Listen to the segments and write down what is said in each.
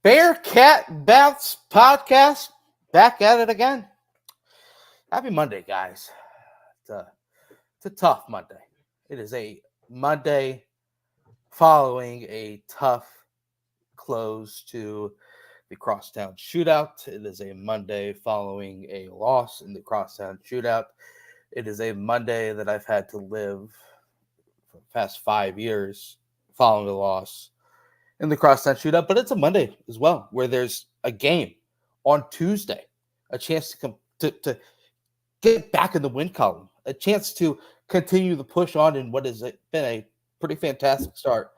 Bearcat Bounce Podcast, back at it again. Happy Monday, guys. It's a tough Monday. It is a Monday following a tough close to the Crosstown Shootout. It is a Monday following a loss in the Crosstown Shootout. It is a Monday that I've had to live for the past 5 years following a loss in the Crosstown Shootout, but it's a Monday as well where there's a game on Tuesday, a chance to get back in the win column, a chance to continue the push on in what has been a pretty fantastic start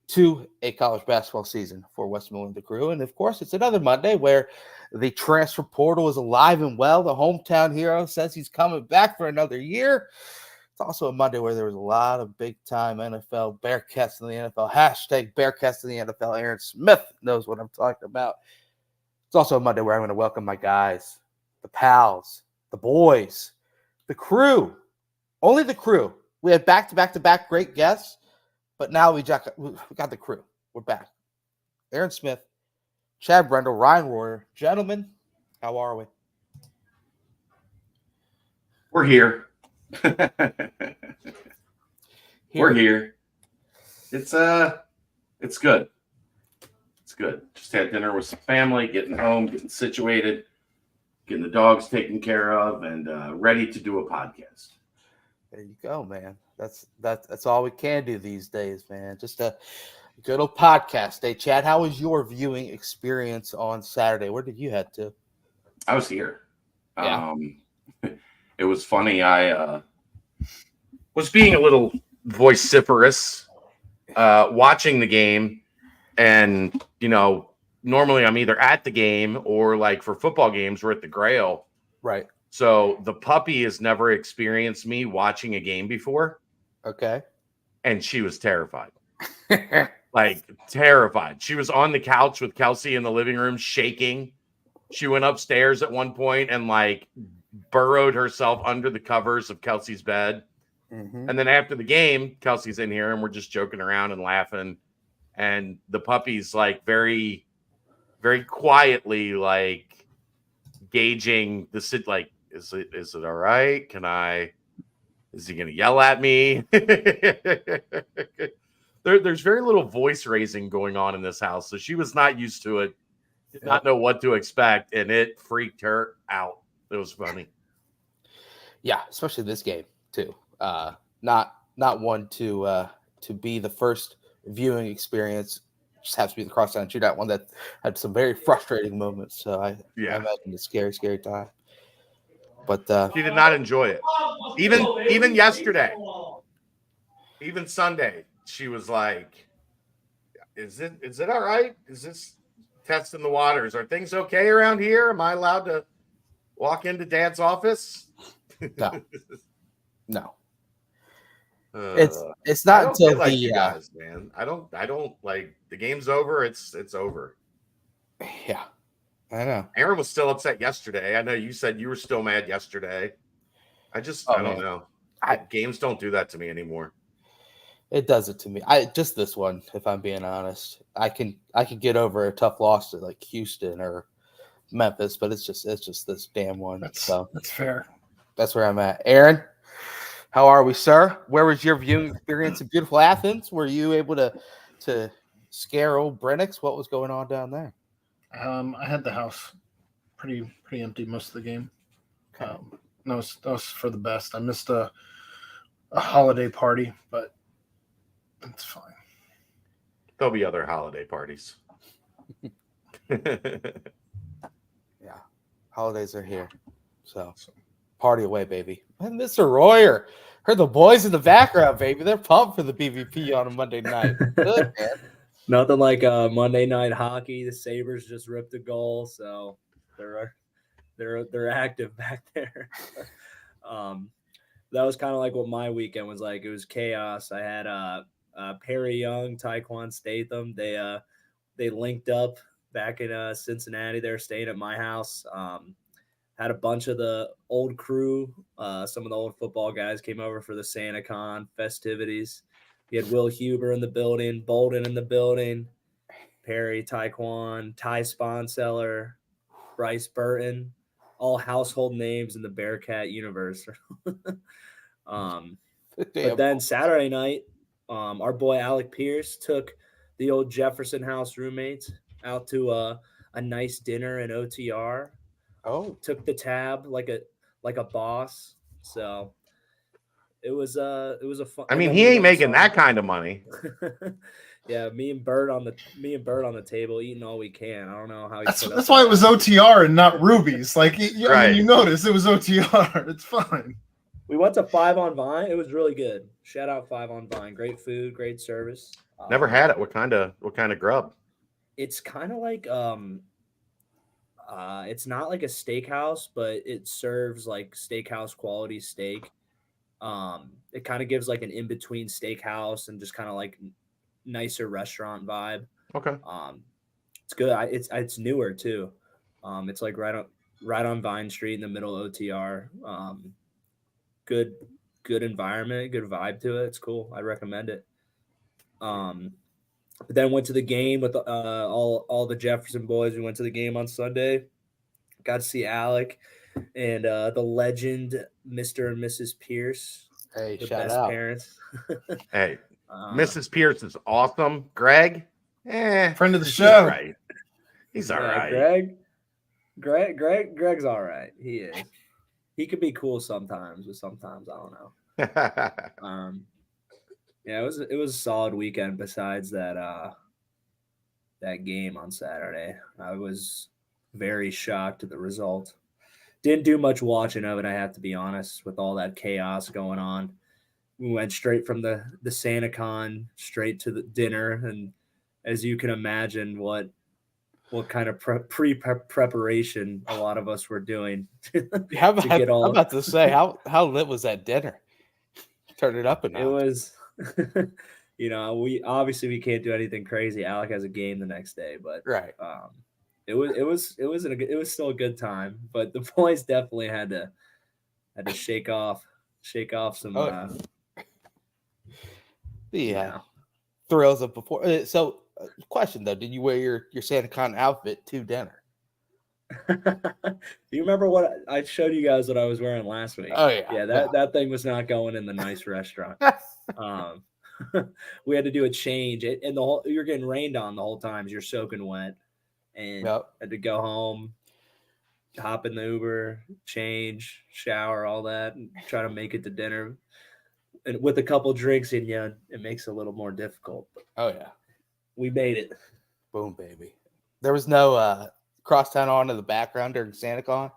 to a college basketball season for Westmoreland the Crew. And of course, it's another Monday where the transfer portal is alive and well. The hometown hero says he's coming back for another year. It's also a Monday where there was a lot of big-time NFL Bearcats in the NFL. Hashtag Bearcats in the NFL. Aaron Smith knows what I'm talking about. It's also a Monday where I'm going to welcome my guys, the pals, the boys, the crew. Only the crew. We had back-to-back great guests, but now we got the crew. We're back. Aaron Smith, Chad Brendel, Ryan Royer. Gentlemen, how are we? We're here. We're here. It's good. It's good. Just had dinner with some family, getting home, getting situated, getting the dogs taken care of, and ready to do a podcast. There you go, man. That's all we can do these days, man. Just a good old podcast. Hey, Chad, how was your viewing experience on Saturday? Where did you head to? I was here. Yeah. It was funny. I was being a little vociferous watching the game. And, normally I'm either at the game or like for football games, we're at the Grail. Right. So the puppy has never experienced me watching a game before. Okay. And she was terrified. Like terrified. She was on the couch with Kelsey in the living room shaking. She went upstairs at one point and burrowed herself under the covers of Kelsey's bed. Mm-hmm. And then after the game, Kelsey's in here and we're just joking around and laughing. And the puppy's very, very quietly gauging the sit. Is it all right? Is he going to yell at me? There's very little voice raising going on in this house. So she was not used to it, did not know what to expect. And it freaked her out. It was funny. Yeah, especially this game too. Not one to be the first viewing experience. Just has to be the Crosstown Shootout, one that had some very frustrating moments. So I imagine it's scary time. But she did not enjoy it. Even yesterday, even Sunday, she was like, "Is it all right? Is this testing the waters? Are things okay around here? Am I allowed to walk into Dad's office?" No. It's not until you guys, man. I don't like the game's over. It's over. Yeah, I know. Aaron was still upset yesterday. I know you said you were still mad yesterday. I don't know. Games don't do that to me anymore. It does it to me. Just this one, if I'm being honest. I can get over a tough loss to Houston or Memphis, but it's just this damn one. That's fair. That's where I'm at. Aaron, how are we, sir? Where was your viewing experience in beautiful Athens? Were you able to scare old Brennix? What was going on down there? I had the house pretty empty most of the game. Okay. That was for the best. I missed a holiday party, but it's fine. There'll be other holiday parties. Yeah, holidays are here, so party away, baby. And Mr. Royer, heard the boys in the background, baby. They're pumped for the BVP on a Monday night. Good, man. Nothing like Monday night hockey. The Sabres just ripped a goal, so they're active back there. That was kind of like what my weekend was like. It was chaos. I had Perry Young, Taekwon Statham. They linked up back in Cincinnati. They were staying at my house. Had a bunch of the old crew. Some of the old football guys came over for the SantaCon festivities. You had Will Huber in the building, Bolden in the building, Perry, Taekwon, Ty Sponseller, Bryce Burton, all household names in the Bearcat universe. But then Saturday night, our boy Alec Pierce took the old Jefferson House roommates out to a nice dinner in OTR. Took the tab like a boss. So it was a fun. I mean, he ain't making that kind of money. Yeah, me and Bird on the table eating all we can. I don't know how he. That's why it was OTR and not Ruby's. Like, I mean, you notice it was OTR. It's fine. We went to 5 on Vine. It was really good. Shout out 5 on Vine. Great food, great service. Never had it. What kind of grub? It's kind of like it's not like a steakhouse, but it serves like steakhouse quality steak. It kind of gives like an in-between steakhouse and just kind of like nicer restaurant vibe. Okay. It's good. It's newer too. It's like right on Vine Street in the middle of OTR. Good environment, good vibe to it. It's cool. I recommend it. But then went to the game with all the Jefferson boys. We went to the game on Sunday. Got to see Alec and the legend, Mr. and Mrs. Pierce. Hey, the shout best out. Parents. Hey, Mrs. Pierce is awesome. Greg, Friend of the he's show. all right. He's all right. Greg's all right. He is. He could be cool sometimes, but sometimes I don't know. Yeah, it was a solid weekend. Besides that game on Saturday, I was very shocked at the result. Didn't do much watching of it, I have to be honest, with all that chaos going on. We went straight from the SantaCon straight to the dinner, and as you can imagine, what kind of preparation a lot of us were doing. I'm about to say, how lit was that dinner? Turn it up a notch. It was, we can't do anything crazy. Alec has a game the next day, but right. It was still a good time, but the boys definitely had to shake off some. Thrills of before. So, question though, did you wear your SantaCon outfit to dinner? Do you remember what I showed you guys what I was wearing last week? Oh yeah, yeah. That thing was not going in the nice restaurant. We had to do a change, and you're getting rained on the whole time. You're soaking wet, and had to go home, hop in the Uber, change, shower, all that, and try to make it to dinner. And with a couple drinks in you, it makes it a little more difficult. Oh yeah, we made it. Boom, baby. There was no crosstown on in the background during SantaCon.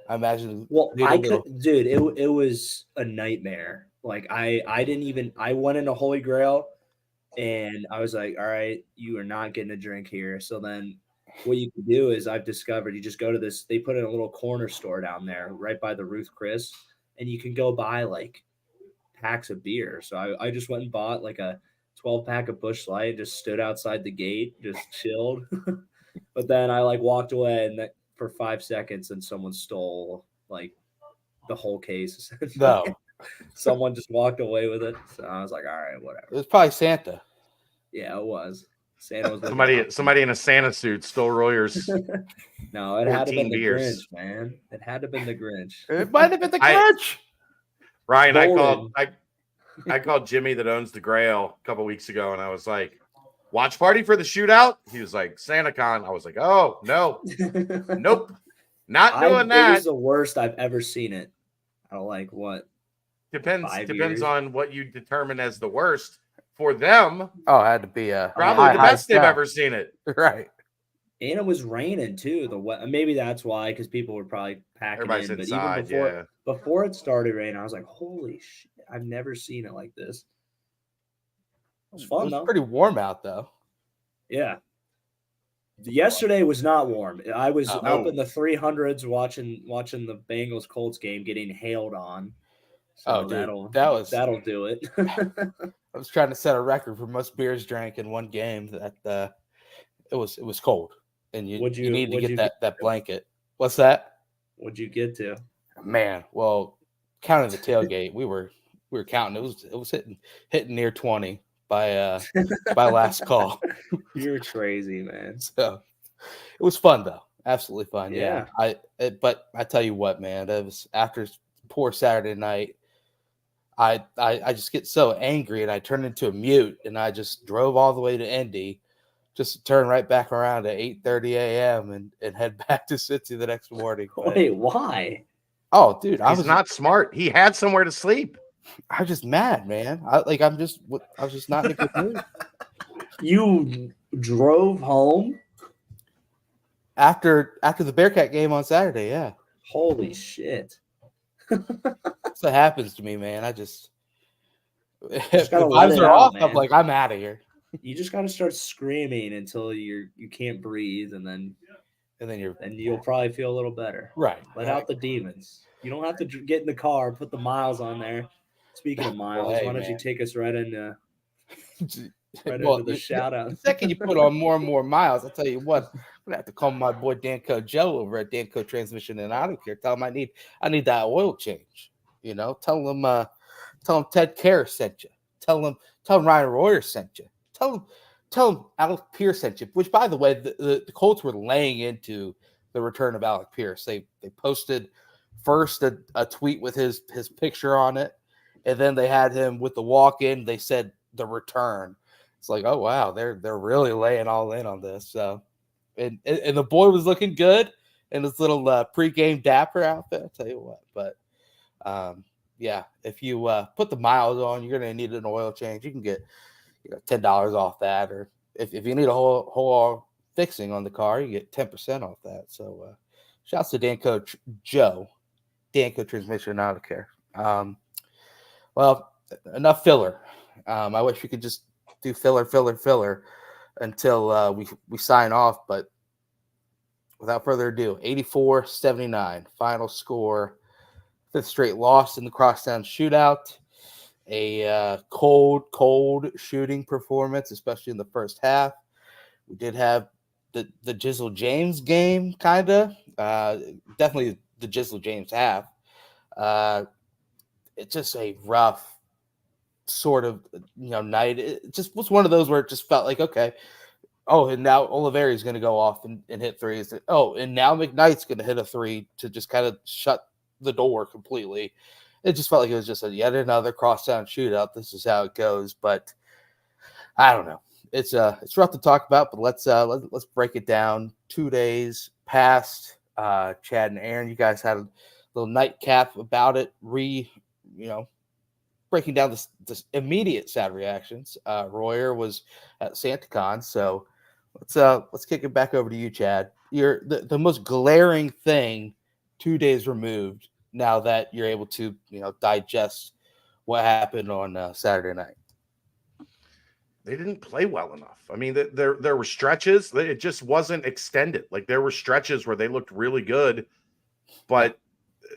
I imagine. Well, it was a nightmare. Like I went into Holy Grail, and I was like, all right, you are not getting a drink here. So then what you can do is, I've discovered, you just go to this, they put in a little corner store down there right by the Ruth Chris, and you can go buy like packs of beer. So I just went and bought like a 12-pack of Busch Light, just stood outside the gate, just chilled. But then I like walked away and for 5 seconds, and someone stole like the whole case. No. Someone just walked away with it. So I was like, all right, whatever. It was probably Santa. Yeah, it was. Santa was somebody in a Santa suit stole Royer's. No, it had to have been the Grinch, man. It had to have been the Grinch. It might have been the Grinch. Ryan, I called Jimmy that owns the Grail a couple weeks ago, and I was like, watch party for the shootout? He was like, SantaCon. I was like, oh, no. Nope. Not doing that. It was the worst I've ever seen it. I don't like what. Depends on what you determine as the worst. For them, it had to be probably the best they've ever seen it. Right. And it was raining too. Maybe that's why, because people were probably packing Everybody's in. Inside, but even before it started raining, I was like, holy shit, I've never seen it like this. It was fun, though. Pretty warm out though. Yeah. Yesterday was not warm. I was up in the 300s watching the Bengals Colts game, getting hailed on. So that'll do it. I was trying to set a record for most beers drank in one game. That it was cold, and you need to get that blanket. What's that? What'd you get to? Man, well, counting the tailgate, we were counting. It was hitting near 20, by last call. You're crazy, man. So it was fun though. Absolutely fun. Yeah. But I tell you what, man, it was after poor Saturday night. I just get so angry and I turn into a mute and I just drove all the way to Indy just to turn right back around at 8:30 a.m. and head back to Cincy the next morning. But, Wait, why? oh, dude, He's not smart. He had somewhere to sleep. I'm just mad, man. I was just not in a good mood. You drove home? After the Bearcat game on Saturday, yeah. Holy shit. That's what happens to me, man. I just Just if the gotta let vibes it are out, off, I'm man. like, I'm out of here. You just gotta start screaming until you can't breathe, and then you'll probably feel a little better. Right. Let out the demons. You don't have to get in the car, put the miles on there. Speaking of miles, Well, hey, why don't you man. take us right into Well, the shout out? the second you put on more and more miles, I'll tell you what, I'm gonna have to call my boy Danco Joe over at Danco Transmission and Auto Care. Tell him I need that oil change. You know, tell him Ted Karras sent you. Tell him Ryan Royer sent you. Tell him Alec Pierce sent you. Which, by the way, the Colts were laying into the return of Alec Pierce. They posted first a tweet with his picture on it, and then they had him with the walk-in. They said the return. It's like, oh wow, they're really laying all in on this. So, and the boy was looking good in his little pregame dapper outfit. I'll tell you what, but yeah, if you put the miles on, you're gonna need an oil change. You can get $10 off that, or if you need a whole fixing on the car, you get 10% off that. So, shouts to Danco Joe, Danco Transmission Auto Care. Well, enough filler. I wish we could just do filler until we sign off. But without further ado, 84-79 final score. Fifth straight loss in the crosstown shootout. A cold shooting performance, especially in the first half. We did have the Jizzel James game, kind of. Definitely the Jizzel James half. It's just a rough sort of night. It just was one of those where it just felt like, okay, oh, and now Oliveri's going to go off and hit threes. Oh, and now McKnight's going to hit a three to just kind of shut the door completely. It just felt like it was just yet another crosstown shootout. This is how it goes, but I don't know. It's rough to talk about, but let's break it down. 2 days passed. Chad and Aaron, you guys had a little nightcap about it. Breaking down this immediate sad reactions. Royer was at SantaCon, so let's kick it back over to you, Chad. You're the most glaring thing 2 days removed now that you're able to digest what happened on Saturday night. They didn't play well enough. I mean, there were stretches. It just wasn't extended. Like there were stretches where they looked really good, but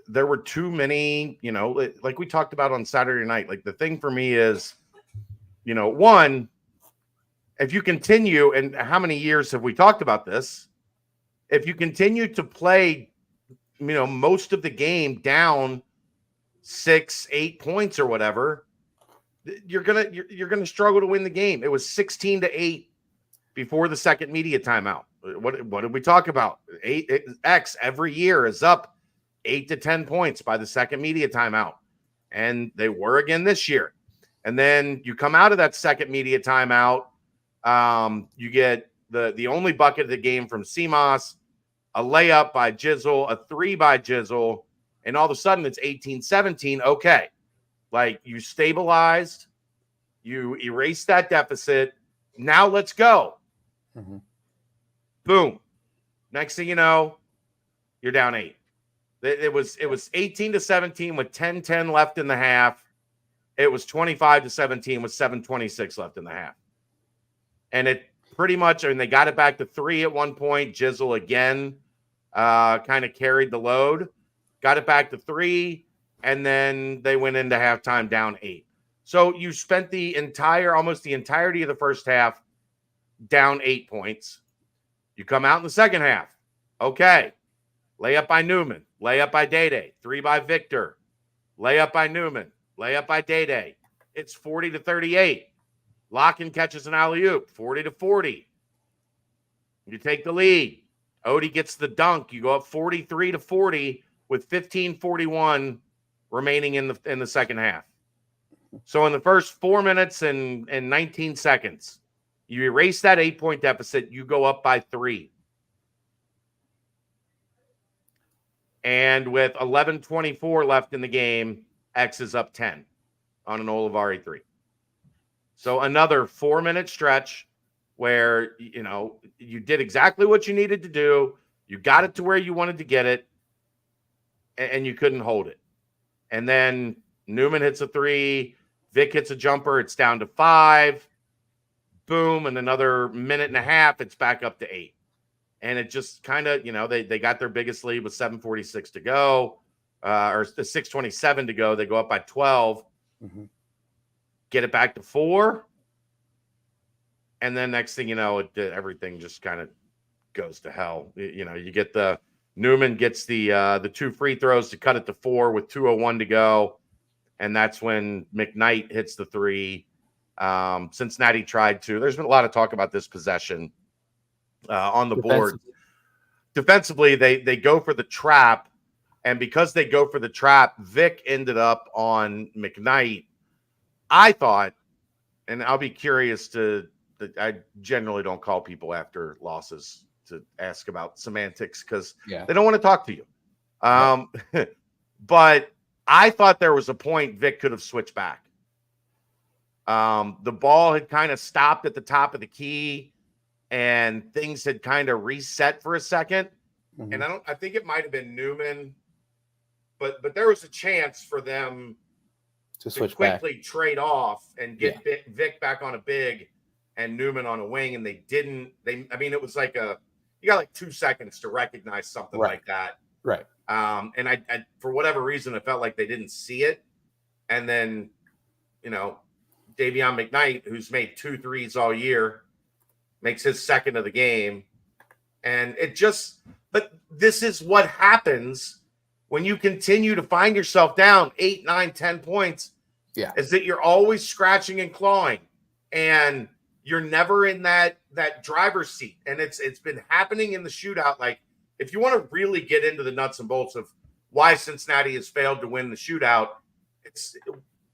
there were too many, like we talked about on Saturday night. Like the thing for me is, one, if you continue, and how many years have we talked about this? If you continue to play, most of the game down 6-8 points or whatever, you're gonna struggle to win the game. It was 16-8 before the second media timeout. What did we talk about? 8x every year is up 8 to 10 points by the second media timeout, and they were again this year. And then you come out of that second media timeout, you get the only bucket of the game from CMOS, a layup by Jizzel, a three by Jizzel, and all of a sudden it's 18-17. Okay, like you stabilized, you erased that deficit. Now let's go. Mm-hmm. Boom. Next thing you know, you're down 8. It was 18-17 with 10-10 left in the half. It was 25-17 with 7:26 left in the half. And it pretty much, they got it back to 3 at one point. Jizzel again kind of carried the load. Got it back to 3, and then they went into halftime down 8. So you spent almost the entirety of the first half down 8 points. You come out in the second half. Okay. Layup by Newman. Layup by Day. 3 by Victor. Layup by Newman. Layup by Day. It's 40-38. Locken catches an alley-oop, 40-40. You take the lead. Odie gets the dunk. You go up 43-40 with 15:41 remaining in the second half. So in the first 4 minutes and 19 seconds, you erase that 8-point deficit. You go up by 3. And with 11:24 left in the game, X is up 10 on an Olivari 3. So another 4-minute stretch where, you did exactly what you needed to do. You got it to where you wanted to get it, and you couldn't hold it. And then Newman hits a 3. Vic hits a jumper. It's down to 5. Boom. And another minute and a half, it's back up to 8. And it just kind of, they got their biggest lead with 7:46 to go, or 6:27 to go. They go up by 12. Mm-hmm. Get it back to 4. And then next thing you know, everything just kind of goes to hell. You get Newman gets the 2 free throws to cut it to 4 with 2:01 to go. And that's when McKnight hits the 3. Cincinnati tried to. There's been a lot of talk about this possession on the board. Defensively, they go for the trap. And because they go for the trap, Vic ended up on McKnight. I thought, and I'll be curious I generally don't call people after losses to ask about semantics because they don't want to talk to you. But I thought there was a point Vic could have switched back. The ball had kind of stopped at the top of the key and things had kind of reset for a second. Mm-hmm. And I think it might have been Newman, but there was a chance for them to quickly trade off and get Vic back on a big and Newman on a wing, and they didn't. It was like you got like 2 seconds to recognize something like that, right? And I for whatever reason, it felt like they didn't see it, and then Davion McKnight, who's made 2 threes all year, makes his second of the game, and but this is what happens when you continue to find yourself down 8, 9, 10 points. Yeah, is that you're always scratching and clawing, and you're never in that driver's seat. And it's been happening in the shootout. Like, if you want to really get into the nuts and bolts of why Cincinnati has failed to win the shootout, it's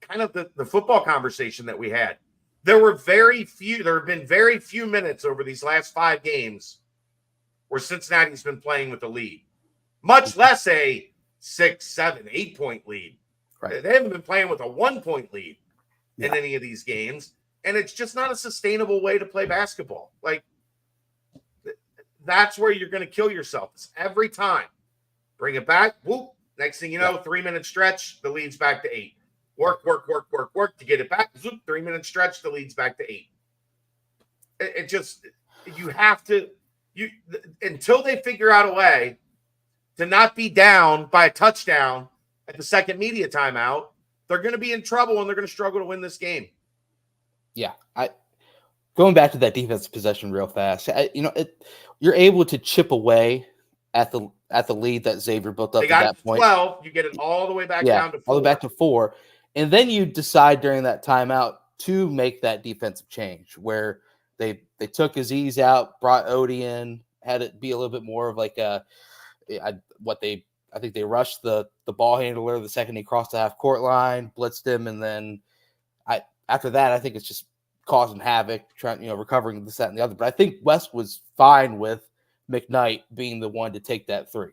kind of the football conversation that we had. There have been very few minutes over these last 5 games where Cincinnati's been playing with a lead, much less a 6, 7, 8 point lead. Right. They haven't been playing with a 1 point lead in any of these games. And it's just not a sustainable way to play basketball. Like, that's where you're going to kill yourself. It's every time. Bring it back. Whoop. Next thing you know, 3-minute stretch, the lead's back to 8. Work to get it back. Zoop, 3-minute stretch, the lead's back to 8. It just, you have to, until they figure out a way to not be down by a touchdown at the second media timeout, they're going to be in trouble and they're going to struggle to win this game. Yeah, going back to that defensive possession real fast. You're able to chip away at the lead that Xavier built up at that point. 12, you get it all the way back down to 4. All the way back to 4, and then you decide during that timeout to make that defensive change where they took Aziz out, brought Odie in, had it be a little bit more of like I think they rushed the ball handler the second he crossed the half court line, blitzed him, and then after that, I think it's just causing havoc, recovering this, that, and the other. But I think West was fine with McKnight being the one to take that 3.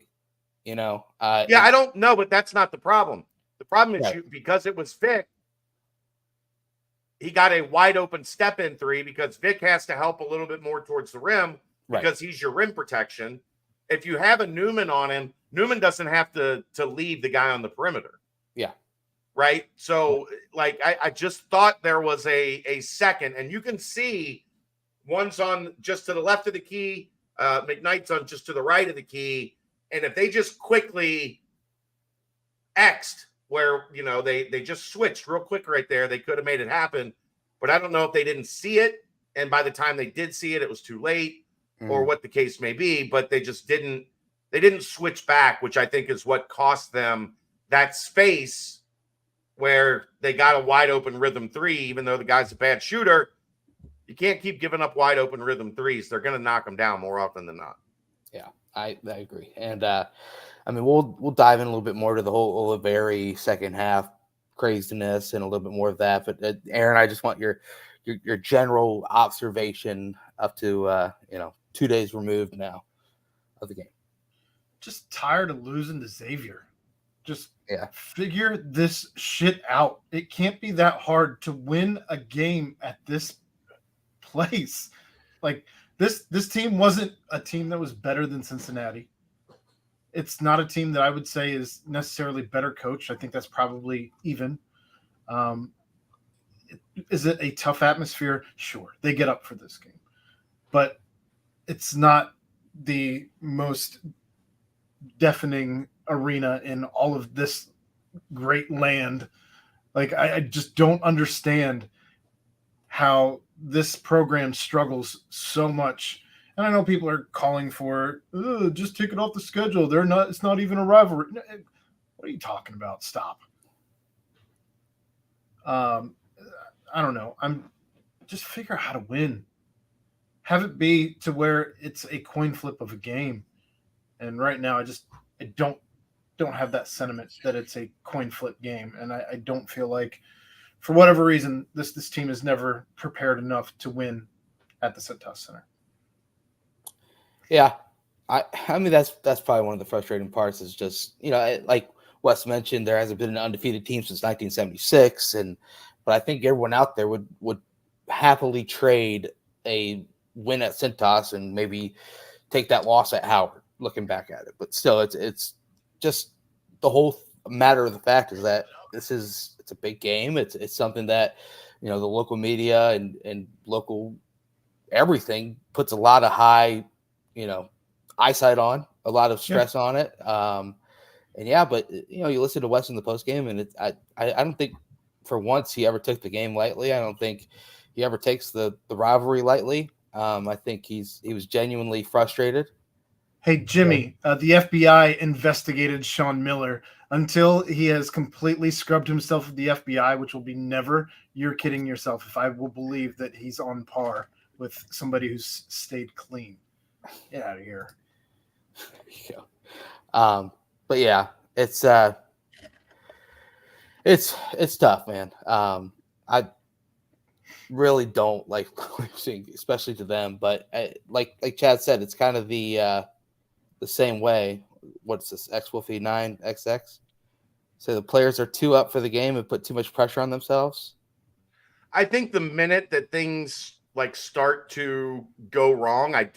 I don't know, but that's not the problem. The problem is because it was Vic, he got a wide open step in 3 because Vic has to help a little bit more towards the rim because he's your rim protection. If you have a Newman on him, Newman doesn't have to leave the guy on the perimeter. Yeah. Right. So I just thought there was a second, and you can see one's on just to the left of the key. McKnight's on just to the right of the key. And if they just quickly X'd where, they just switched real quick right there, they could have made it happen. But I don't know if they didn't see it. And by the time they did see it, it was too late or what the case may be. But they just didn't switch back, which I think is what cost them that space where they got a wide open rhythm 3, even though the guy's a bad shooter, You can't keep giving up wide open rhythm threes. They're going to knock them down more often than not. Yeah, I agree. And I mean, we'll dive in a little bit more to the whole Oliveri second half craziness and a little bit more of that. But Aaron, I just want your general observation up to 2 days removed now of the game. Just tired of losing to Xavier. Just Yeah. figure this shit out. It can't be that hard to win a game at this place. Like this team wasn't a team that was better than Cincinnati. It's not a team that I would say is necessarily better coached. I think that's probably even. Is it a tough atmosphere? Sure, they get up for this game, but it's not the most deafening arena in all of this great land. Like I just don't understand how this program struggles so much. And I know people are calling for just take it off the schedule. It's not even a rivalry. What are you talking about? Stop. I don't know. Just figure out how to win. Have it be to where it's a coin flip of a game. And right now I don't have that sentiment that it's a coin flip game. And I don't feel like, for whatever reason, this team is never prepared enough to win at the Cintas Center. Yeah, I mean that's probably one of the frustrating parts is just like Wes mentioned, there hasn't been an undefeated team since 1976, but I think everyone out there would happily trade a win at Cintas and maybe take that loss at Howard. Looking back at it, but still, it's just the whole matter of the fact is that it's a big game. It's something that the local media and local everything puts a lot of high eyesight on, a lot of stress on it. But you listen to Wes in the post game, and I don't think for once he ever took the game lightly. I don't think he ever takes the rivalry lightly. I think he was genuinely frustrated. Hey, Jimmy, the FBI investigated Sean Miller until he has completely scrubbed himself with the FBI, which will be never. You're kidding yourself if I will believe that he's on par with somebody who's stayed clean. Get out of here. There you go. But yeah, it's tough, man. I really don't like losing, especially to them. But like Chad said, it's kind of the same way. What's this? X-Wolfie 9XX? So the players are too up for the game and put too much pressure on themselves. I think the minute that things start to go wrong, I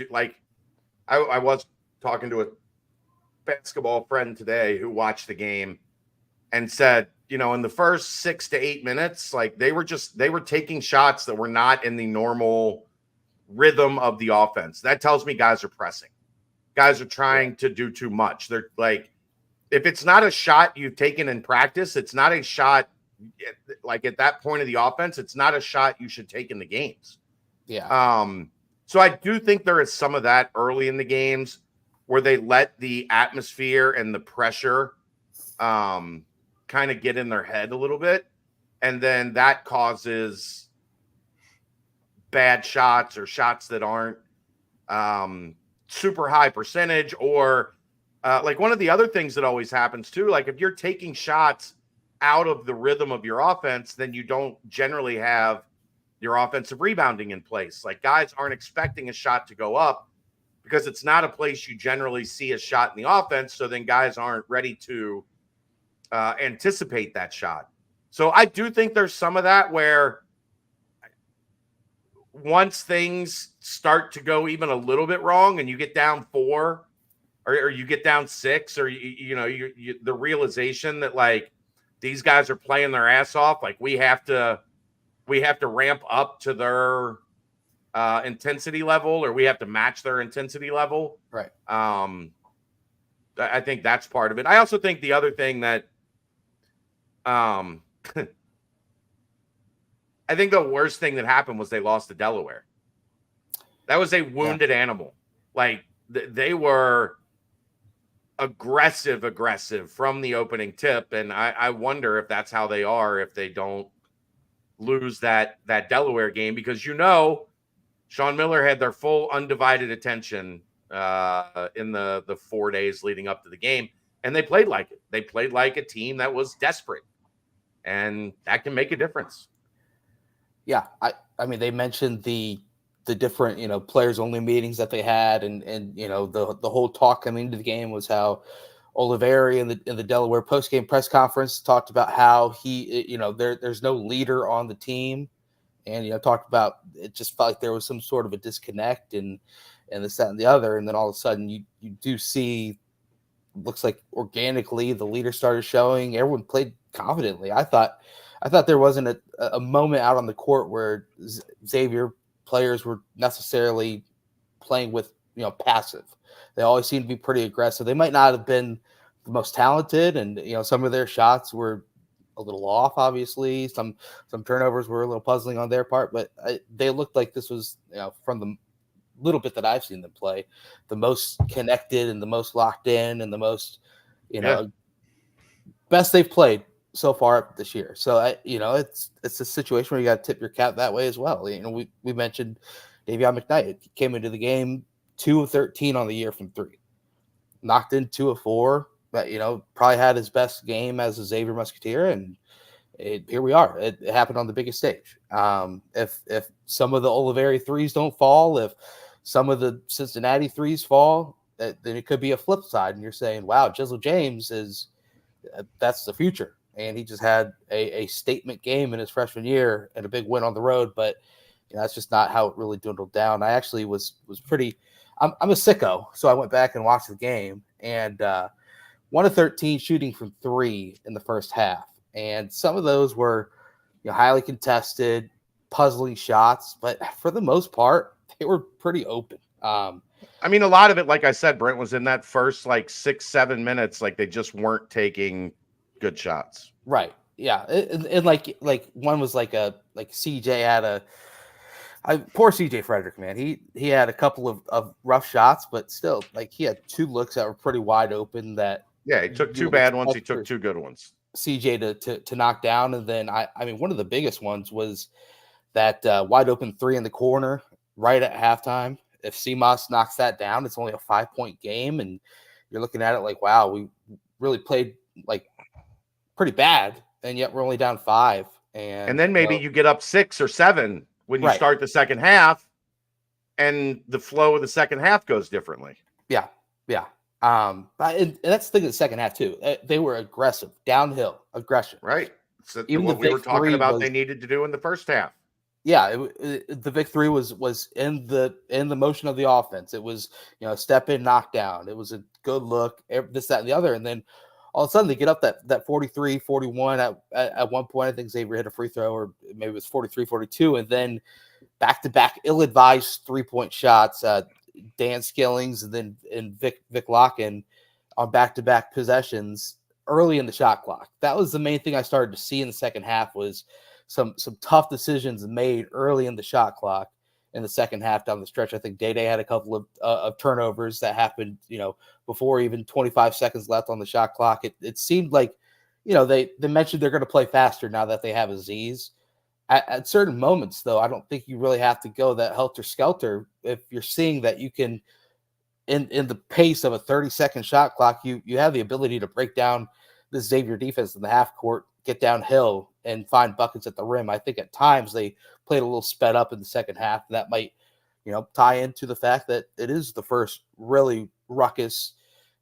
was talking to a basketball friend today who watched the game and said, in the first 6 to 8 minutes, they were taking shots that were not in the normal rhythm of the offense. That tells me guys are pressing. Guys are trying to do too much. They're if it's not a shot you've taken in practice, it's not a shot at that point of the offense, it's not a shot you should take in the games. Yeah. So I do think there is some of that early in the games where they let the atmosphere and the pressure kind of get in their head a little bit. And then that causes bad shots or shots that aren't super high percentage, or one of the other things that always happens too, if you're taking shots out of the rhythm of your offense, then you don't generally have your offensive rebounding in place. Guys aren't expecting a shot to go up because it's not a place you generally see a shot in the offense. So then guys aren't ready to anticipate that shot. So I do think there's some of that where once things start to go even a little bit wrong and you get down 4 or you get down 6, or the realization that these guys are playing their ass off, we have to ramp up to their intensity level, or we have to match their intensity level. Right. I think that's part of it. I also think the other thing that I think the worst thing that happened was they lost to Delaware. That was a wounded animal. They were aggressive from the opening tip. And I wonder if that's how they are, if they don't lose that Delaware game, because Sean Miller had their full undivided attention in the 4 days leading up to the game, and they played like it. They played like a team that was desperate, and that can make a difference. Yeah, I mean, they mentioned the different, players only meetings that they had, and the whole talk coming into the game was how Oliveri in the Delaware post-game press conference talked about how he, there's no leader on the team, and talked about it just felt like there was some sort of a disconnect and this, that, and the other, and then all of a sudden you do see, looks like organically the leader started showing. Everyone played confidently. I thought there wasn't a moment out on the court where Xavier players were necessarily playing with, passive. They always seemed to be pretty aggressive. They might not have been the most talented, and some of their shots were a little off. Obviously, some turnovers were a little puzzling on their part, but they looked like this was, from the little bit that I've seen them play, the most connected and the most locked in and the most, best they've played so far this year. So it's a situation where you got to tip your cap that way as well. We mentioned Davion McKnight. He came into the game 2 of 13 on the year from 3, knocked in 2 of 4. But probably had his best game as a Xavier Musketeer, and here we are. It happened on the biggest stage. If some of the Oliveri threes don't fall, if some of the Cincinnati threes fall, then it could be a flip side, and you're saying, "Wow, Jizzel James that's the future." And he just had a statement game in his freshman year and a big win on the road, but that's just not how it really dwindled down. I actually was pretty. I'm a sicko, so I went back and watched the game, and 1 of 13 shooting from 3 in the first half. And some of those were highly contested, puzzling shots, but for the most part, they were pretty open. I mean, a lot of it, like I said, Brent, was in that first 6-7 minutes, they just weren't taking good shots. Right. Yeah. And like one was like CJ had poor CJ Frederick, man. He had a couple of rough shots, but still, he had 2 looks that were pretty wide open that. Yeah, he took 2 bad ones. He took 2 good ones. CJ to knock down. And then I mean, one of the biggest ones was that wide open 3 in the corner right at halftime. If CMOS knocks that down, it's only a 5-point game. And you're looking at it like, wow, we really played pretty bad. And yet we're only down 5. And then maybe you get up 6 or 7 when you start the second half, and the flow of the second half goes differently. Yeah. Yeah. And that's the thing in the second half too. They were aggressive, downhill aggression. Right. So even what we were talking about, they needed to do in the first half. Yeah, the Vic 3 was in the motion of the offense. It was step in, knockdown. It was a good look, this, that, and the other, and then all of a sudden they get up that 43-41 at one point. I think Xavier hit a free throw, or maybe it was 43-42, and then back-to-back ill-advised 3-point shots. Dan Skillings and Vic Locken on back-to-back possessions early in the shot clock. That was the main thing I started to see in the second half, was some tough decisions made early in the shot clock in the second half down the stretch. I think Day had a couple of turnovers that happened, before even 25 seconds left on the shot clock. It seemed like, they mentioned they're going to play faster now that they have Aziz. At certain moments, though, I don't think you really have to go that helter-skelter. If you're seeing that you can, in the pace of a 30-second shot clock, you have the ability to break down the Xavier defense in the half court, get downhill, and find buckets at the rim. I think at times they played a little sped up in the second half. That might, tie into the fact that it is the first really ruckus,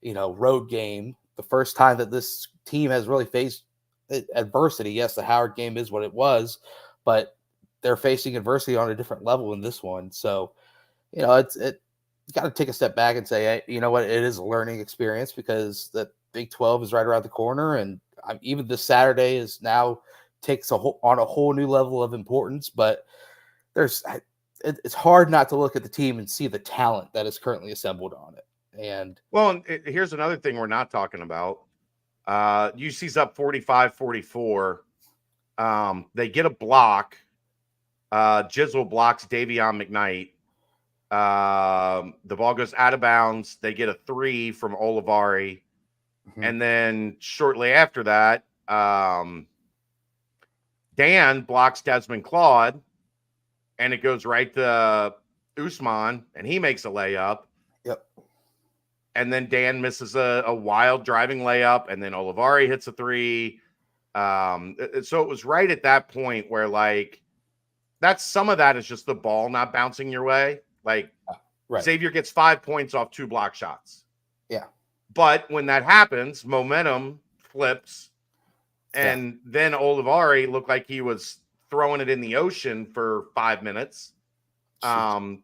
road game. The first time that this team has really faced adversity. Yes, the Howard game is what it was, but they're facing adversity on a different level in this one. So, you got to take a step back and say, hey, you know what, it is a learning experience, because the Big 12 is right around the corner, and even this Saturday is now takes on a whole new level of importance. But it's hard not to look at the team and see the talent that is currently assembled on it. And here's another thing we're not talking about. UC's up 45-44. They get a block. Jizzel blocks Davion McKnight. The ball goes out of bounds. They get a 3 from Oliveri. Mm-hmm. And then shortly after that, Dan blocks Desmond Claude, and it goes right to Usman, and he makes a layup. Yep. And then Dan misses a wild driving layup, and then Olivari hits a three. So it was right at that point where, like, some of that is just the ball not bouncing your way. Like, Right. Xavier gets 5 points off 2 block shots. Yeah. But when that happens, momentum flips, and then Olivari looked like he was throwing it in the ocean for 5 minutes. And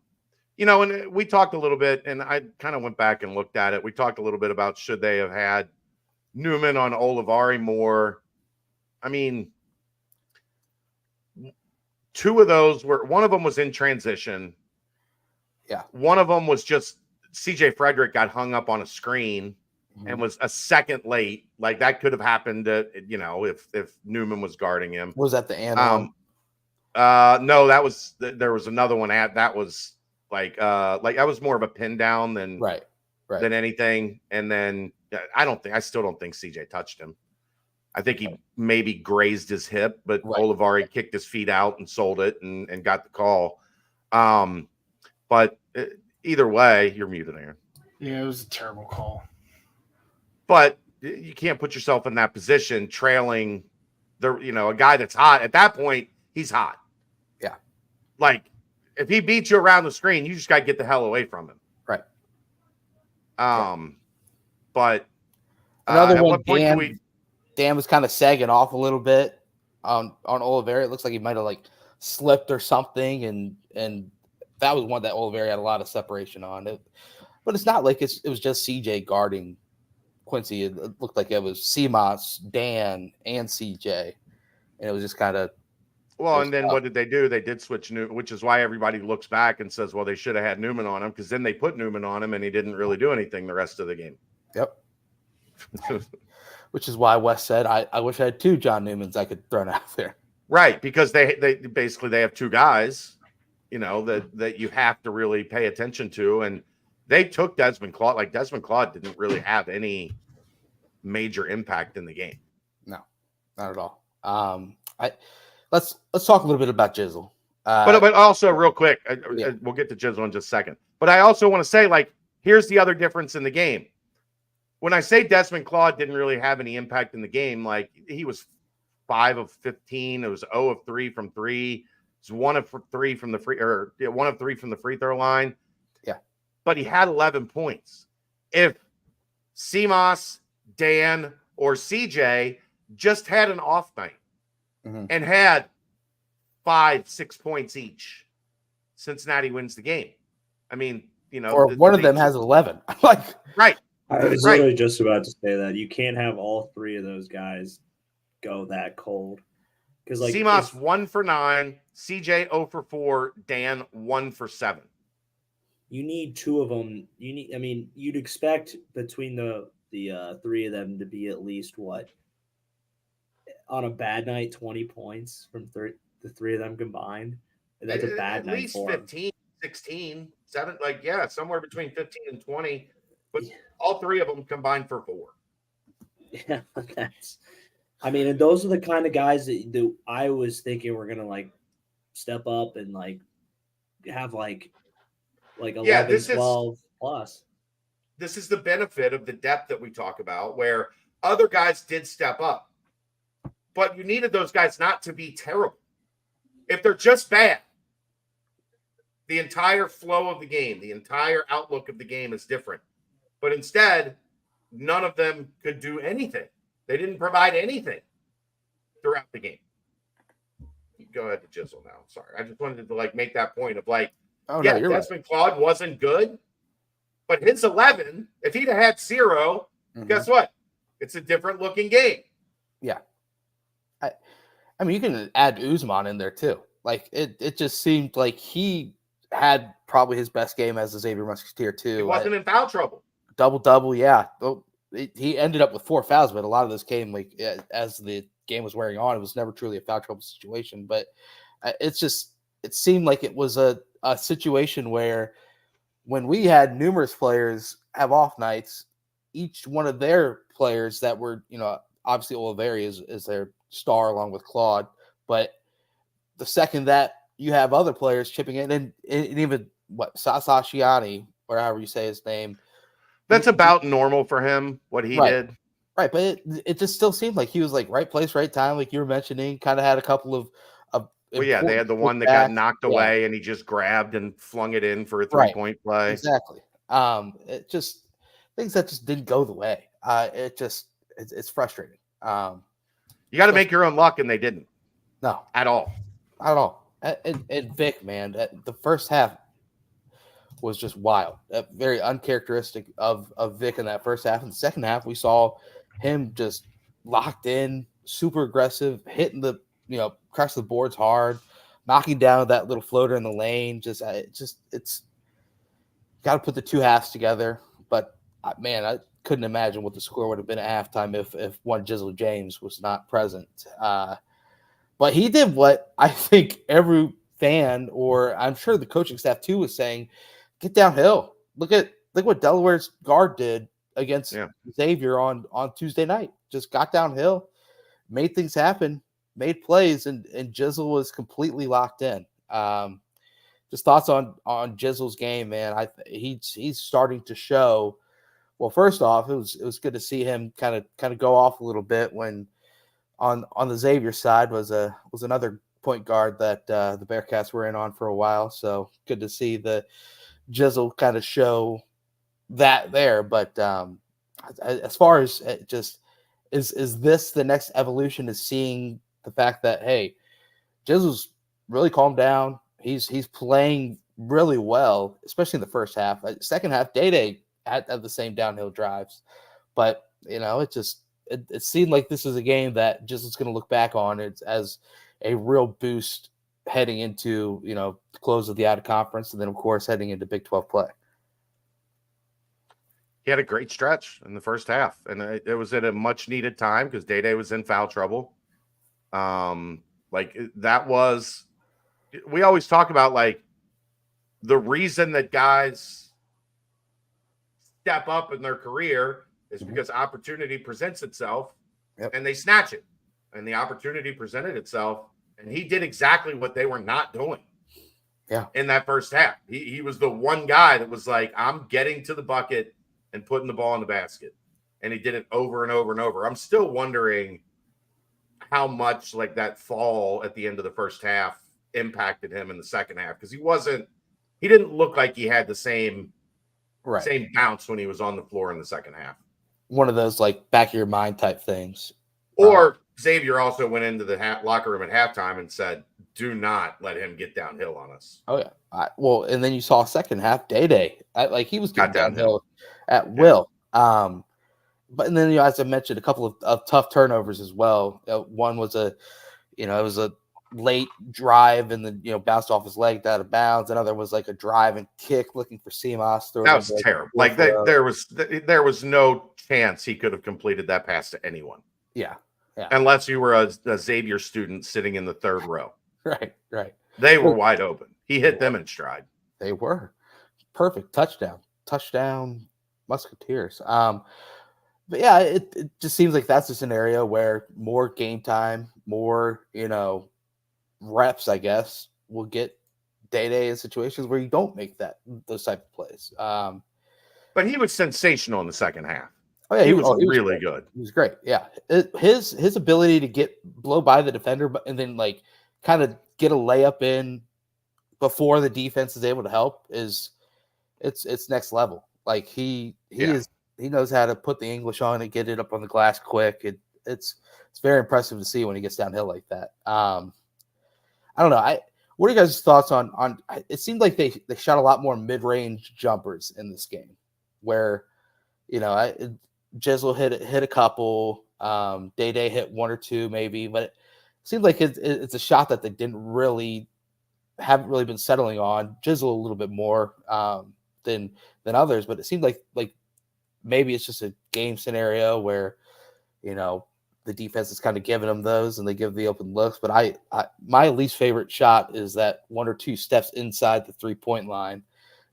we talked a little bit, and I kind of went back and looked at it. We talked a little bit about should they have had Newman on Olivari more. I mean, 2 of those one of them was in transition. Yeah. One of them was just CJ Frederick got hung up on a screen and was a second late. Like, that could have happened, if Newman was guarding him. Was that the and no, there was another one that was like that was more of a pin down than than anything. And then I still don't think CJ touched him. I think he maybe grazed his hip, but Olivari kicked his feet out and sold it and got the call. But either way, you're muted, Aaron. Yeah, it was a terrible call. But you can't put yourself in that position trailing a guy that's hot. At that point, he's hot. Yeah. Like, if he beats you around the screen, you just got to get the hell away from him. Right. But another one, Dan was kind of sagging off a little bit on Olivari. It looks like he might have like slipped or something, and that was one that Olivari had a lot of separation on it. But it's not like it was just CJ guarding Quincy. It looked like it was CMOS, Dan, and CJ, and it was just kind of. Well, and then what did they do? They did switch Newman, which is why everybody looks back and says, well, they should have had Newman on him, because then they put Newman on him and he didn't really do anything the rest of the game. Yep. Which is why Wes said, I wish I had 2 John Newmans I could throw out there. Right, because they basically have 2 guys, that you have to really pay attention to. And they took Desmond Claude. Like, Desmond Claude didn't really have any major impact in the game. No, not at all. Let's talk a little bit about Jizzel. But also, real quick, we'll get to Jizzel in just a second. But I also want to say, like, here's the other difference in the game. When I say Desmond Claude didn't really have any impact in the game, like, he was 5 of 15. It was 0 of 3 from 3. It was 1 of 3 from the free throw line. Yeah. But he had 11 points. If CMOS, Dan, or CJ just had an off night and had 5-6 points each, Cincinnati wins the game. I mean, or one of them has 11. Like, right. I was literally just about to say that you can't have all 3 of those guys go that cold. Because, like, CMOS 1 for 9, CJ 0 for 4, Dan 1 for 7. You need 2 of them. You'd expect between the 3 of them to be at least what, on a bad night, 20 points from the 3 of them combined. And that's a bad night for at least 15, 16, 7, somewhere between 15 and 20. But all 3 of them combined for 4. Yeah, and those are the kind of guys that I was thinking were gonna, like, step up and, like, have like 11, 12 plus. This is the benefit of the depth that we talk about, where other guys did step up, but you needed those guys not to be terrible. If they're just bad, the entire flow of the game, the entire outlook of the game is different. But instead, none of them could do anything. They didn't provide anything throughout the game. Go ahead to Jizzel now. Sorry. I just wanted to, like, make that point of, like, Desmond Claude wasn't good, but his 11, if he'd have had 0, guess what? It's a different looking game. Yeah. I mean, you can add Usman in there too. Like, it just seemed like he had probably his best game as a Xavier Musketeer too. He wasn't in foul trouble. Double, yeah. He ended up with 4 fouls, but a lot of this came like as the game was wearing on. It was never truly a foul trouble situation, but it seemed like it was a situation where when we had numerous players have off nights, each one of their players that were, obviously Olivari is their star along with Claude, but the second that you have other players chipping in, and even Sashiani, or however you say his name. That's about normal for him, what he Right. did. Right, but it just still seemed like he was like right place, right time, like you were mentioning. Kind of had a couple of Well, yeah, they had the one that putbacks. got knocked away, and he just grabbed and flung it in for a Right. 3-point play. Exactly. It just things that just didn't go the way. It's frustrating. You got to make your own luck, and they didn't. No, at all. Not at all. And Vic, man, the first half was just wild. Very uncharacteristic of Vic in that first half. In the second half, we saw him just locked in, super aggressive, hitting the cracks the boards hard, knocking down that little floater in the lane. It's got to put the two halves together. But man, I couldn't imagine what the score would have been at halftime if one Jizzel James was not present. But he did what I think every fan, or I'm sure the coaching staff too, was saying: get downhill. Look what Delaware's guard did against Xavier on Tuesday night. Just got downhill, made things happen, made plays, and Jizzel was completely locked in. Just thoughts on Jizzel's game, man. He's starting to show. Well, first off, it was good to see him kind of go off a little bit when on the Xavier side was another point guard that the Bearcats were in on for a while. So good to see the Jizzel kind of show that there. But as far as just is this the next evolution, is seeing the fact that, hey, Jizzle's really calmed down. He's playing really well, especially in the first half. Second half, Day had the same downhill drives, but it seemed like this is a game that Jizzle's going to look back on as a real boost heading into the close of the out of conference, and then of course heading into Big 12 play. He had a great stretch in the first half, and it was at a much needed time because Day was in foul trouble. We always talk about like the reason that guys step up in their career is because opportunity presents itself and they snatch it. And the opportunity presented itself, and he did exactly what they were not doing. Yeah. In that first half, he was the one guy that was like, I'm getting to the bucket and putting the ball in the basket. And he did it over and over and over. I'm still wondering how much like that fall at the end of the first half impacted him in the second half, because he didn't look like he had the same bounce when he was on the floor in the second half. One of those like back of your mind type things. Or Xavier also went into the locker room at halftime and said, do not let him get downhill on us. Oh, yeah. And then you saw second half, Day. Like he was getting downhill at will. But and then, as I mentioned, a couple of tough turnovers as well. One was it was a late drive and then, bounced off his leg out of bounds. Another was like a drive and kick looking for Seamas. That was terrible. Like there was no chance he could have completed that pass to anyone. Yeah. Unless you were a Xavier student sitting in the third row. Right. They were wide open. He hit them in stride. They were. Perfect. Touchdown, Musketeers. But yeah, it just seems like that's a scenario where more game time, more, reps, I guess, will get Day in situations where you don't make those type of plays. But he was sensational in the second half. Oh yeah, he was really great. good. He was great. Yeah, his ability to blow by the defender, and then like kind of get a layup in before the defense is able to help it's next level. Like he knows how to put the English on and get it up on the glass quick. It's very impressive to see when he gets downhill like that. I don't know. What are you guys' thoughts on? It seemed like they shot a lot more mid-range jumpers in this game, where Jizzel hit a couple, Day hit one or two maybe, but it seemed like it's a shot that they haven't really been settling on. Jizzel a little bit more than others, but it seemed like maybe it's just a game scenario where the defense is kind of giving them those and they give the open looks. But my least favorite shot is that one or two steps inside the 3-point line,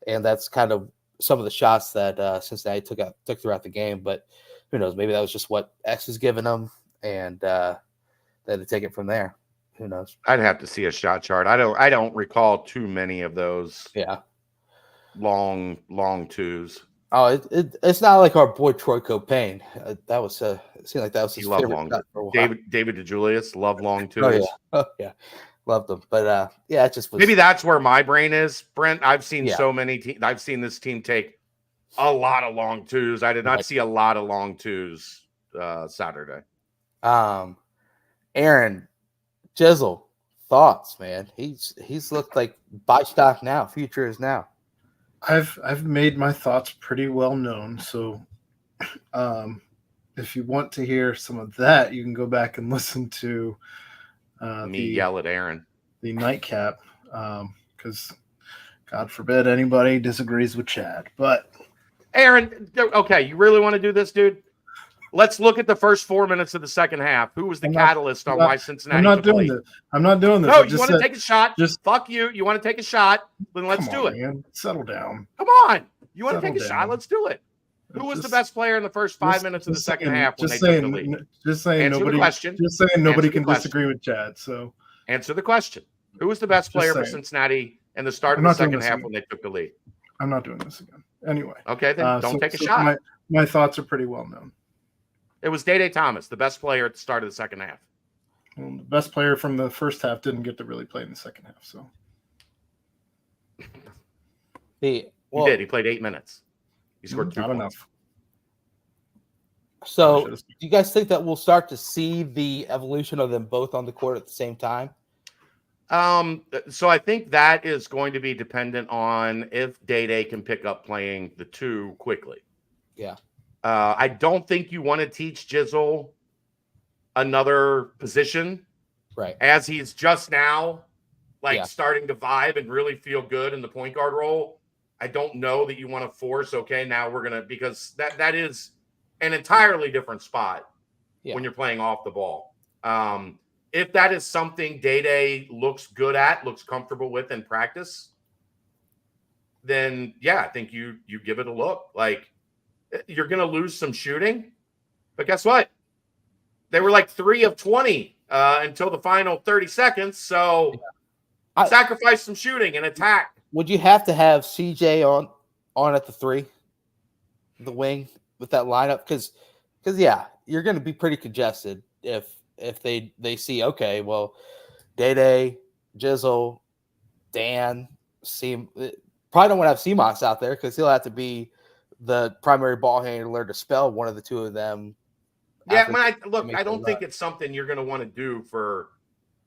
and that's kind of some of the shots that Cincinnati took throughout the game. But who knows? Maybe that was just what X is giving them, and they had to take it from there. Who knows? I'd have to see a shot chart. I don't recall too many of those. Yeah. long twos. Oh, it's not like our boy Troy Copain. That was it seemed like that was He his loved favorite long. shot for a while. David DeJulius loved long twos. Oh yeah, oh yeah, loved them. But yeah, it just was Maybe that's where my brain is, Brent. I've seen Yeah. so many. I've seen this team take a lot of long twos. I did not Right. see a lot of long twos Saturday. Aaron Jizzel, thoughts, man. He's looked like buy stock now. Future is now. I've made my thoughts pretty well known. So, if you want to hear some of that, you can go back and listen to Yell at Aaron. the nightcap, because God forbid anybody disagrees with Chad. But Aaron, okay, you really want to do this, dude? Let's look at the first 4 minutes of the second half. Who was the catalyst on why Cincinnati? I'm not took the doing lead? this. I'm not doing this. No, you want to take a shot? just- Fuck you. You want to take a shot? Then let's do it. Man. Settle down. Come on. You want to Settle take a shot? down. Let's do it. Who was the Just- best player in the first 5 minutes of the second half when they took the lead? Just saying Answer the nobody. question. Just saying nobody Answer the can question. disagree with Chad. So Answer the question. Who was the best Just player for saying. Cincinnati in the start I'm of the not doing second this half again. when they took the lead? I'm not doing this again. Anyway, Okay, then don't take a so shot. My thoughts are pretty well known. It was Day Thomas, the best player at the start of the second half. Well, the best player from the first half didn't get to really play in the second half. So He did. He played 8 minutes. He scored 2 not points. enough. So, do you guys think that we'll start to see the evolution of them both on the court at the same time? So I think that is going to be dependent on if Day can pick up playing the two quickly. Yeah. I don't think you want to teach Jizzel another position, Right. as he's just now starting to vibe and really feel good in the point guard role. I don't know that you want to force, okay, now we're going to, because that is an entirely different spot when you're playing off the ball. If that is something Day looks good at, looks comfortable with in practice, then yeah, I think you give it a look. Like, you're going to lose some shooting, but guess what? They were like 3 of 20 until the final 30 seconds. So sacrifice some shooting and attack. Would you have to have CJ on at the 3, the wing with that lineup? Because yeah, you're going to be pretty congested if they see, okay, well, Day, Jizzel, Dan, probably don't want to have Seamox out there because he'll have to be the primary ball handler to spell one of the two of them. Yeah, I don't think it's something you're going to want to do for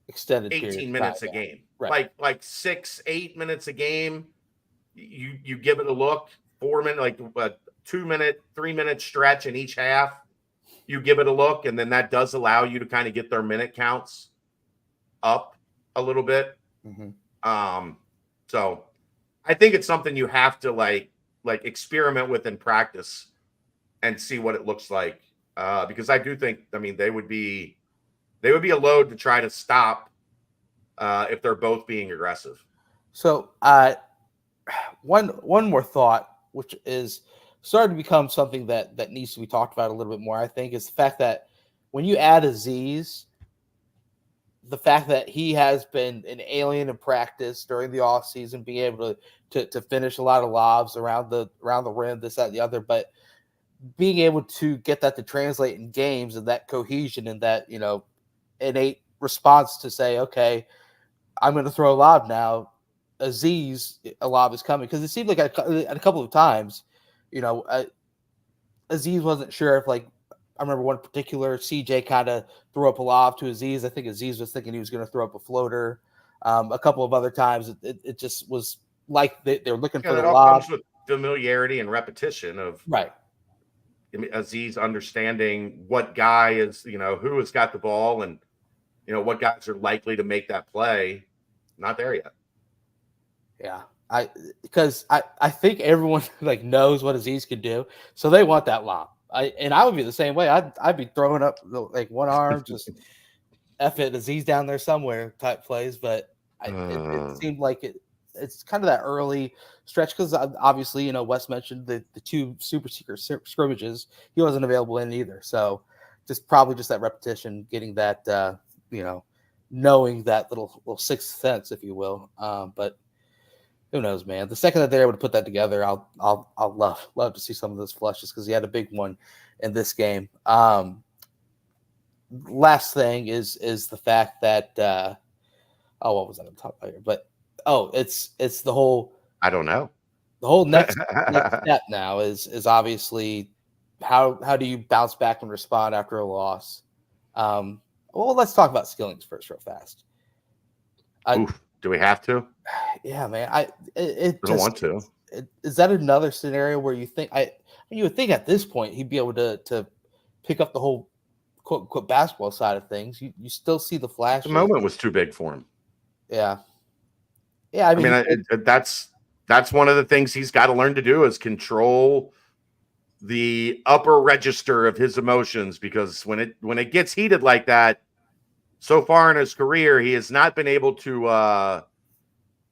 extended 18 minutes a game. Right. Like 6-8 minutes a game. You give it a look. 4 minute, like a 2 minute, 3 minute stretch in each half. You give it a look, and then that does allow you to kind of get their minute counts up a little bit. Mm-hmm. So I think it's something you have to like experiment with in practice and see what it looks like. Because I do think, they would be a load to try to stop if they're both being aggressive. So one more thought, which is starting to become something that needs to be talked about a little bit more, I think, is the fact that when you add Aziz, the fact that he has been an alien in practice during the offseason, being able to finish a lot of lobs around the rim, this, that, and the other, but being able to get that to translate in games and that cohesion and that, innate response to say, okay, I'm going to throw a lob now. Aziz, a lob is coming. Because it seemed like a couple of times, Aziz wasn't sure if, I remember one particular, CJ kind of threw up a lob to Aziz. I think Aziz was thinking he was going to throw up a floater. A couple of other times, it just was like they're looking for the all lob. comes with familiarity and repetition of right. Aziz understanding what guy is, who has got the ball and, what guys are likely to make that play. Not there yet. Yeah. Because I think everyone knows what Aziz can do. So they want that lob. I would be the same way. I'd be throwing up one arm, just F it, Aziz down there somewhere type plays. But it seemed like it's kind of that early stretch because obviously, Wes mentioned the 2 super secret scrimmages. He wasn't available in either. So probably just that repetition, getting that, knowing that little sixth sense, if you will. But who knows, man? The second that they're able to put that together, I'll love to see some of those flushes because he had a big one in this game. Last thing is the fact that what was I going to talk about here? But it's the whole I don't know. the whole next step now is obviously how do you bounce back and respond after a loss? Well, let's talk about Skillings first, real fast. Oof, do we have to? Yeah, man. I don't want to. Is that another scenario where you think you would think at this point he'd be able to pick up the whole quote unquote basketball side of things? You still see the flash. The moment was too big for him. Yeah. Yeah, I mean that's one of the things he's got to learn to do is control the upper register of his emotions, because when it gets heated like that, so far in his career, he has not been able to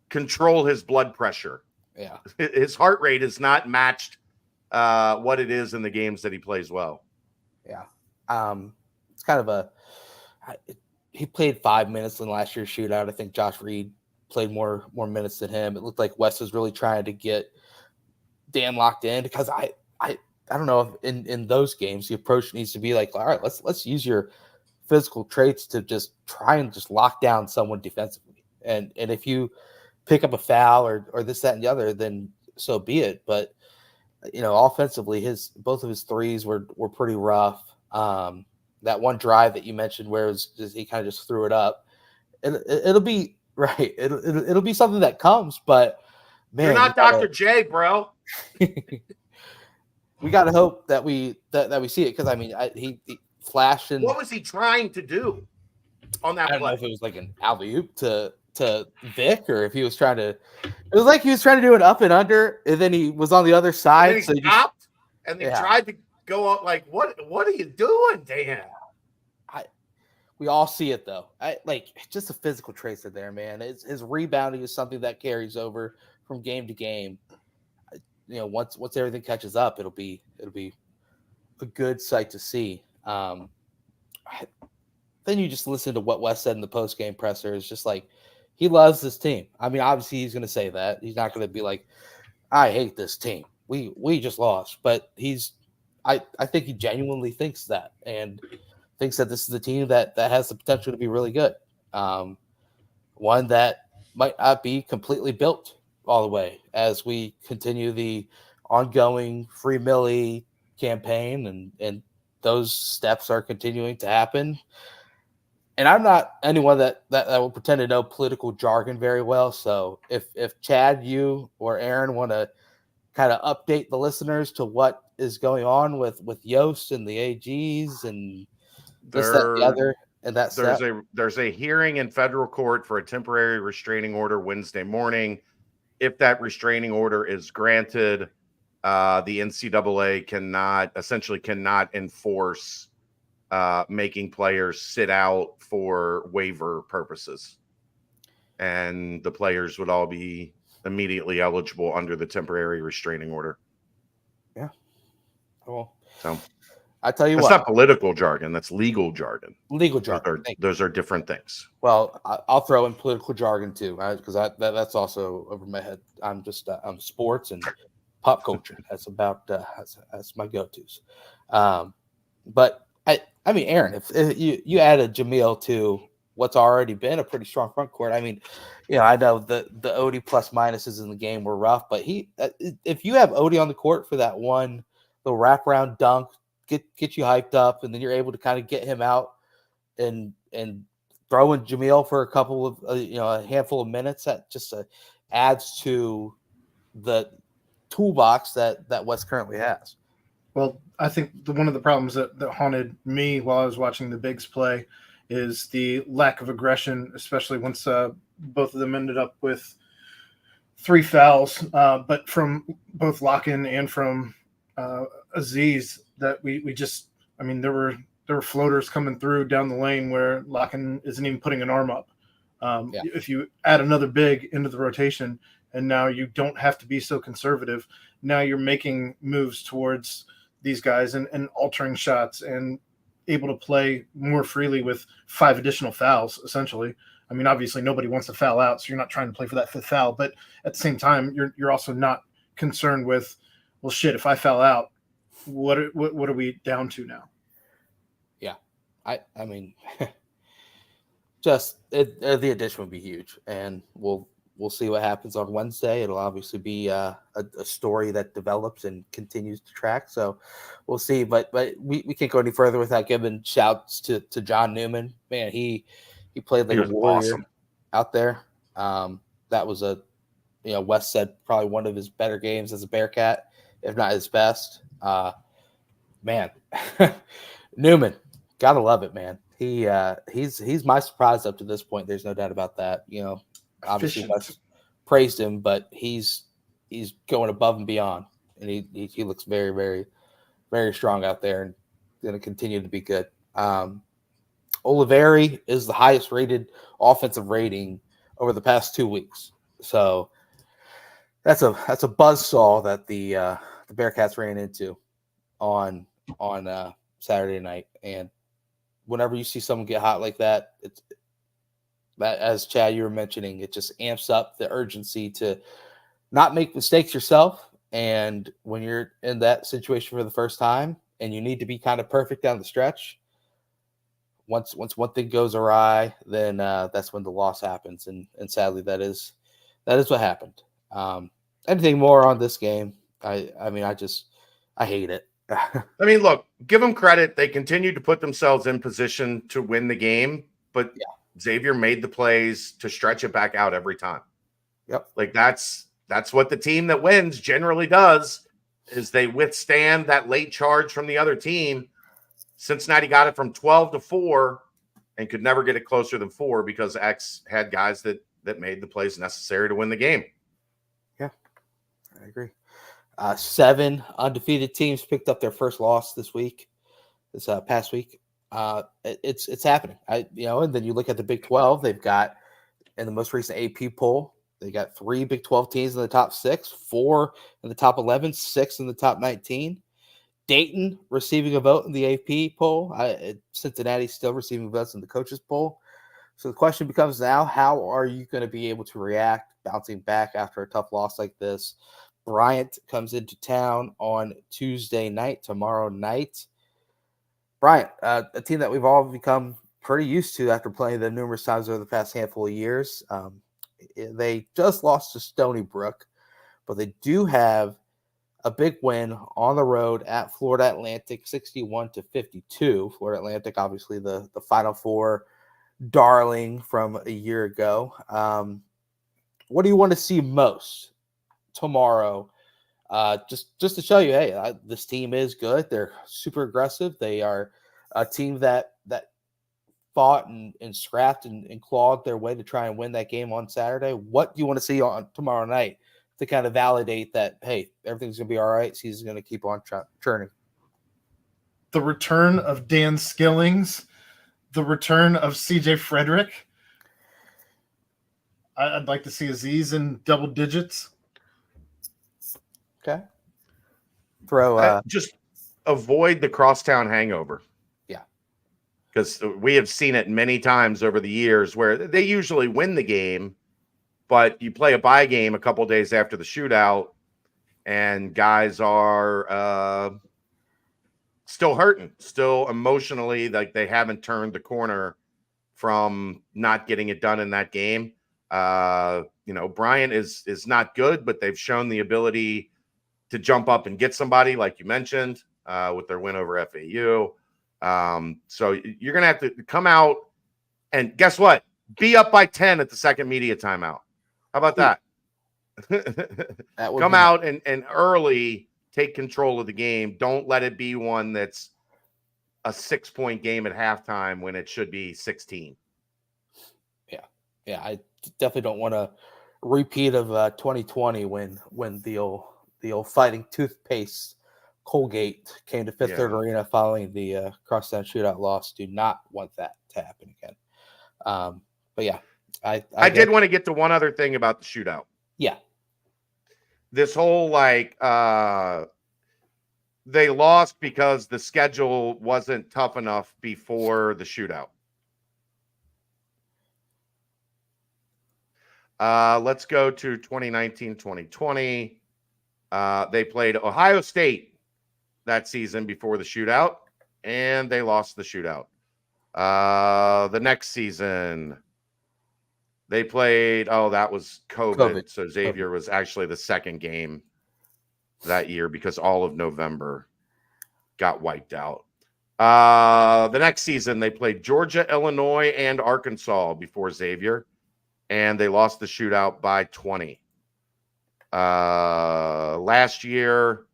control his blood pressure. Yeah. His heart rate is not matched what it is in the games that he plays well. Yeah. It's kind of he played 5 minutes in last year's shootout. I think Josh Reed played more minutes than him. It looked like Wes was really trying to get Dan locked in, because I don't know if in those games the approach needs to be like, all right, let's use your physical traits to just try and just lock down someone defensively. And if you pick up a foul or this, that, and the other, then so be it. But offensively, both of his threes were pretty rough. That one drive that you mentioned where he kind of just threw it up. It'll be right. It'll be something that comes, but man, you're not Dr. J, bro. We got to hope that we see it, because I mean, he flashed. And what was he trying to do on that play? I don't know if it was like an alley-oop to Vic, or if he was trying to. It was like he was trying to do an up and under, and then he was on the other side. And then he stopped, and they tried to go up. Like, what are you doing, Dan? We all see it though. Just the physical traits are there, man. His rebounding is something that carries over from game to game. Once everything catches up, it'll be a good sight to see. Then you just listen to what Wes said in the post game presser. It's just like he loves this team. I mean, obviously he's going to say that. He's not going to be like, I hate this team. We just lost, but I think he genuinely thinks that, and thinks that this is a team that has the potential to be really good. One that might not be completely built all the way as we continue the ongoing Free Millie campaign, and those steps are continuing to happen. And I'm not anyone that will pretend to know political jargon very well. So if Chad, you or Aaron want to kind of update the listeners to what is going on with Yost and the AGs and this, that, and the other, and there's a hearing in federal court for a temporary restraining order Wednesday morning. If that restraining order is granted, the NCAA cannot enforce making players sit out for waiver purposes, and the players would all be immediately eligible under the temporary restraining order. Yeah. Cool. So I tell you that's not political jargon. That's legal jargon. Legal jargon. Those are different things. Well, I'll throw in political jargon too, because that's also over my head. I'm just I'm sports and pop culture. That's about that's my go-tos. But I mean, Aaron, if you added Jamil to what's already been a pretty strong front court, I mean, I know the Odie plus minuses in the game were rough, but if you have Odie on the court for that one little wraparound dunk, get you hyped up, and then you're able to kind of get him out and throw in Jamil for a couple of a handful of minutes, that just adds to the toolbox that West currently has. Well, I think one of the problems that haunted me while I was watching the Bigs play is the lack of aggression, especially once both of them ended up with 3 fouls, but from both Locken and from Aziz, that we just, I mean, there were floaters coming through down the lane where Locken isn't even putting an arm up. If you add another big into the rotation, and now you don't have to be so conservative, now you're making moves towards these guys and altering shots and able to play more freely with 5 additional fouls, essentially. I mean, obviously nobody wants to foul out, so you're not trying to play for that fifth foul. But at the same time, you're also not concerned with, well, shit, if I foul out, what are we down to now? Yeah, I mean, the addition would be huge, and we'll see what happens on Wednesday. It'll obviously be a story that develops and continues to track. So we'll see. But we can't go any further without giving shouts to John Newman. Man, he played like He a was warrior awesome out there. That was Wes said probably one of his better games as a Bearcat, if not his best. Man, Newman, gotta love it, man. He's my surprise up to this point. There's no doubt about that. Obviously Wes praised him, but he's going above and beyond, and he looks very, very, very strong out there, and going to continue to be good. Oliveri is the highest rated offensive rating over the past 2 weeks. So that's a buzzsaw that the Bearcats ran into on Saturday night. And whenever you see someone get hot like that, it's that, as Chad, you were mentioning, it just amps up the urgency to not make mistakes yourself. And when you're in that situation for the first time and you need to be kind of perfect down the stretch, once one thing goes awry, then that's when the loss happens. And sadly, that is what happened. Anything more on this game? I hate it. I mean, look, give them credit. They continued to put themselves in position to win the game, but Xavier made the plays to stretch it back out every time. Yep. Like that's what the team that wins generally does, is they withstand that late charge from the other team. Cincinnati got it from 12-4 and could never get it closer than 4 because X had guys that made the plays necessary to win the game. Yeah, I agree. 7 undefeated teams picked up their first loss this past week. It's happening. And then you look at the Big 12. They've got, in the most recent AP poll, they got 3 Big 12 teams in the top 6, 4 in the top 11, 6 in the top 19. Dayton receiving a vote in the AP poll. Cincinnati still receiving votes in the coaches poll. So the question becomes now, how are you going to be able to react bouncing back after a tough loss like this? Bryant comes into town on Tuesday night, tomorrow night. Bryant, a team that we've all become pretty used to after playing them numerous times over the past handful of years. They just lost to Stony Brook, but they do have a big win on the road at Florida Atlantic, 61-52. Florida Atlantic, obviously the Final Four darling from a year ago. What do you want to see most tomorrow? Just to show you, hey, this team is good. They're super aggressive. They are a team that fought and scrapped and clawed their way to try and win that game on Saturday. What do you want to see on tomorrow night to kind of validate that, hey, everything's going to be all right? Season's going to keep on churning. The return of Dan Skillings, the return of CJ Frederick. I'd like to see Aziz in double digits. Okay. Throw just avoid the crosstown hangover. Yeah. Because we have seen it many times over the years where they usually win the game, but you play a bye game a couple days after the shootout and guys are still hurting, still emotionally, like they haven't turned the corner from not getting it done in that game. Bryant is not good, but they've shown the ability to jump up and get somebody, like you mentioned, with their win over FAU. So you're going to have to come out and guess what? Be up by 10 at the second media timeout. How about that? Come out and early take control of the game. Don't let it be one that's a 6-point game at halftime when it should be 16. Yeah, I definitely don't want a repeat of 2020 when the old fighting toothpaste Colgate came to Fifth Third Arena following the crosstown shootout loss. Do not want that to happen again. But yeah, I did want to get to one other thing about the shootout. Yeah. This whole they lost because the schedule wasn't tough enough before the shootout. Let's go to 2019-2020. They played Ohio State that season before the shootout, and they lost the shootout. The next season, they played. Oh, that was COVID. So Xavier was actually the second game that year because all of November got wiped out. The next season, they played Georgia, Illinois, and Arkansas before Xavier, and they lost the shootout by 20. Last year,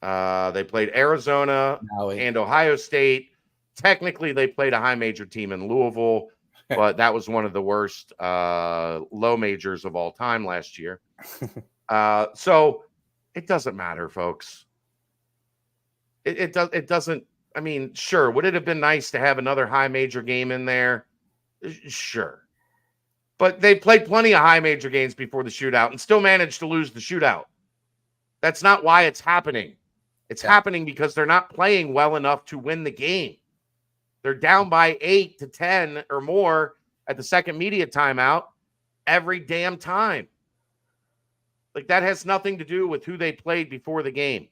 they played Arizona and Ohio State. Technically, they played a high major team in Louisville, but that was one of the worst low majors of all time last year. So it doesn't matter, folks. It doesn't. I mean, sure. Would it have been nice to have another high major game in there? Sure. But they played plenty of high major games before the shootout and still managed to lose the shootout. That's not why it's happening. It's happening because they're not playing well enough to win the game. They're down by 8 to 10 or more at the second media timeout every damn time. Like, that has nothing to do with who they played before the game.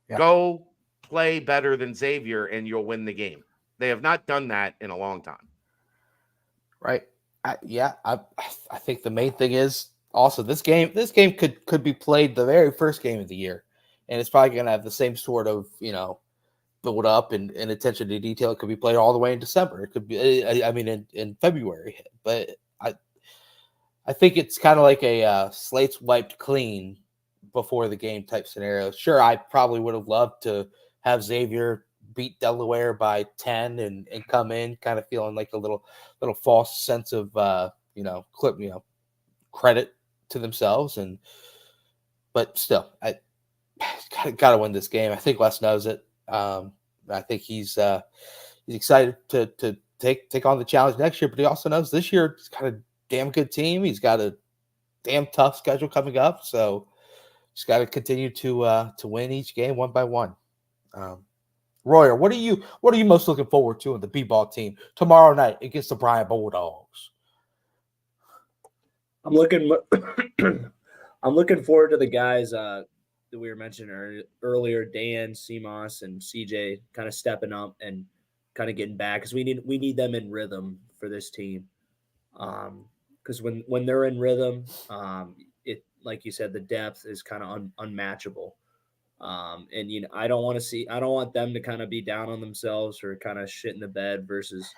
Yeah. Go play better than Xavier and you'll win the game. They have not done that in a long time. Right. I think the main thing is also this game could be played the very first game of the year, and it's probably going to have the same sort of, build up and attention to detail. It could be played all the way in December. It could be, in February. But I think it's kind of like a slates wiped clean before the game type scenario. Sure, I probably would have loved to have Xavier beat Delaware by 10 and come in kind of feeling like a little false sense of credit to themselves, but still I gotta win this game. I think Les knows it. I think he's excited to take on the challenge next year, but he also knows this year he's got a damn good team. He's got a damn tough schedule coming up, so he's got to continue to win each game one by one. Royer, what are you most looking forward to in the B-ball team tomorrow night against the Bryant Bulldogs? I'm looking forward to the guys that we were mentioning earlier, Dan, CMOS, and CJ, kind of stepping up and kind of getting back, because we need them in rhythm for this team. Because when they're in rhythm, it, like you said, the depth is kind of unmatchable. And I don't want them to kind of be down on themselves or kind of shit in the bed versus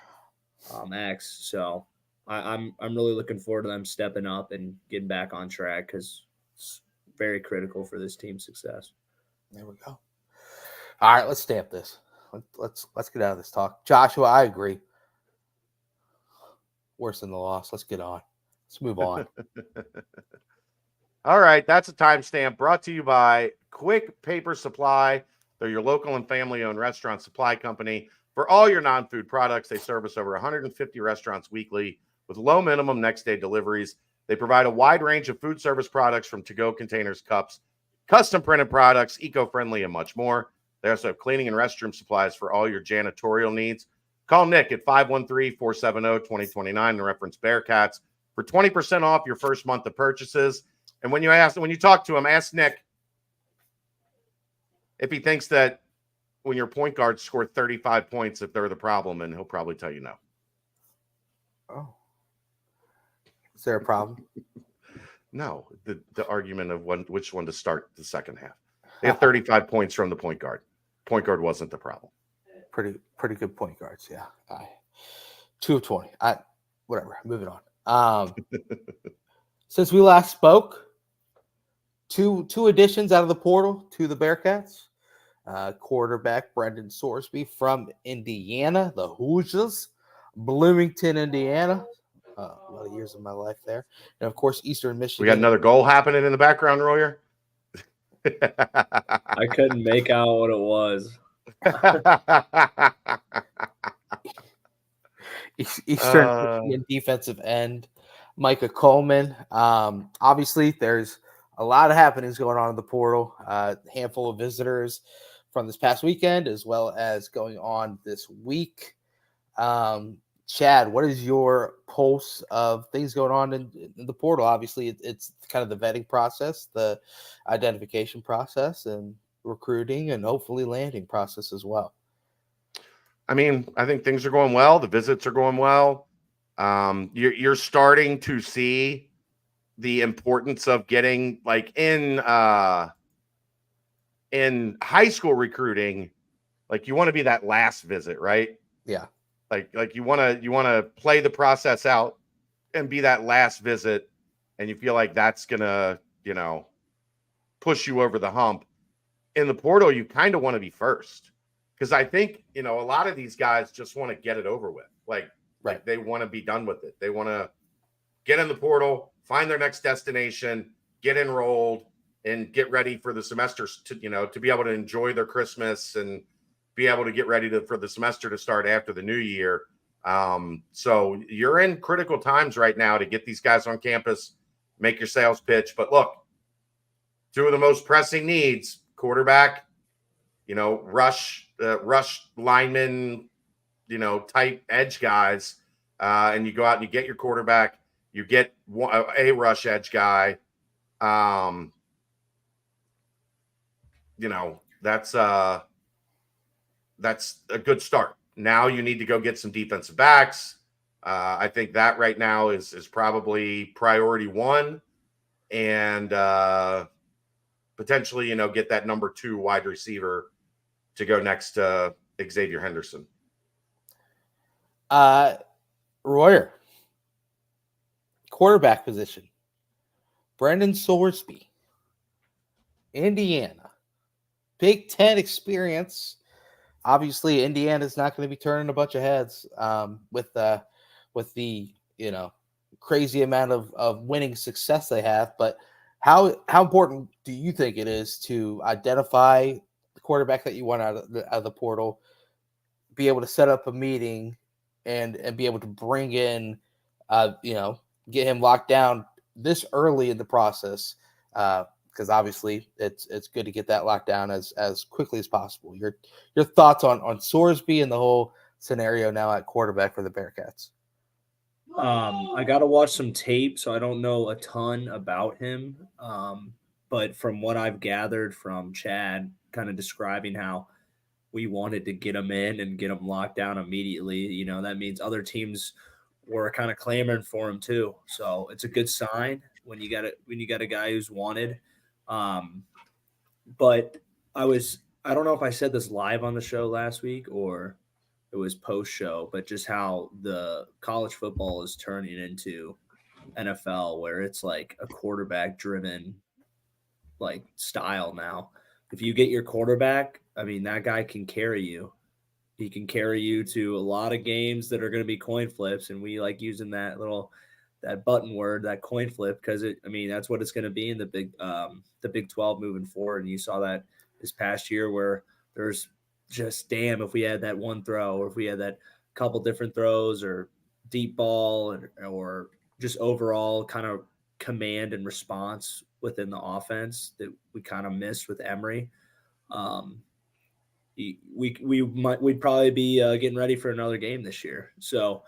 X. So I'm really looking forward to them stepping up and getting back on track, because it's very critical for this team's success. There we go. All right, let's stamp this. Let's get out of this talk. Joshua, I agree. Worse than the loss. Let's get on. Let's move on. All right, that's a timestamp brought to you by Quick Paper Supply. They're your local and family-owned restaurant supply company. For all your non-food products, they service over 150 restaurants weekly with low minimum next-day deliveries. They provide a wide range of food service products, from to-go containers, cups, custom-printed products, eco-friendly, and much more. They also have cleaning and restroom supplies for all your janitorial needs. Call Nick at 513-470-2029 and reference Bearcats for 20% off your first month of purchases. And when you talk to him, ask Nick if he thinks that when your point guards score 35 points, if they're the problem, and he'll probably tell you no. Oh. Is there a problem? No, the argument of which one to start the second half. They have 35 points from the point guard. Point guard wasn't the problem. Pretty good point guards, yeah. 2 of 20. Whatever. Moving on. Since we last spoke, two additions out of the portal to the Bearcats. Quarterback Brendan Sorsby from Indiana, the Hoosiers, Bloomington, Indiana. A lot of years of my life there. And, of course, Eastern Michigan. We got another goal happening in the background, Royer. I couldn't make out what it was. Eastern Michigan defensive end, Micah Coleman. Obviously, there's a lot of happenings going on in the portal. A handful of visitors from this past weekend, as well as going on this week. Chad, what is your pulse of things going on in the portal? Obviously, it's kind of the vetting process, the identification process, and recruiting, and hopefully landing process as well. I mean, I think things are going well. The visits are going well. You're starting to see the importance of getting, like, in high school recruiting, like, you want to be that last visit, right? Yeah. Like you want to play the process out and be that last visit, and you feel like that's gonna, push you over the hump. In the portal, you kind of want to be first, because I think, a lot of these guys just want to get it over with. Like they want to be done with it. They want to get in the portal, find their next destination, get enrolled, and get ready for the semesters to be able to enjoy their Christmas and be able to get ready for the semester to start after the new year. So you're in critical times right now to get these guys on campus, make your sales pitch. But look, two of the most pressing needs: quarterback, rush lineman, type edge guys. And you go out and you get your quarterback, you get a rush edge guy. That's a good start. Now you need to go get some defensive backs. I think that right now is probably priority one, and potentially, get that number 2 wide receiver to go next to Xavier Henderson. Royer, quarterback position. Brendan Sorsby, Indiana, Big Ten experience. Obviously, Indiana's not going to be turning a bunch of heads with the crazy amount of winning success they have. But how important do you think it is to identify the quarterback that you want out of the portal, be able to set up a meeting, and be able to bring in, get him locked down this early in the process? Because obviously it's good to get that locked down as quickly as possible. Your thoughts on Sorsby and the whole scenario now at quarterback for the Bearcats? I got to watch some tape, so I don't know a ton about him. But from what I've gathered from Chad, kind of describing how we wanted to get him in and get him locked down immediately, that means other teams were kind of clamoring for him too. So it's a good sign when you got a guy who's wanted. But I don't know if I said this live on the show last week or it was post show, but just how the college football is turning into NFL, where it's like a quarterback driven like style now. If you get your quarterback, I mean, that guy can carry you. He can carry you to a lot of games that are going to be coin flips. And we like using that button word, that coin flip, because that's what it's going to be in the Big 12 moving forward. And you saw that this past year where there's just, damn, if we had that one throw, or if we had that couple different throws or deep ball or just overall kind of command and response within the offense that we kind of missed with Emory. We'd probably be getting ready for another game this year. So,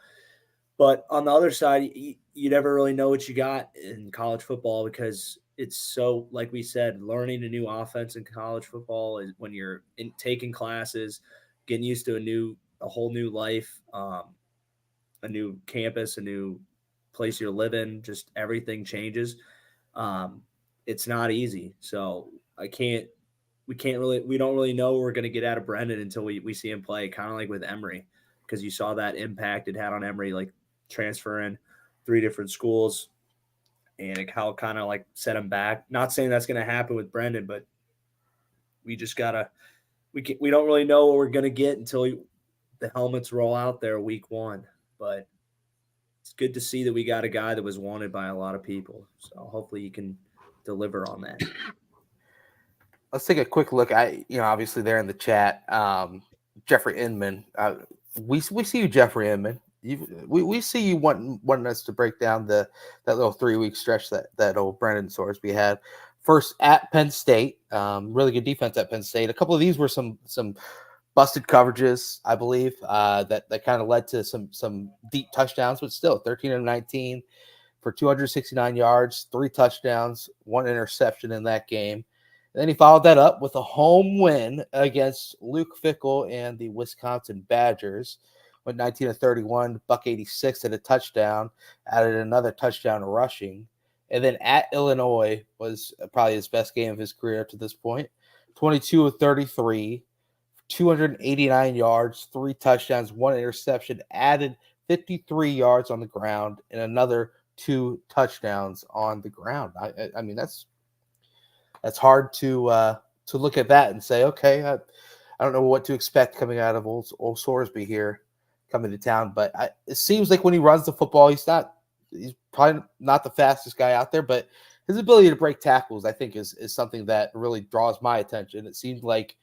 but on the other side, you never really know what you got in college football, because it's so, like we said, learning a new offense in college football is when you're taking classes, getting used to a whole new life, a new campus, a new place you're living, just everything changes. It's not easy. So we don't really know what we're going to get out of Brendan until we see him play, kind of like with Emory, because you saw that impact it had on Emory, like transferring 3 different schools, and how kind of like set him back. Not saying that's going to happen with Brendan, but we just gotta, we don't really know what we're going to get until the helmets roll out there week 1. But it's good to see that we got a guy that was wanted by a lot of people. So hopefully you can deliver on that. Let's take a quick look. Obviously there in the chat, Jeffrey Inman. We see you, Jeffrey Inman. We see you wanting us to break down that little 3-week stretch that old Brendan Sorsby had. First at Penn State, really good defense at Penn State. A couple of these were some busted coverages, I believe, that kind of led to some deep touchdowns, but still 13 of 19 for 269 yards, 3 touchdowns, 1 interception in that game. And then he followed that up with a home win against Luke Fickell and the Wisconsin Badgers. Went 19 of 31, buck 86 had a touchdown, added another touchdown rushing. And then at Illinois was probably his best game of his career up to this point. 22 of 33, 289 yards, 3 touchdowns, 1 interception, added 53 yards on the ground, and another 2 touchdowns on the ground. I mean, that's hard to look at that and say, okay, I don't know what to expect coming out of old Sorsby here coming to town. But it seems like when he runs the football, he's probably not the fastest guy out there, but his ability to break tackles, I think, is something that really draws my attention. It seemed like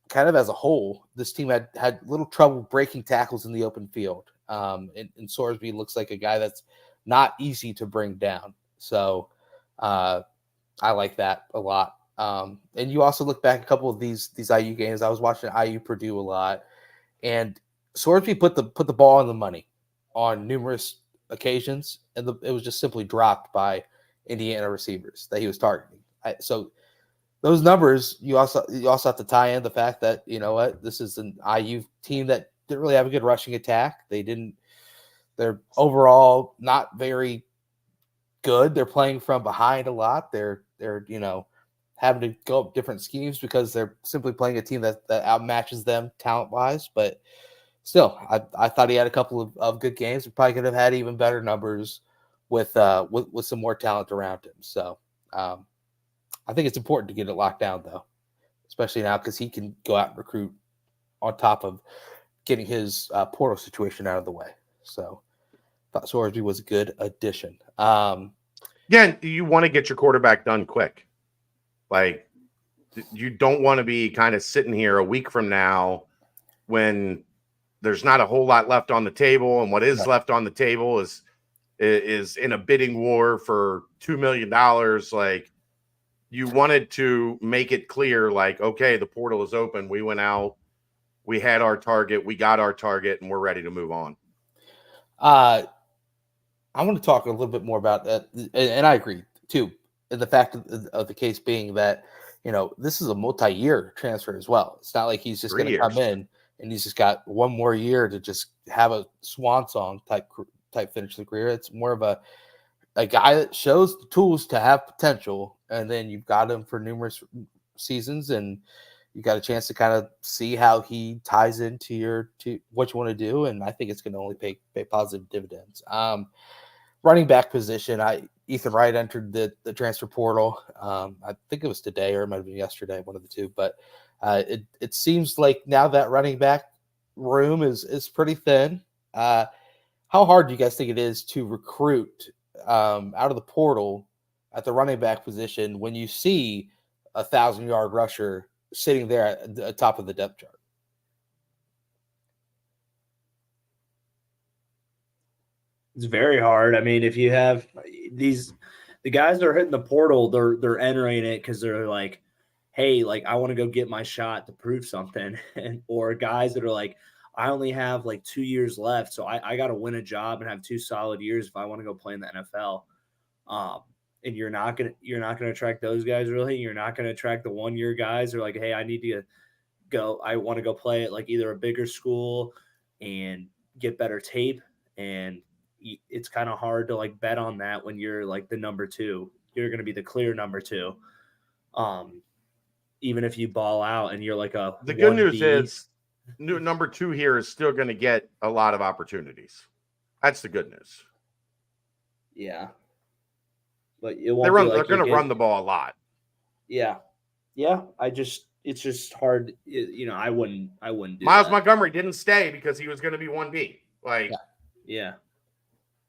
kind of as a whole, this team had little trouble breaking tackles in the open field. And Sorsby looks like a guy that's not easy to bring down. So I like that a lot. And you also look back a couple of these IU games. I was watching IU Purdue a lot, and Sorsby put the ball in the money on numerous occasions, and it was just simply dropped by Indiana receivers that he was targeting. So those numbers, you also have to tie in the fact that, you know what, this is an IU team that didn't really have a good rushing attack. They're overall not very good. They're playing from behind a lot. They're having to go up different schemes because they're simply playing a team that outmatches them talent-wise. But still, I thought he had a couple of good games. He probably could have had even better numbers with some more talent around him. So I think it's important to get it locked down, though, especially now because he can go out and recruit on top of getting his portal situation out of the way. So I thought Sorsby was a good addition. Yeah, you want to get your quarterback done quick. Like, you don't want to be kind of sitting here a week from now when there's not a whole lot left on the table, and what is left on the table is in a bidding war for $2 million. Like, you wanted to make it clear, like, okay, the portal is open. We went out, we had our target, we got our target, and we're ready to move on. I want to talk a little bit more about that, and I agree too. And the fact of the case being that, you know, this is a multi-year transfer as well. It's not like he's just going to come in and he's just got one more year to just have a swan song type finish the career. It's more of a guy that shows the tools to have potential, and then you've got him for numerous seasons, and you got a chance to kind of see how he ties into what you want to do. And I think it's going to only pay positive dividends. Running back position, Ethan Wright entered the transfer portal. I think it was today, or it might have been yesterday, one of the two. But it seems like now that running back room is pretty thin. How hard do you guys think it is to recruit out of the portal at the running back position when you see a 1,000-yard rusher sitting there at the top of the depth chart? It's very hard. I mean, if you have the guys that are hitting the portal, they're entering it because they're like, hey, like, I want to go get my shot to prove something. Or guys that are like, I only have like 2 years left, so I got to win a job and have 2 solid years if I want to go play in the NFL. And you're not gonna attract those guys, really. You're not gonna attract the 1-year guys who are like, hey, I need to go. I want to go play at like either a bigger school and get better tape. And it's kind of hard to like bet on that when you're like the number 2. You're going to be the clear number 2. Even if you ball out and you're like a the good news is number 2 here is still going to get a lot of opportunities. That's the good news. Yeah. But it won't they're going to run the ball a lot. Yeah. Yeah. It's just hard. You know, I wouldn't do Miles that. Montgomery didn't stay because he was going to be 1B. Like, yeah.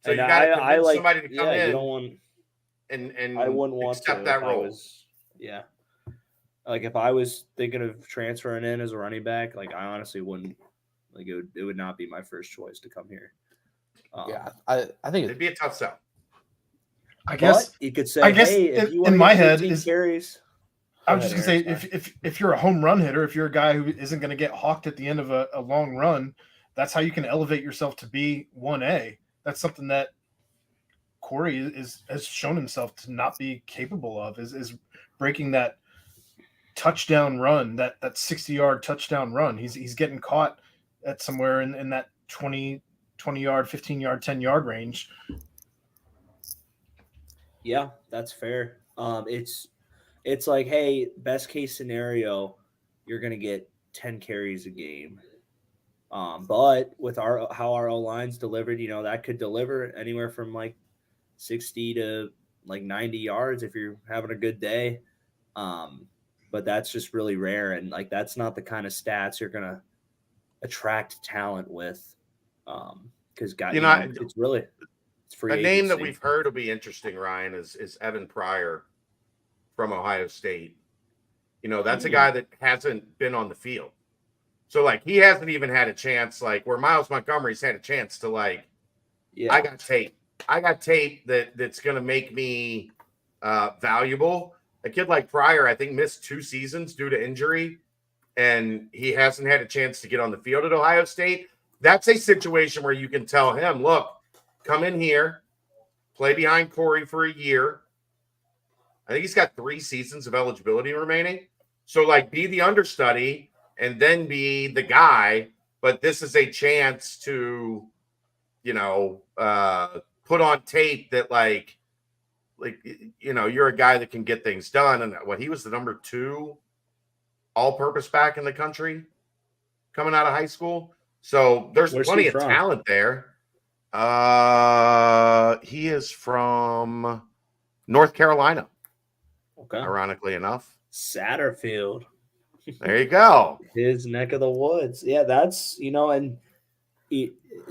So you got to convince somebody to come in. You don't want, and I wouldn't want accept to that role. Like if I was thinking of transferring in as a running back, like I honestly wouldn't. Like it would not be my first choice to come here. I think it'd be a tough sell. I guess you could say, I guess hey, if you want in to my get head 15 carries. I was just gonna say, if you're a home run hitter, if you're a guy who isn't going to get hawked at the end of a long run, that's how you can elevate yourself to be 1A. That's something that Corey has shown himself to not be capable of, is breaking that touchdown run, that 60-yard touchdown run. He's getting caught at somewhere in that 20-yard, 15-yard, 10-yard range. Yeah, that's fair. It's like, hey, best case scenario, you're gonna get 10 carries a game. But with how our O line's delivered, that could deliver anywhere from like 60 to like 90 yards if you're having a good day. But that's just really rare, and like that's not the kind of stats you're gonna attract talent with. Because it's free a agency. name that we've heard will be interesting, Ryan, is Evan Pryor from Ohio State. That's a guy that hasn't been on the field. So, like, he hasn't even had a chance, like, where Miles Montgomery's had a chance to, like, I got tape. That's going to make me valuable. A kid like Pryor, I think, missed 2 seasons due to injury, and he hasn't had a chance to get on the field at Ohio State. That's a situation where you can tell him, look, come in here, play behind Corey for a year. I think he's got 3 seasons of eligibility remaining. So, like, be the understudy and then be the guy. But this is a chance to, put on tape that, like, you're a guy that can get things done. And he was the number 2 all-purpose back in the country coming out of high school. So there's plenty of talent there. He is from North Carolina. Okay. Ironically enough. Satterfield. There you go. His neck of the woods. Yeah, that's, and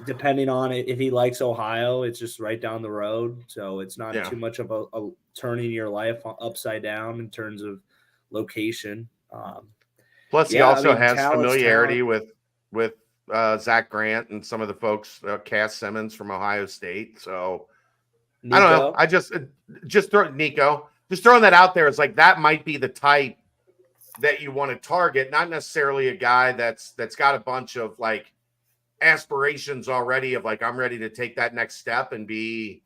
depending on if he likes Ohio, it's just right down the road. So it's not too much of a turning your life upside down in terms of location. Plus, he also has familiarity with Zach Grant and some of the folks, Cass Simmons from Ohio State. So Nico. I don't know. I just throw Nico. Just throwing that out there is like that might be the type that you want to target, not necessarily a guy that's got a bunch of like aspirations already of like I'm ready to take that next step and be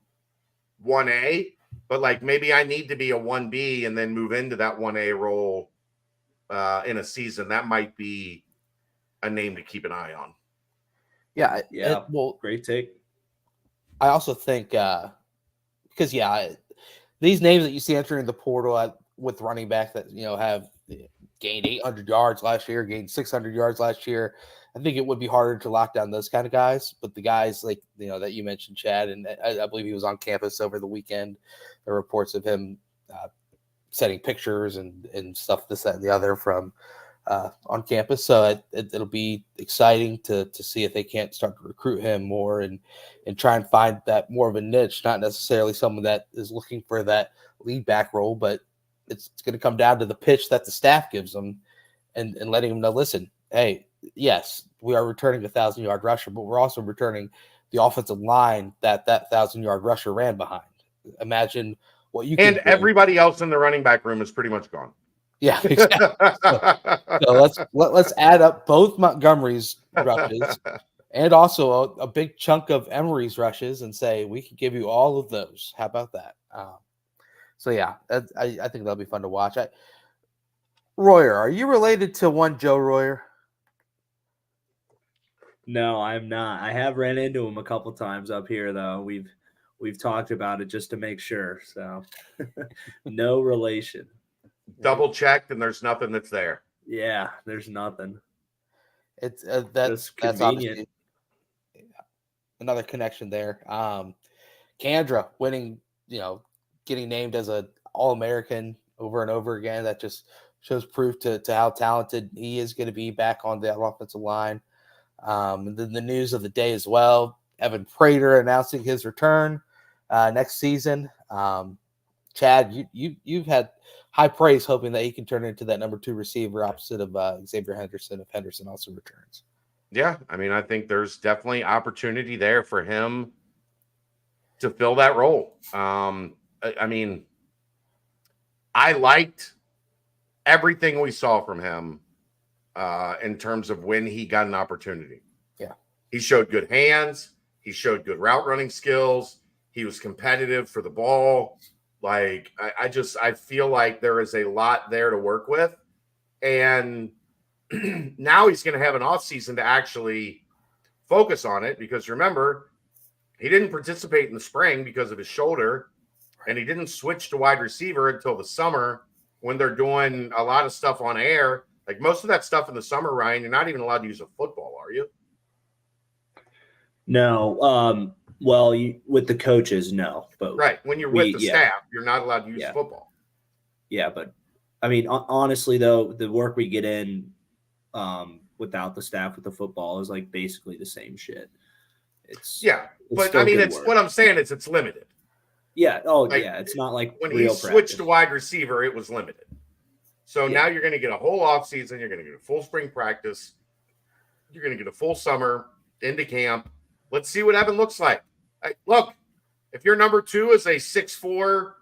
1A, but like maybe I need to be a 1B and then move into that 1A role in a season. That might be a name to keep an eye on. Yeah. Well, great take. I also think because these names that you see entering the portal with running back that have gained 800 yards last year, gained 600 yards last year. I think it would be harder to lock down those kind of guys, but the guys like that you mentioned, Chad, and I believe he was on campus over the weekend. There are reports of him sending pictures and stuff, this, that, and the other from on campus. So it'll be exciting to see if they can't start to recruit him more and try and find that more of a niche, not necessarily someone that is looking for that lead back role, but it's going to come down to the pitch that the staff gives them and letting them know, listen, hey, yes, we are returning a 1,000-yard rusher, but we're also returning the offensive line that 1,000-yard rusher ran behind. Imagine what you can do. Everybody else in the running back room is pretty much gone. Yeah, exactly. so let's add up both Montgomery's rushes and also a big chunk of Emory's rushes and say we can give you all of those. How about that? So yeah, I think that'll be fun to watch. Royer, are you related to one Joe Royer? No, I'm not. I have ran into him a couple times up here, though. We've talked about it just to make sure. So no relation. Double checked, and there's nothing that's there. Yeah, there's nothing. It's that's convenient. Another connection there. Kendra winning, getting named as a All-American over and over again. That just shows proof to how talented he is going to be back on that offensive line. And then the news of the day as well, Evan Prater announcing his return next season. Chad, you've had high praise hoping that he can turn into that number 2 receiver opposite of Xavier Henderson if Henderson also returns. Yeah, I mean, I think there's definitely opportunity there for him to fill that role. I mean, I liked everything we saw from him in terms of when he got an opportunity. Yeah. He showed good hands. He showed good route running skills. He was competitive for the ball. Like, I feel like there is a lot there to work with. And now he's going to have an offseason to actually focus on it, because remember, he didn't participate in the spring because of his shoulder, and he didn't switch to wide receiver until the summer when they're doing a lot of stuff on air. Like, most of that stuff in the summer, Ryan, you're not even allowed to use a football, are you? No. Well, with the coaches, no. But right. When you're with the staff, you're not allowed to use football. Yeah, but I mean, honestly, though, the work we get in without the staff with the football is like basically the same shit. But I mean, it's work. What I'm saying is it's limited. Yeah. Oh, like, yeah. It's not like when real he switched practice. to wide receiver, it was limited. So now you're going to get a whole off season. You're going to get a full spring practice. You're going to get a full summer into camp. Let's see what Evan looks like. Look, if your number 2 is a 6'4"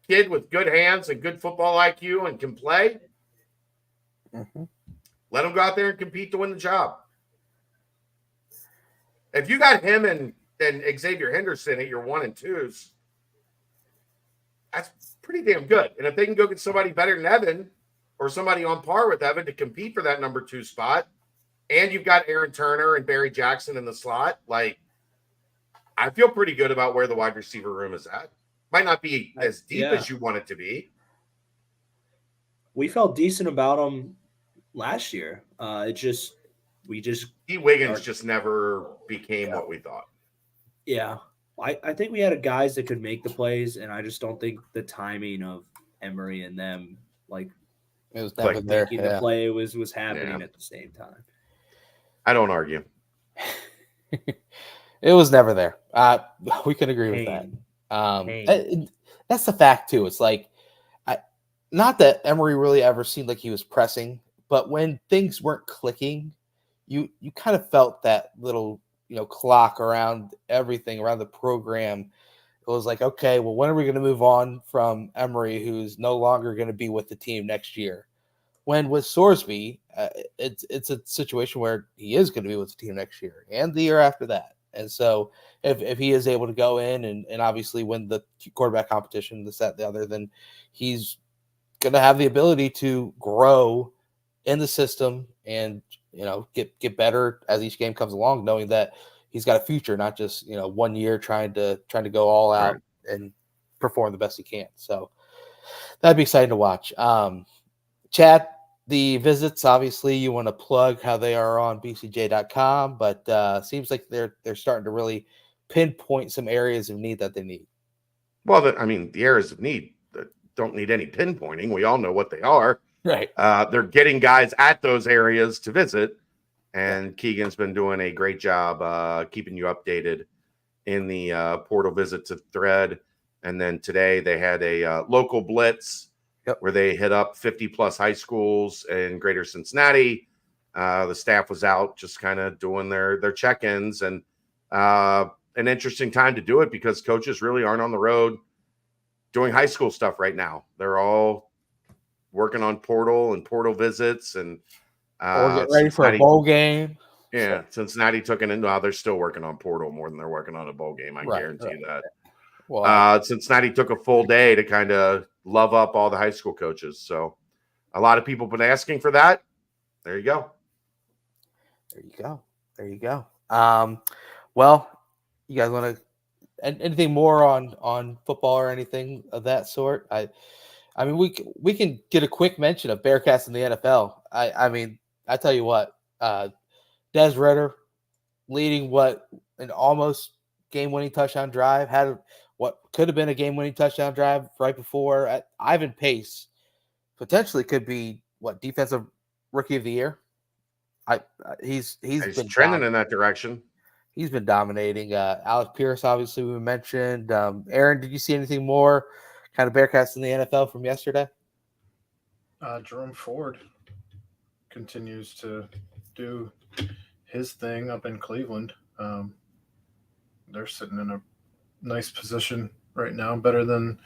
kid with good hands and good football IQ and can play, let him go out there and compete to win the job. If you got him and Xavier Henderson at your 1 and 2s, that's pretty damn good. And if they can go get somebody better than Evan or somebody on par with Evan to compete for that number 2 spot, and you've got Aaron Turner and Barry Jackson in the slot, like, I feel pretty good about where the wide receiver room is at. Might not be as deep as you want it to be. We felt decent about them last year. D. Wiggins just never became what we thought. Yeah. I think we had guys that could make the plays, and I just don't think the timing of Emory and them, like, it was never there. The play was happening at the same time. I don't argue. It was never there. We can agree with that. That's the fact too. It's like, not that Emory really ever seemed like he was pressing, but when things weren't clicking, you kind of felt that little, clock around everything around the program. It was like, okay, well, when are we going to move on from Emory, who's no longer going to be with the team next year? When with Sorsby, it's a situation where he is going to be with the team next year and the year after that. And so if he is able to go in and obviously win the quarterback competition, this, that, the other, then he's going to have the ability to grow in the system and, get better as each game comes along, knowing that he's got a future, not just, 1 year trying to go all out and perform the best he can. So that'd be exciting to watch. Chad, the visits, obviously you want to plug how they are on bcj.com, but seems like they're starting to really pinpoint some areas of need that they need. Well, the areas of need that don't need any pinpointing. We all know what they are. Right. They're getting guys at those areas to visit, and Keegan's been doing a great job keeping you updated in the portal visits thread. And then today they had a local blitz where they hit up 50+ high schools in greater Cincinnati. The staff was out just kind of doing their check-ins, and an interesting time to do it because coaches really aren't on the road doing high school stuff right now. They're all working on portal and portal visits, and or get ready for a bowl game. Yeah, Cincinnati took it in. Well, they're still working on portal more than they're working on a bowl game. I guarantee you that. Well, Cincinnati took a full day to kind of love up all the high school coaches. So a lot of people have been asking for that. There you go. There you go. Well, you guys want to anything more on football or anything of that sort? I mean, we can get a quick mention of Bearcats in the NFL. I tell you what, Des Ritter leading an almost game-winning touchdown drive, had what could have been a game-winning touchdown drive right before. Ivan Pace potentially could be defensive rookie of the year. He's been trending in that direction. He's been dominating. Alex Pierce, obviously, we mentioned. Aaron, did you see anything more kind of Bearcats in the NFL from yesterday? Jerome Ford continues to do his thing up in Cleveland. They're sitting in a nice position right now, better than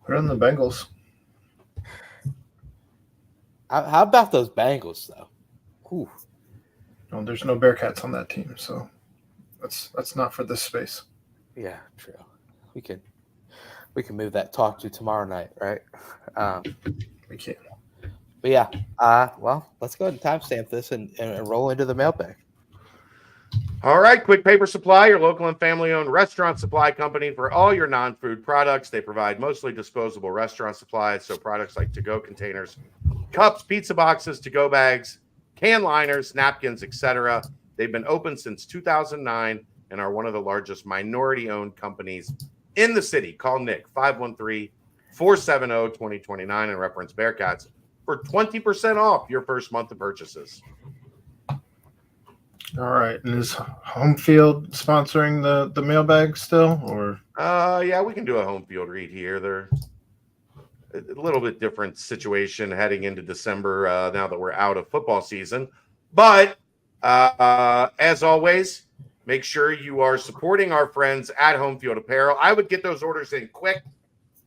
the Bengals. How about those Bengals though? Whew. Well, there's no Bearcats on that team, so that's not for this space. Yeah, true. We can move that talk to tomorrow night, right? We can't. But yeah, well, let's go ahead and timestamp this and roll into the mailbag. All right, Quick Paper Supply, your local and family-owned restaurant supply company for all your non-food products. They provide mostly disposable restaurant supplies, so products like to-go containers, cups, pizza boxes, to-go bags, can liners, napkins, etc. They've been open since 2009 and are one of the largest minority-owned companies in the city. Call Nick, 513-470-2029, and reference Bearcats for 20% off your first month of purchases. All right. And is Home Field sponsoring the mailbag still, or? Yeah, we can do a home field read here. They're a little bit different situation heading into December now that we're out of football season. But as always, make sure you are supporting our friends at Home Field Apparel. I would get those orders in quick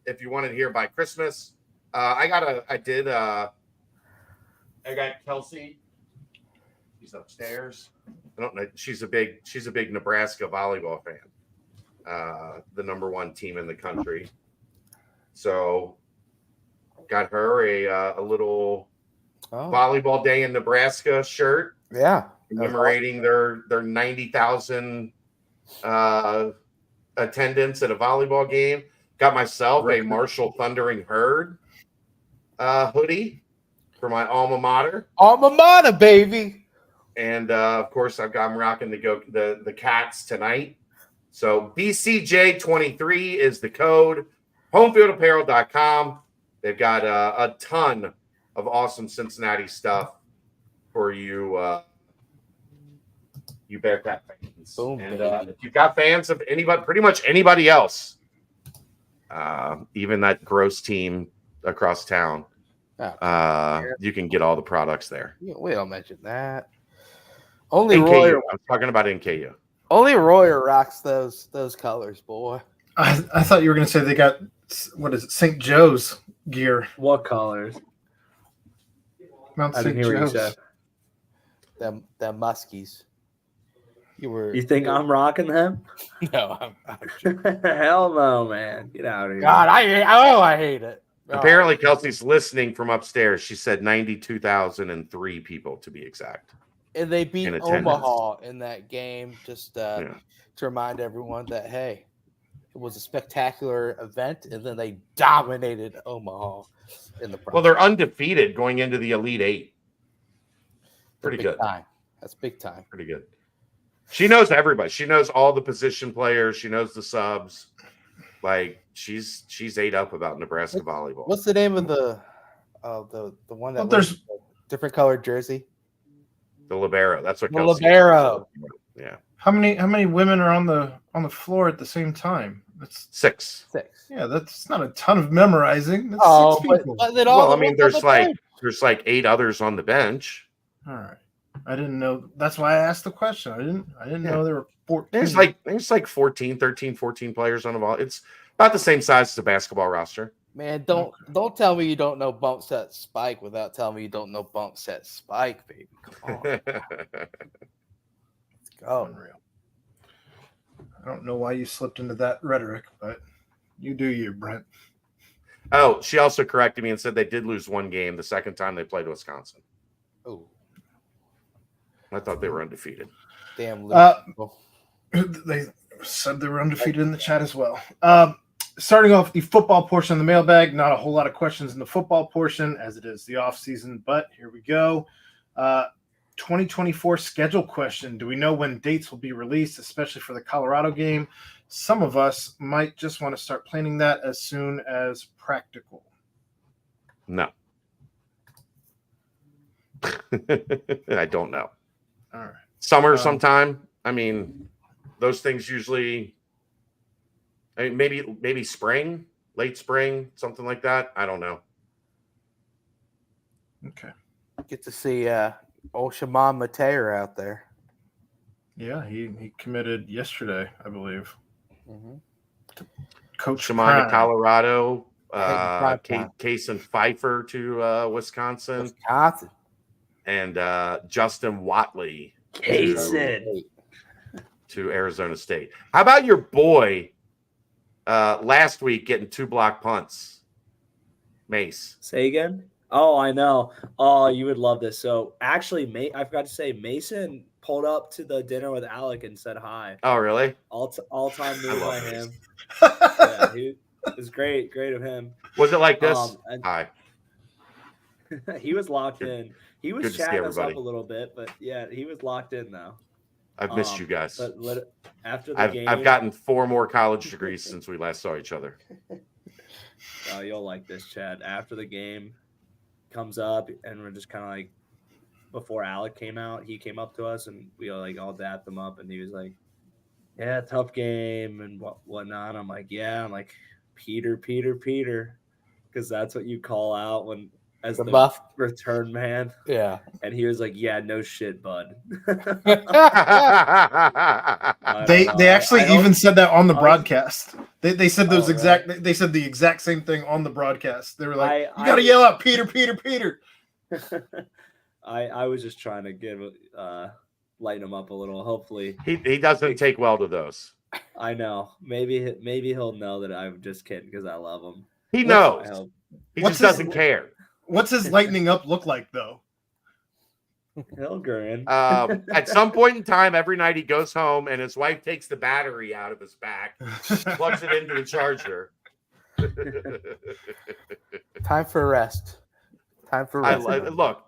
if you want it here by Christmas. I got Kelsey. She's upstairs. I don't know. She's a big Nebraska volleyball fan. The number one team in the country. So got her a little volleyball day in Nebraska shirt. Yeah. Commemorating their 90,000 attendance at a volleyball game. Got myself a Marshall Thundering Herd hoodie for my alma mater. Alma mater, baby. And of course, I'm rocking the Cats tonight. So BCJ23 is the code. Homefieldapparel.com. They've got a ton of awesome Cincinnati stuff for you, you Bearcat fans. Boom, and baby. if you've got fans of anybody, pretty much anybody else, even that gross team across town, you can get all the products there. We don't mention that. Only NKU. Royer. I'm talking about NKU. Only Royer rocks those colors, boy. I thought you were going to say they got, what is it, St. Joe's gear. What colors? Mount I St. didn't hear what you Joe's. Them muskies. You think I'm rocking them? No, I'm Hell no, man. Get out of here. God, I hate it. Apparently, Kelsey's listening from upstairs. She said 92,003 people to be exact. And they beat in attendance. Omaha in that game. Just to remind everyone that hey, it was a spectacular event, and then they dominated Omaha in the. Well, they're undefeated going into the Elite Eight. Pretty good. Time. That's big time. Pretty good. She knows everybody. She knows all the position players. She knows the subs. Like she's ate up about Nebraska volleyball. What's the name of the one that There's a different colored jersey? The libero. That's what The Kelsey libero. Yeah. how many women are on the floor at the same time? That's 6. yeah. That's not a ton of memorizing. That's Oh, 6 but people. then all Well, I the mean, ones on the there's bench. 8 others on the bench. All right. I didn't know. That's why I asked the question. I didn't know there were 14. There's like 13, 14 players on the ball. It's about the same size as the basketball roster. Man, don't tell me you don't know bump set spike without telling me you don't know bump set spike, baby. Come on, let's go. Unreal. I don't know why you slipped into that rhetoric, but you do you, Brent. Oh, she also corrected me and said they did lose one game the second time they played Wisconsin. Oh, I thought they were undefeated. damn. They said they were undefeated in the chat as well. Starting off the football portion of the mailbag, not a whole lot of questions in the football portion as it is the off season, but here we go. 2024 schedule question. Do we know when dates will be released, especially for the Colorado game? Some of us might just want to start planning that as soon as practical. No. I don't know. All right. Summer sometime. I mean, those things usually, I mean, maybe spring, late spring, something like that. I don't know. Okay. Get to see old Shaman Mateer out there. Yeah, he committed yesterday, I believe. Mm-hmm. Coach Shimon to Prime. Colorado Case and Pfeiffer to Wisconsin, and Justin Watley to Arizona State. How about your boy last week getting 2 block punts? Mace. Say again? Oh, I know. Oh, you would love this. So actually, I forgot to say, Mason pulled up to the dinner with Alec and said hi. Oh, really? All-time move by him. Yeah, it was great of him. Was it like this? Hi. He was locked in. He was Good chatting us up a little bit, but yeah, he was locked in though. I've missed you guys. But after the game, I've gotten 4 more college degrees since we last saw each other. Oh, you'll like this, Chad. After the game comes up, and we're just kind of like, before Alec came out, he came up to us, and we all dapped him up, and he was like, "Yeah, tough game and whatnot." I'm like, "Yeah." I'm like, Peter, because that's what you call out when as the buff return man. Yeah. And he was like, "Yeah, no shit, bud." They actually even said that on the broadcast. They said those they said the exact same thing on the broadcast. They were like, "You got to yell out Peter." I was just trying to lighten him up a little. Hopefully he doesn't take well to those. I know. Maybe he'll know that I'm just kidding because I love him. He knows. He just doesn't care. What's his lightening up look like though? He'll grin. At some point in time, every night he goes home and his wife takes the battery out of his back, plugs it into the charger. Time for rest. Look,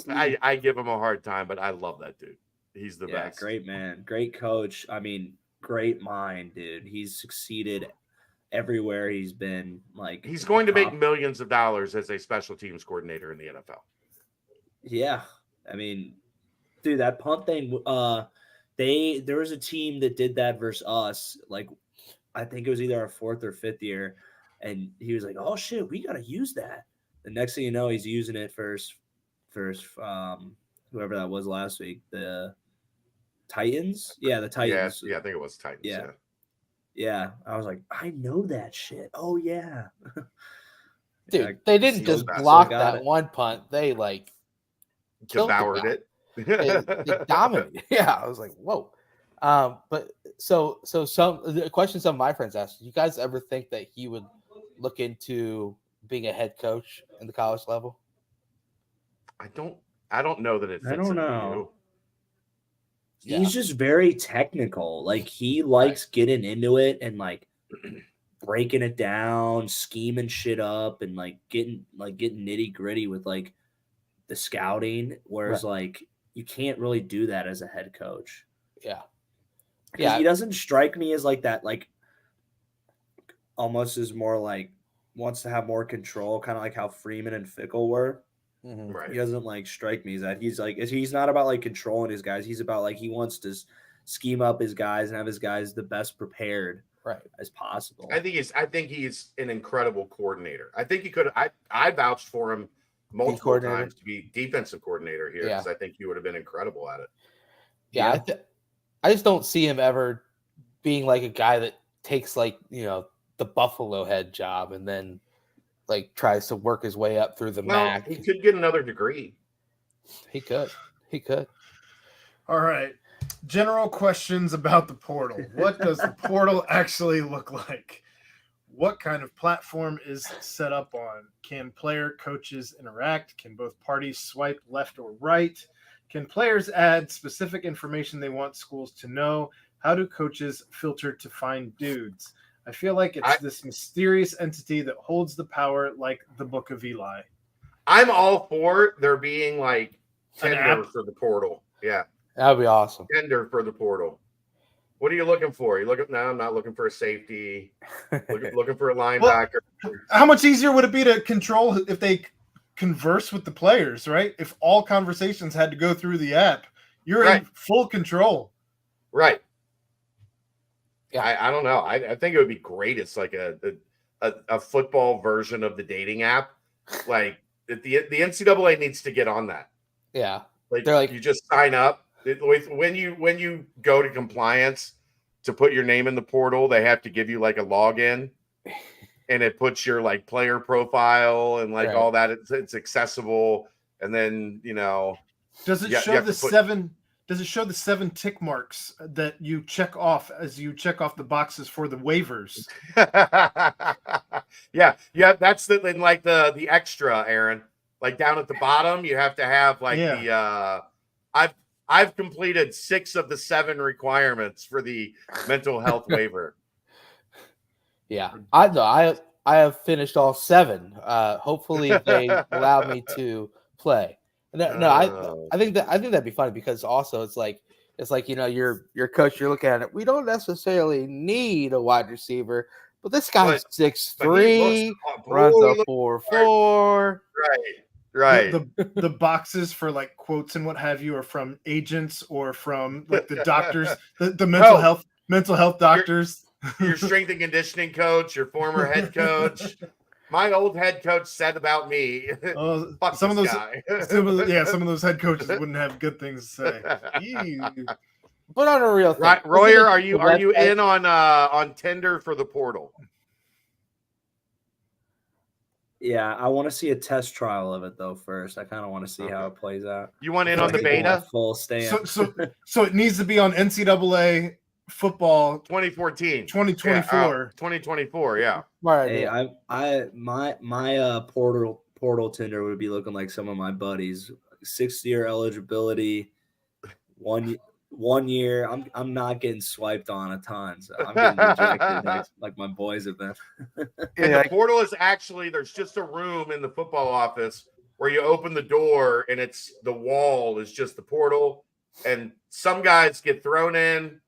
I give him a hard time, but I love that dude. He's the best. Great man, great coach. I mean, great mind, dude. He's succeeded everywhere he's been. Like, he's going to make millions of dollars as a special teams coordinator in the NFL. Yeah, I mean, dude, that punt thing. There was a team that did that versus us. Like, I think it was either our 4th or 5th year, and he was like, "Oh shit, we gotta use that." The next thing you know, he's using it for whoever that was last week, the Titans. Yeah, the Titans. Yeah, I think it was Titans. Yeah. I was like, I know that shit. Oh yeah, dude. They didn't just block that one punt. They like devoured it. They dominated. Yeah, I was like, whoa. But so the question some of my friends asked: you guys ever think that he would look into being a head coach in the college level? I don't know that it fits. I don't know. You. Yeah. He's just very technical. Like, he likes getting into it and like breaking it down, scheming shit up, and like getting nitty gritty with like the scouting. Whereas like you can't really do that as a head coach. Yeah. He doesn't strike me as like that, like almost is more like wants to have more control, kind of like how Freeman and Fickle were. Mm-hmm. Right. He doesn't like strike me as that. He's not about like controlling his guys. He's about like he wants to scheme up his guys and have his guys the best prepared as possible. I think he's an incredible coordinator. I think he could. I vouched for him multiple times to be defensive coordinator here because I think he would have been incredible at it. Yeah. I just don't see him ever being like a guy that takes like, the Buffalo head job and then like tries to work his way up through the MAC. He could get another degree. He could. All right. General questions about the portal. What does the portal actually look like? What kind of platform is set up on? Can player coaches interact? Can both parties swipe left or right? Can players add specific information they want schools to know? How do coaches filter to find dudes? I feel like it's this mysterious entity that holds the power like the Book of Eli. I'm all for there being like tender for the portal. Yeah. That would be awesome. Tender for the portal. What are you looking for? I'm not looking for a safety. looking for a linebacker. Well, how much easier would it be to control if they converse with the players, right? If all conversations had to go through the app, you're in full control. Right. Yeah. I don't know. I think it would be great. It's like a football version of the dating app. Like the NCAA needs to get on that. Yeah. Like you just sign up. When you go to compliance to put your name in the portal, they have to give you like a login. and it puts your like player profile and like Right. all that. It's accessible, and then Does it you show have the to put- 7? Does it show the 7 tick marks that you check off as you check off the boxes for the waivers? yeah. That's the extra, Aaron. Like down at the bottom, you have to have like Yeah. I've completed 6 of the 7 requirements for the mental health waiver. Yeah, I have finished all 7. Hopefully they allow me to play. No, I think that'd be funny because also it's like your coach, you're looking at it. We don't necessarily need a wide receiver, but this guy's 6'3", runs a 4.4. Right. The boxes for like quotes and what have you are from agents or from like the doctors, the mental health doctors. Your strength and conditioning coach, your former head coach. My old head coach said about me. Fuck some of this those guy. some of those head coaches wouldn't have good things to say. Ew. But on a real thing, Right, Royer, are you in on Tinder for the portal? Yeah, I want to see a test trial of it though first. I kind of want to see how it plays out. You want in on the beta? Full stand. So it needs to be on NCAA football 2014, 2024, 2024. Yeah. Hey, my portal Tinder would be looking like some of my buddies. 6-year eligibility, 1 year. I'm not getting swiped on a ton, so I'm getting rejected like my boys have been. And the portal is actually, there's just a room in the football office where you open the door and it's the wall is just the portal, and some guys get thrown in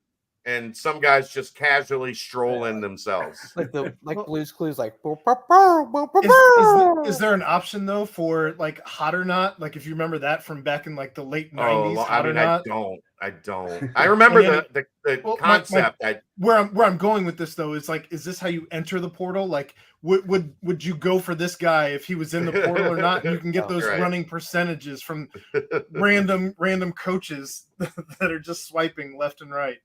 and some guys just casually stroll in themselves. like Blue's Clues, like is there an option though for like hot or not? Like if you remember that from back in like the late 90s, hot or not? I don't. I remember the concept. Where I'm going with this though is like, is this how you enter the portal? Like, would you go for this guy if he was in the portal or not? And you can get those running percentages from random coaches that are just swiping left and right.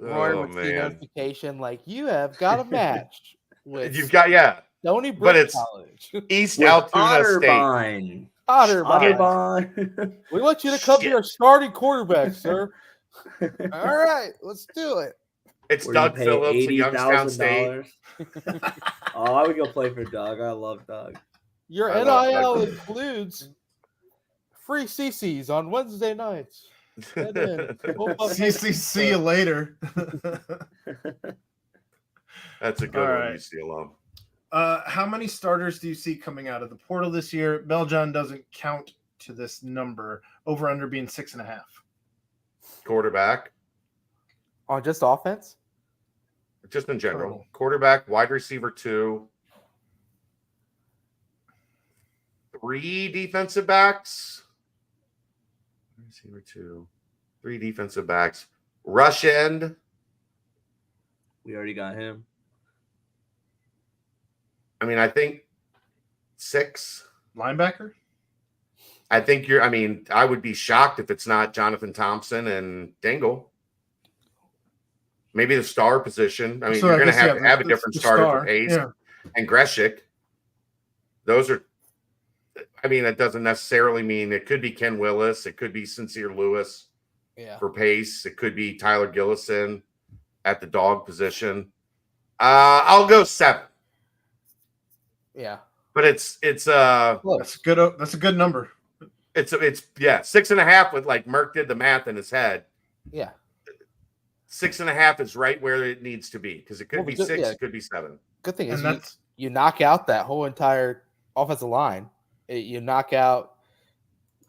Roy would see notification like you have got a match with Stony Brook College, East Altoona State. Otterbein. We want you to come be our starting quarterback, sir. All right, let's do it. It's Doug Phillips at Youngstown State. Oh, I would go play for Doug. I love Doug. Your NIL includes free CCs on Wednesday nights. See you later. That's a good one, UC alum. How many starters do you see coming out of the portal this year? Beljohn doesn't count to this number. Over under being 6.5. Quarterback. On just offense? Just in general. Quarterback, wide receiver 2. 3 defensive backs. Receiver 2. 3 defensive backs. Rush end. We already got him. I mean, I think 6. Linebacker? I would be shocked if it's not Jonathan Thompson and Dingle. Maybe the star position. I mean, you're going to have a different starter for Pace and Greshik. Those are, that doesn't necessarily mean it could be Ken Willis. It could be Sincere Lewis for Pace. It could be Tyler Gillison at the dog position. I'll go 7. Yeah. But it's that's good. That's a good number. It's 6.5 with like Merck did the math in his head. Yeah. 6.5 is right where it needs to be because it could be 6, it could be 7. Good thing is you knock out that whole entire offensive line. You knock out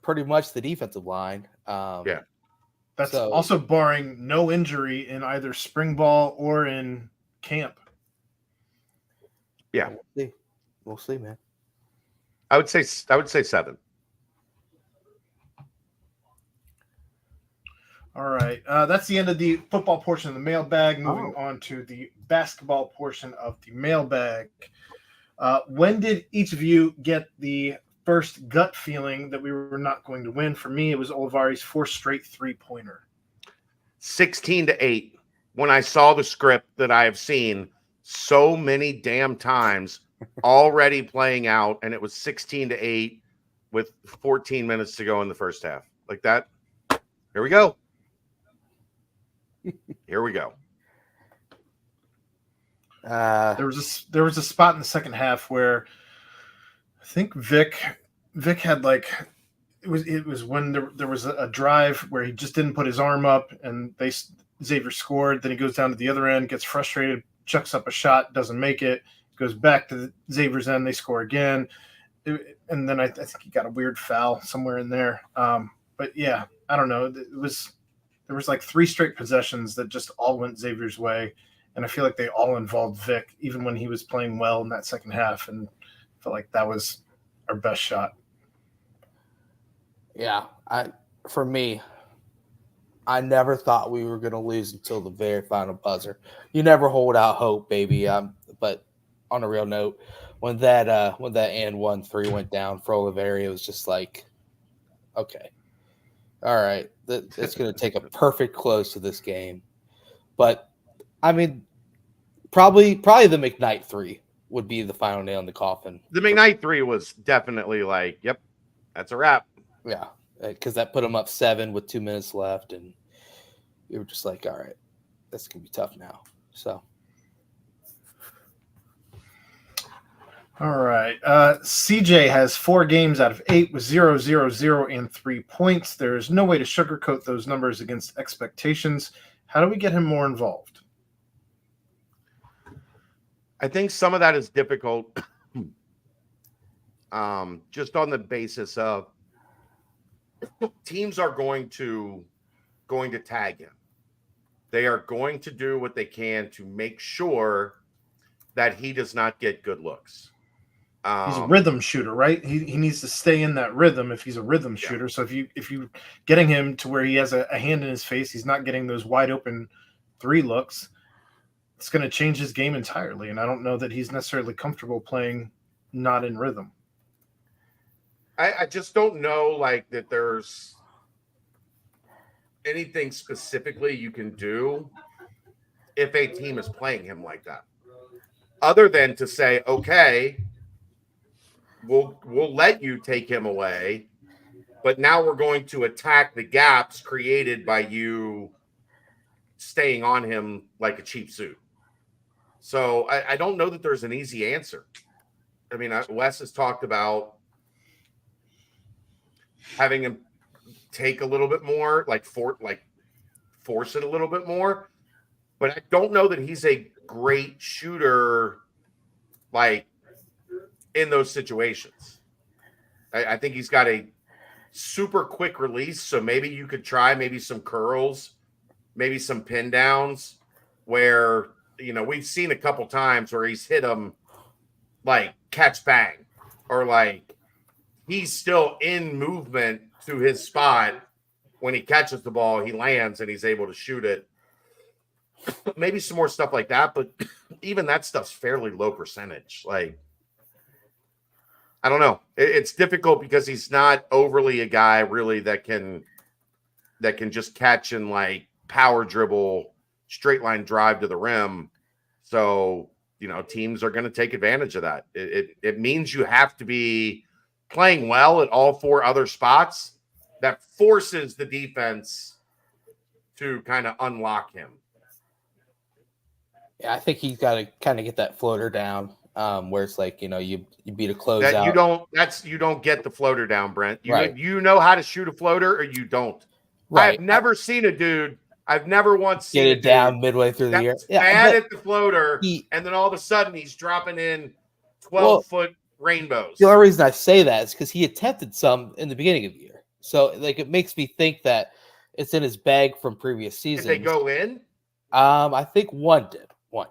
pretty much the defensive line. That's also barring no injury in either spring ball or in camp. Yeah, we'll see, man. I would say 7. All right. That's the end of the football portion of the mailbag. Moving on to the basketball portion of the mailbag. When did each of you get the first gut feeling that we were not going to win? For me, it was Olivari's 4th straight 3-pointer. 16-8. When I saw the script that I have seen so many damn times already playing out, and it was 16-8 with 14 minutes to go in the first half. Like that. Here we go. Here we go. There was a spot in the second half where I think Vic had like it was when there was a drive where he just didn't put his arm up, and Xavier scored. Then he goes down to the other end, gets frustrated, chucks up a shot, doesn't make it, goes back to Xavier's end, they score again, and then I think he got a weird foul somewhere in there. But yeah, I don't know. There was like 3 straight possessions that just all went Xavier's way, and I feel like they all involved Vic, even when he was playing well in that second half, and I felt like that was our best shot. Yeah, for me, I never thought we were going to lose until the very final buzzer. You never hold out hope, baby. But on a real note, when that and 1-3 went down for Oliveri, it was just like, okay, all right, it's going to take a perfect close to this game. But I mean, probably the McKnight 3 would be the final nail in the coffin. The McKnight 3 was definitely like, yep, that's a wrap. Yeah, because that put them up 7 with 2 minutes left, and we were just like, all right, that's going to be tough now. So. All right. CJ has 4 games out of 8 with 0, 0, 0, and 3 points. There is no way to sugarcoat those numbers against expectations. How do we get him more involved? I think some of that is difficult just on the basis of teams are going to tag him. They are going to do what they can to make sure that he does not get good looks. He's a rhythm shooter, right? He needs to stay in that rhythm if he's a rhythm shooter. So if you getting him to where he has a hand in his face, he's not getting those wide open 3 looks, it's going to change his game entirely. And I don't know that he's necessarily comfortable playing not in rhythm. I just don't know like that there's anything specifically you can do if a team is playing him like that, other than to say, okay, we'll let you take him away, but now we're going to attack the gaps created by you staying on him like a cheap suit. So I don't know that there's an easy answer. I mean, Wes has talked about having him take a little bit more, force it a little bit more. But I don't know that he's a great shooter, like in those situations. I think he's got a super quick release. So maybe you could try maybe some curls, maybe some pin downs where, we've seen a couple times where he's hit them like catch bang, or like he's still in movement to his spot. When he catches the ball, he lands and he's able to shoot it. Maybe some more stuff like that, but even that stuff's fairly low percentage. Like, I don't know. It's difficult because he's not overly a guy really that can just catch and like power dribble, straight line drive to the rim. So, teams are going to take advantage of that. It means you have to be playing well at all 4 other spots. That forces the defense to kind of unlock him. Yeah, I think he's got to kind of get that floater down, where it's like, you beat a closeout. You don't get the floater down, Brent. Right. You know how to shoot a floater or you don't. Right. I've never seen a dude. I've never once seen get it down midway through the year. Bad at the floater, and then all of a sudden he's dropping in 12-foot rainbows. The only reason I say that is because he attempted some in the beginning of the year. So like it makes me think that it's in his bag from previous seasons. Did they go in? I think one did. One.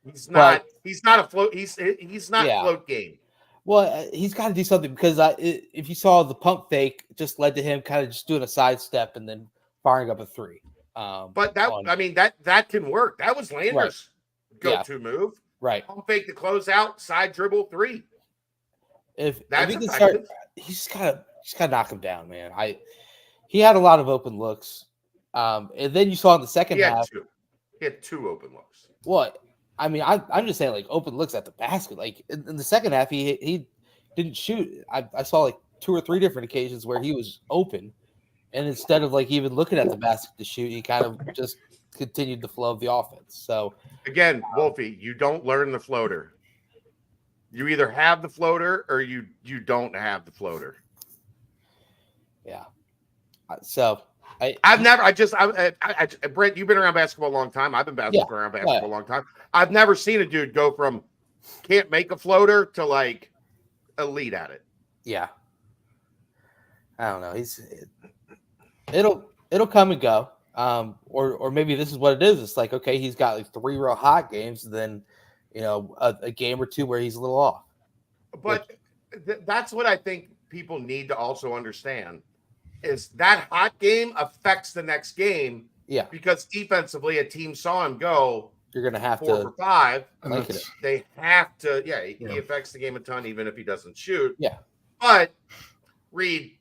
He's not a float. He's not float game. Well, he's got to do something because if you saw the pump fake, it just led to him kind of just doing a sidestep and then firing up a 3. But that can work. That was Lander's go-to move. Right. Pump fake to close out, side dribble 3. If he can start, he's got to knock him down, man. He had a lot of open looks. And then you saw in the second half. He had 2 open looks. What? I mean, I'm just saying, like, open looks at the basket. Like, in the second half, he didn't shoot. I saw, like, 2 or 3 different occasions where he was open. And instead of, like, even looking at the basket to shoot, he kind of just continued the flow of the offense. So, Again, Wolfie, you don't learn the floater. You either have the floater or you don't have the floater. yeah. So, Brent, you've been around basketball a long time. I've been around basketball a long time. I've never seen a dude go from can't make a floater to like elite at it. Yeah. I don't know. It'll come and go. Or maybe this is what it is. It's like, okay, he's got like 3 real hot games, then a game or 2 where he's a little off. But that's what I think people need to also understand is that hot game affects the next game. Yeah. Because defensively, a team saw him go. You're gonna have 4 for 5. They have to. Yeah, he affects the game a ton, even if he doesn't shoot. Yeah. But Reed,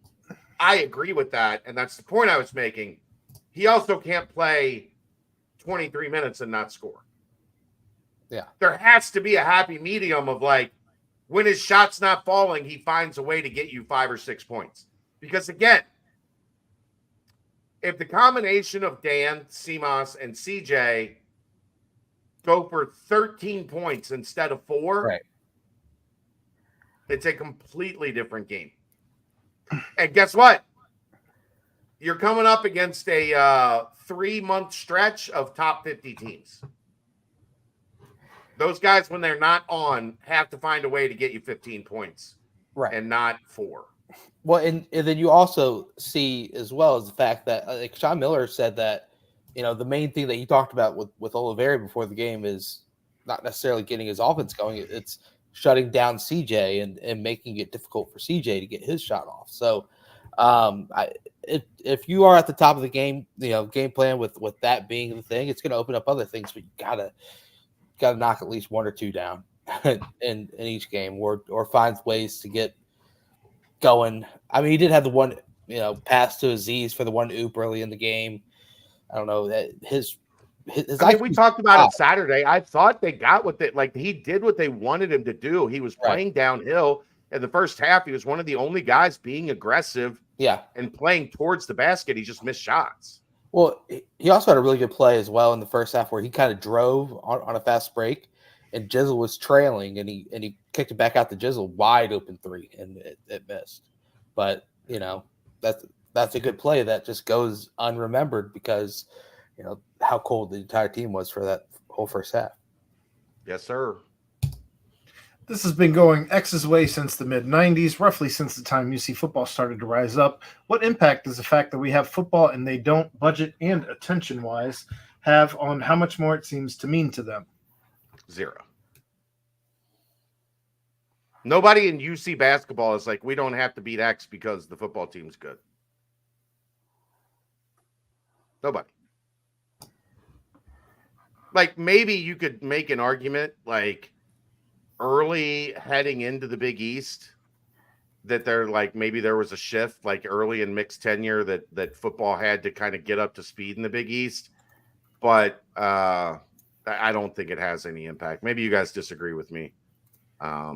I agree with that, and that's the point I was making. He also can't play 23 minutes and not score. Yeah. There has to be a happy medium of like when his shot's not falling, he finds a way to get you 5 or 6 points. Because again, if the combination of Dan, Simas, and CJ go for 13 points instead of 4, right, it's a completely different game. And guess what? You're coming up against a 3-month stretch of top 50 teams. Those guys, when they're not on, have to find a way to get you 15 points, right, and not 4. Well, and then you also see as well as the fact that like Sean Miller said that the main thing that he talked about with Oliveira before the game is not necessarily getting his offense going; it's shutting down CJ and making it difficult for CJ to get his shot off. So, if you are at the top of the game, game plan with that being the thing, it's going to open up other things. But you gotta knock at least 1 or 2 down in each game, or find ways to get going. I mean, he did have the one, pass to Aziz for the one oop early in the game. I don't know that his we talked about it Saturday. I thought they got what he did what they wanted him to do. He was playing downhill in the first half. He was one of the only guys being aggressive. Yeah. And playing towards the basket. He just missed shots. Well, he also had a really good play as well in the first half where he kind of drove on a fast break, and Jizzel was trailing, and he kicked it back out to Jizzel, wide open 3, and it missed. But that's a good play that just goes unremembered because how cold the entire team was for that whole first half. Yes, sir. This has been going X's way since the mid-'90s, roughly since the time UC football started to rise up. What impact does the fact that we have football and they don't, budget and attention-wise, have on how much more it seems to mean to them? 0. Nobody in UC basketball is like, we don't have to beat X because the football team's good. Nobody. Like, maybe you could make an argument, like, early heading into the Big East, that they're like, maybe there was a shift, like, early in mixed tenure that football had to kind of get up to speed in the Big East. But I don't think it has any impact. Maybe you guys disagree with me. I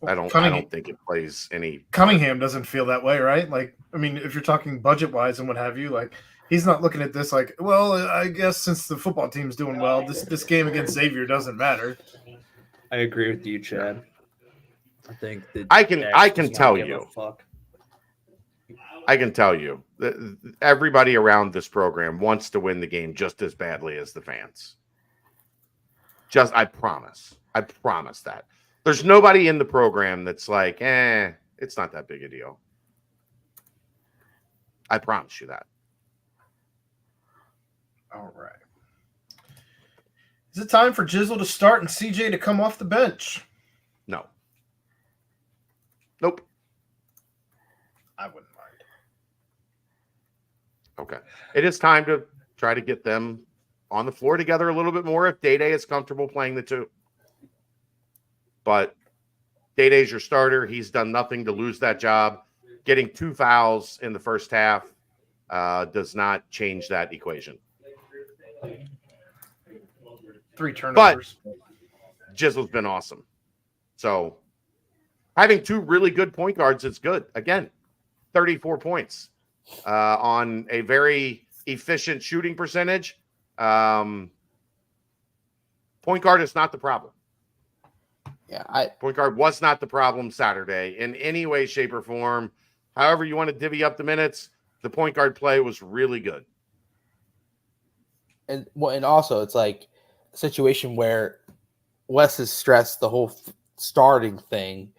don't think it plays any. Cunningham doesn't feel that way, right? Like, I mean, if you're talking budget wise and what have you, like, he's not looking at this like, well, I guess since the football team's doing well, this game against Xavier doesn't matter. I agree with you, Chad. I think that I can tell you that everybody around this program wants to win the game just as badly as the fans. I promise that. There's nobody in the program that's like, it's not that big a deal. I promise you that. All right. Is it time for Jizzel to start and CJ to come off the bench? No. Nope. I wouldn't mind. Okay. It is time to try to get them on the floor together a little bit more if Day-Day is comfortable playing the 2. But Day-Day's your starter. He's done nothing to lose that job. Getting 2 fouls in the first half does not change that equation. 3 turnovers. Jizzle's been awesome. So having 2 really good point guards is good. Again, 34 points on a very efficient shooting percentage. Point guard is not the problem. Yeah, Point guard was not the problem Saturday in any way, shape, or form. However you want to divvy up the minutes, the point guard play was really good. and also it's like a situation where Wes has stressed the whole starting thing.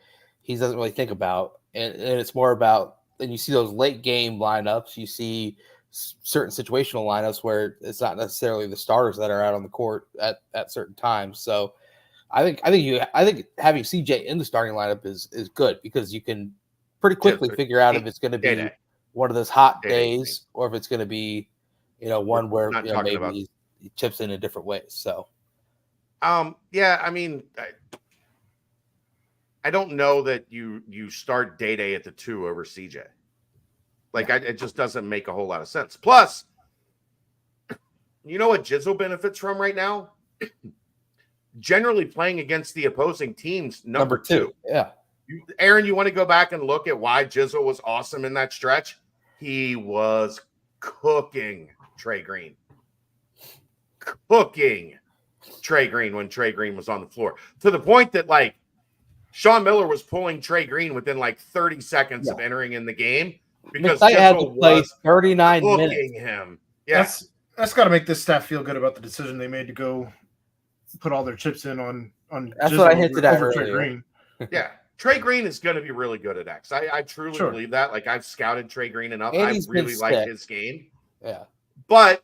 He doesn't really think about, and it's more about. And you see those late game lineups. You see certain situational lineups where it's not necessarily the starters that are out on the court at certain times. So I think having CJ in the starting lineup is good because you can pretty quickly figure out if it's going to be one of those hot days or if it's going to be, one where maybe he chips in different ways. So, yeah, I mean, I don't know that you start Day at the 2 over CJ. It just doesn't make a whole lot of sense. Plus, you know what Jizzel benefits from right now? Generally playing against the opposing team's number 2. Yeah. Aaron, you want to go back and look at why Jizzel was awesome in that stretch? He was cooking Trey Green. Cooking Trey Green when Trey Green was on the floor. To the point that, Sean Miller was pulling Trey Green within 30 seconds of entering in the game because Jizzel was 39 cooking minutes. him. Yeah. That's got to make this staff feel good about the decision they made to go put all their chips in on That's Jizzel what I hinted at over Trey earlier. Green. Yeah. Trey Green is going to be really good at X. I truly believe that. I've scouted Trey Green enough. And I really like his game. Yeah. But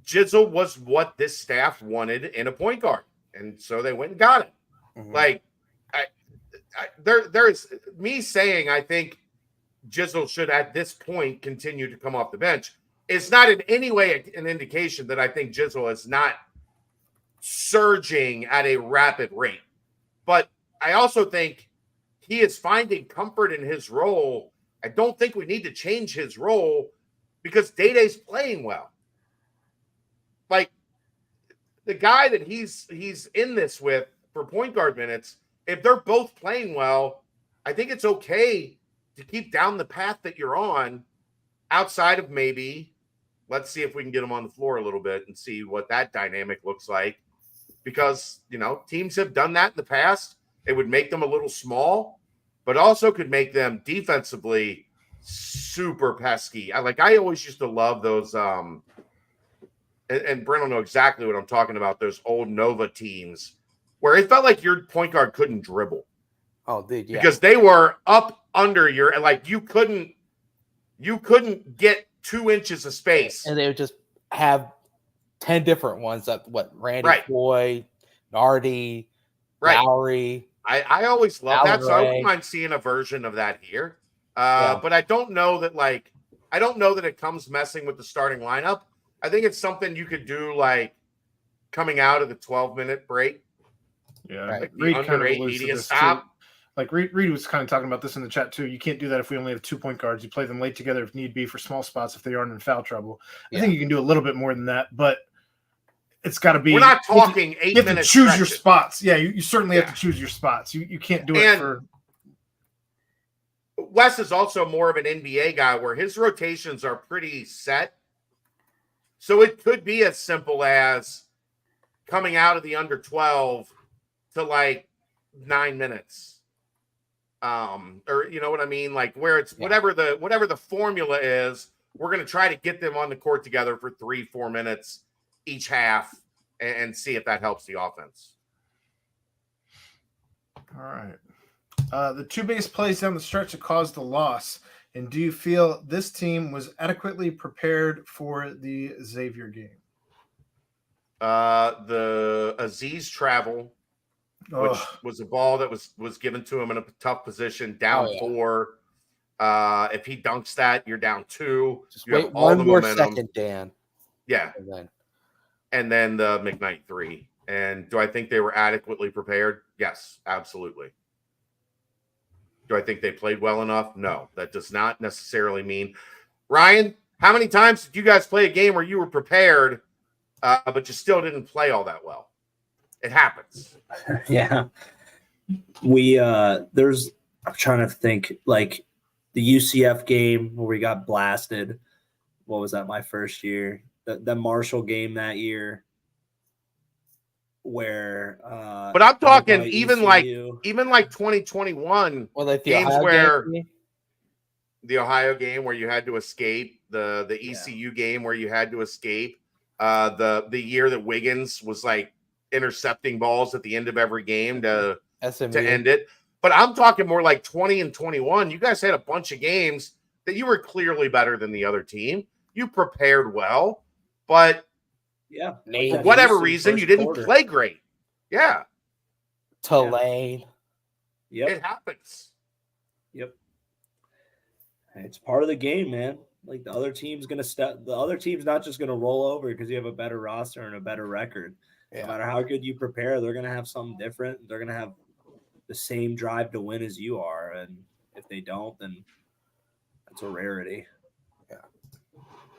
Jizzel was what this staff wanted in a point guard. And so they went and got it. Mm-hmm. There's me saying I think Jizzel should at this point continue to come off the bench. It's not in any way an indication that I think Jizzel is not surging at a rapid rate. But I also think he is finding comfort in his role. I don't think we need to change his role because Day-Day's playing well. The guy that he's in this with for point guard minutes, if they're both playing well, I think it's okay to keep down the path that you're on outside of maybe, let's see if we can get him on the floor a little bit and see what that dynamic looks like. Because, teams have done that in the past. It would make them a little small, but also could make them defensively super pesky. I always used to love those, and Brent will know exactly what I'm talking about, those old Nova teams where it felt like your point guard couldn't dribble. Oh, dude, yeah. Because they were up under your, you couldn't get 2 inches of space. And they would just have 10 different ones Randy Foy, Nardi, Lowry. I always love that. So I Ray. wouldn't mind seeing a version of that here. But I don't know that it comes messing with the starting lineup. I think it's something you could do coming out of the 12-minute break. Yeah, Reed kind of media stop. Reed was kind of talking about this in the chat too. You can't do that if we only have 2 point guards. You play them late together if need be for small spots if they aren't in foul trouble. I think you can do a little bit more than that, but it's got to be. We're not talking 8 minutes. You have to choose your spots. Yeah, you certainly have to choose your spots. You can't do it for. Wes is also more of an NBA guy where his rotations are pretty set. So it could be as simple as coming out of the under 12 to 9 minutes. Or you know what I mean? Where it's whatever the formula is, we're going to try to get them on the court together for 3-4 minutes each half and see if that helps the offense. All right. The 2 biggest plays down the stretch that caused the loss. And do you feel this team was adequately prepared for the Xavier game? The Aziz travel, which was a ball that was given to him in a tough position, down 4. If he dunks that, you're down 2. Just you wait have all one the more momentum. second, Dan. Yeah. And then the McKnight 3. And do I think they were adequately prepared? Yes, absolutely. Do I think they played well enough? No, that does not necessarily mean. Ryan, how many times did you guys play a game where you were prepared but you still didn't play all that well. It happens. Yeah. I'm trying to think, like the UCF game where we got blasted. What was that? My first year, the Marshall game that year, where. But I'm talking by even ECU. like 2021 Well, like the games Ohio where game? the Ohio game where you had to escape, the ECU game where you had to escape, the year that Wiggins was like intercepting balls at the end of every game to SMU. end it. But I'm talking more like 20 and 21. You guys had a bunch of games that you were clearly better than the other team. You prepared well, but Yeah, for whatever reason, you didn't play great. Yeah. Tulane. Yep. It happens. Yep. It's part of the game, man. Like the other team's not just gonna roll over because you have a better roster and a better record. Yeah. No matter how good you prepare, they're gonna have something different. They're gonna have the same drive to win as you are, and if they don't, then that's a rarity.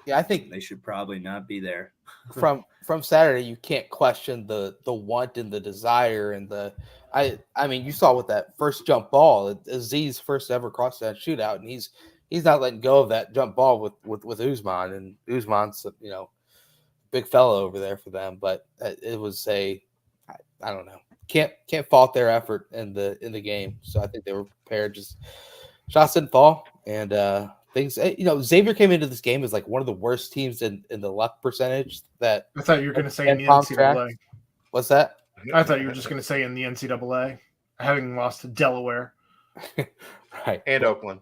Yeah, I think they should probably not be there. from Saturday, you can't question the want and the desire and I mean, you saw with that first jump ball, Aziz's first ever cross that shootout, and he's not letting go of that jump ball with Usman, and Usman's big fellow over there for them, but it was I don't know, can't fault their effort in the game. So I think they were prepared. Just shots didn't fall, and things. Xavier came into this game as like one of the worst teams in the luck percentage. That I thought you were going to say in the NCAA. What's that? I thought you were just going to say in the NCAA, having lost to Delaware, right, and Oakland.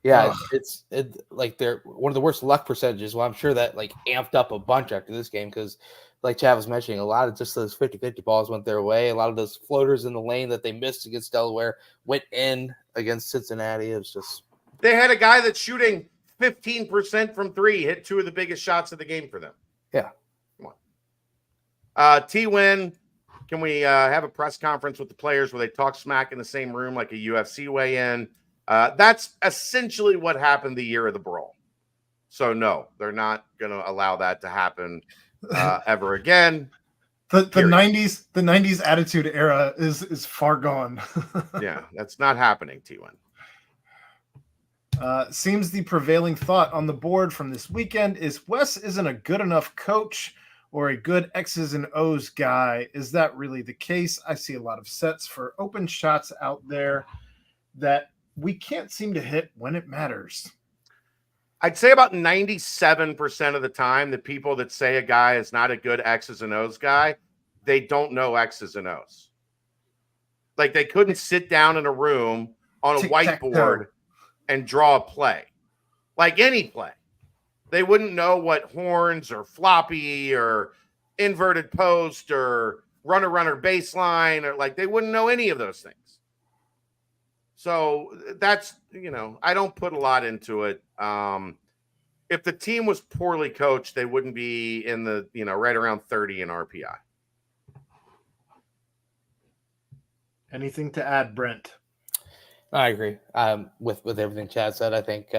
Yeah, it's like they're one of the worst luck percentages. Well, I'm sure that like amped up a bunch after this game because, like Chad was mentioning, a lot of just those 50-50 balls went their way. A lot of those floaters in the lane that they missed against Delaware went in against Cincinnati. It was just they had a guy that's shooting 15% from three, hit two of the biggest shots of the game for them. Yeah, come on. T-Win, can we have a press conference with the players where they talk smack in the same room like a UFC weigh-in? That's essentially what happened the year of the brawl. So no, they're not going to allow that to happen ever again. The 90s attitude era is far gone. Yeah, that's not happening, T1. Seems the prevailing thought on the board from this weekend is Wes isn't a good enough coach or a good X's and O's guy. Is that really the case? I see a lot of sets for open shots out there that we can't seem to hit when it matters. I'd say about 97% of the time, the people that say a guy is not a good X's and O's guy, they don't know X's and O's. Like they couldn't sit down in a room on a whiteboard and draw a play, like any play. They wouldn't know what horns or floppy or inverted post or runner baseline, or like they wouldn't know any of those things. So that's, I don't put a lot into it. If the team was poorly coached, they wouldn't be in the, right around 30 in RPI. Anything to add, Brent? I agree with everything Chad said. I think,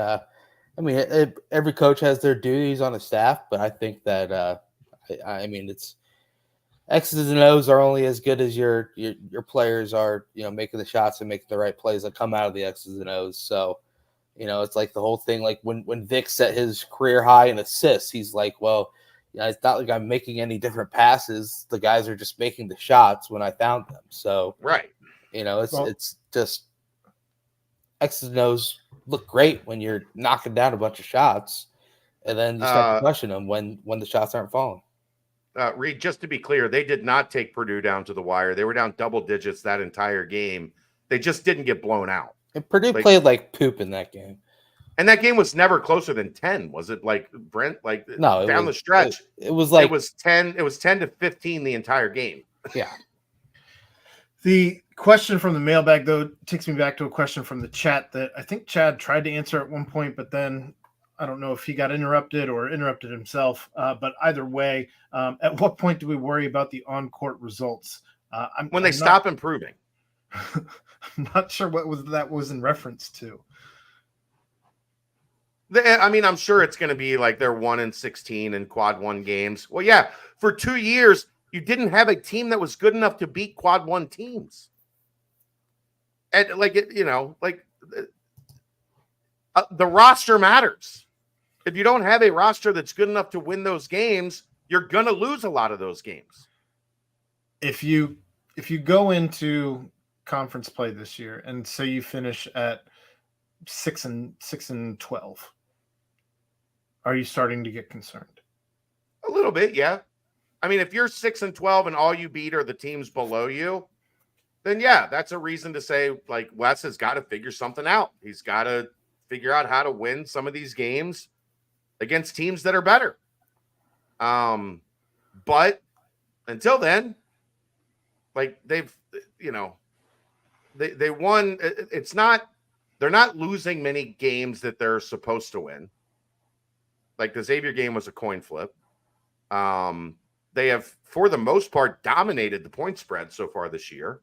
every coach has their duties on the staff, but I think that, it's X's and O's are only as good as your players are, making the shots and making the right plays that come out of the X's and O's. So, it's like the whole thing, like when Vic set his career high in assists, he's like, well, it's not like I'm making any different passes. The guys are just making the shots when I found them. So, right. It's just X's and O's look great when you're knocking down a bunch of shots, and then you start to question them when the shots aren't falling. Reed, just to be clear, they did not take Purdue down to the wire. They were down double digits that entire game. They just didn't get blown out. And Purdue played like poop in that game. And that game was never closer than 10, was it? Like Brent, no, down the stretch. It was like 10 to 15 the entire game. Yeah. The question from the mailbag, though, takes me back to a question from the chat that I think Chad tried to answer at one point, but then I don't know if he got interrupted or interrupted himself. But either way, at what point do we worry about the on-court results? When they stop improving. I'm not sure what that was in reference to. I mean, I'm sure it's going to be like they're 1-16 in quad one games. Well, yeah, for 2 years, you didn't have a team that was good enough to beat quad one teams. And the roster matters. If you don't have a roster that's good enough to win those games, you're going to lose a lot of those games. If you go into conference play this year and say you finish at 6-12, are you starting to get concerned? A little bit, yeah. I mean, if you're 6-12 and all you beat are the teams below you, then yeah, that's a reason to say, like, Wes has got to figure something out. He's got to figure out how to win some of these games against teams that are better. But until then, like they won. They're not losing many games that they're supposed to win. Like the Xavier game was a coin flip. They have, for the most part, dominated the point spread so far this year.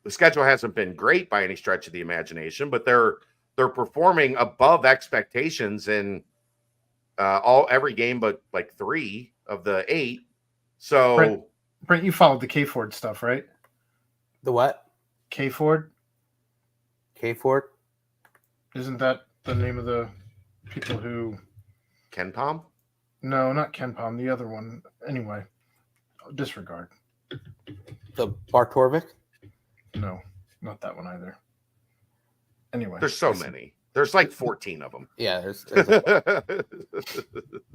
The schedule hasn't been great by any stretch of the imagination, but they're performing above expectations in every game but like 3 of the 8. So Brent, you followed the K Ford stuff, right? The what? K Ford? K Ford? Isn't that the name of the people who... Ken Palm? No, not Ken Palm, the other one. Anyway, disregard. The Bartorvik? No, not that one either. Anyway. There's so many. There's like 14 of them. Yeah, there's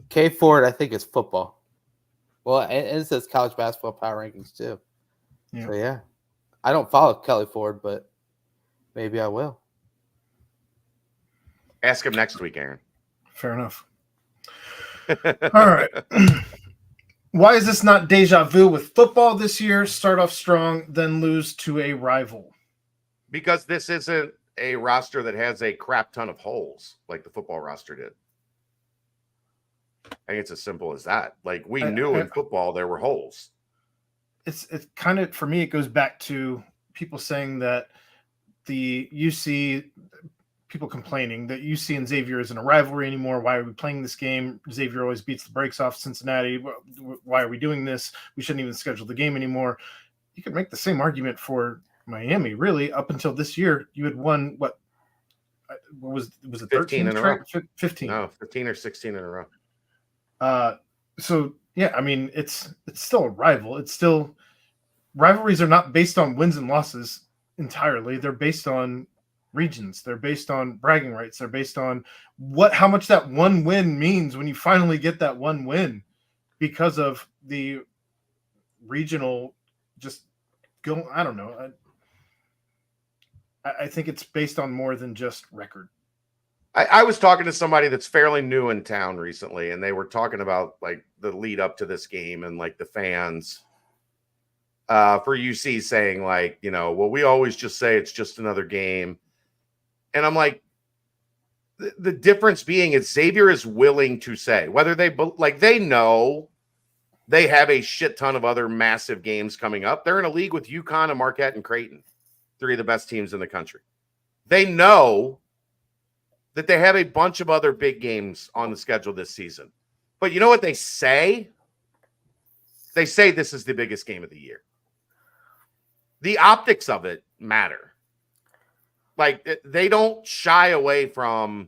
K Ford, I think, is football. Well, and it says college basketball power rankings too. Yeah. So yeah, I don't follow Kelly Ford, but maybe I will. Ask him next week, Aaron. Fair enough. All right. Why is this not deja vu with football this year? Start off strong, then lose to a rival. Because this isn't a roster that has a crap ton of holes like the football roster did. I think it's as simple as that. Like we knew in football there were holes. It's kind of, for me, it goes back to people saying that the UC, people complaining that UC and Xavier isn't a rivalry anymore. Why are we playing this game? Xavier always beats the brakes off Cincinnati. Why are we doing this? We shouldn't even schedule the game anymore. You could make the same argument for Miami, really. Up until this year, you had won, what was it 15 in a row? 15. No, 15 or 16 in a row. So yeah, I mean, it's still a rival. It's still, rivalries are not based on wins and losses entirely. They're based on regions. They're based on bragging rights. They're based on how much that one win means when you finally get that one win, because of the regional just go. I don't know. I think it's based on more than just record. I was talking to somebody that's fairly new in town recently, and they were talking about like the lead up to this game and like the fans for UC saying like, well, we always just say it's just another game. And I'm like, the difference being is Xavier is willing to say, whether they know they have a shit ton of other massive games coming up. They're in a league with UConn and Marquette and Creighton, 3 of the best teams in the country. They know that they have a bunch of other big games on the schedule this season. But you know what they say? They say this is the biggest game of the year. The optics of it matter. Like, they don't shy away from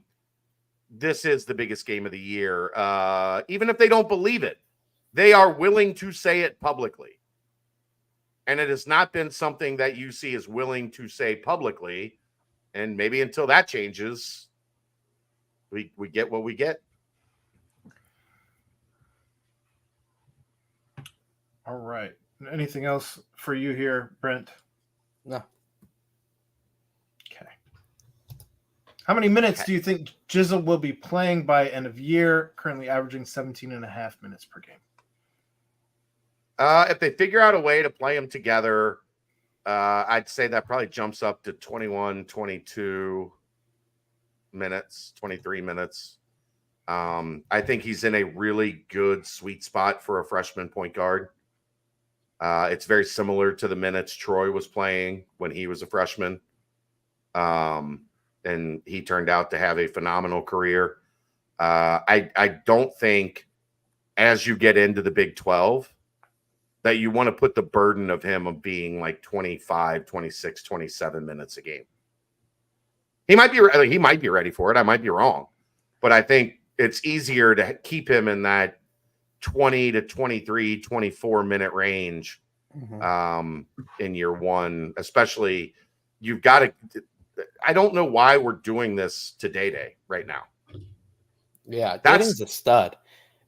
this is the biggest game of the year. Even if they don't believe it, they are willing to say it publicly. And it has not been something that UC is willing to say publicly. And maybe until that changes, we get what we get. All right. Anything else for you here, Brent? No. Okay. How many minutes do you think Jizzel will be playing by end of year? Currently averaging 17.5 minutes per game. If they figure out a way to play them together, I'd say that probably jumps up to 21, 22 minutes, 23 minutes. I think he's in a really good sweet spot for a freshman point guard. It's very similar to the minutes Troy was playing when he was a freshman. and he turned out to have a phenomenal career. I don't think as you get into the Big 12 that you want to put the burden of him of being like 25, 26, 27 minutes a game. He might be ready for it. I might be wrong, but I think it's easier to keep him in that 20 to 23, 24 minute range in year one, especially you've got to, I don't know why we're doing this to Day right now. Yeah, Day-Day's a stud.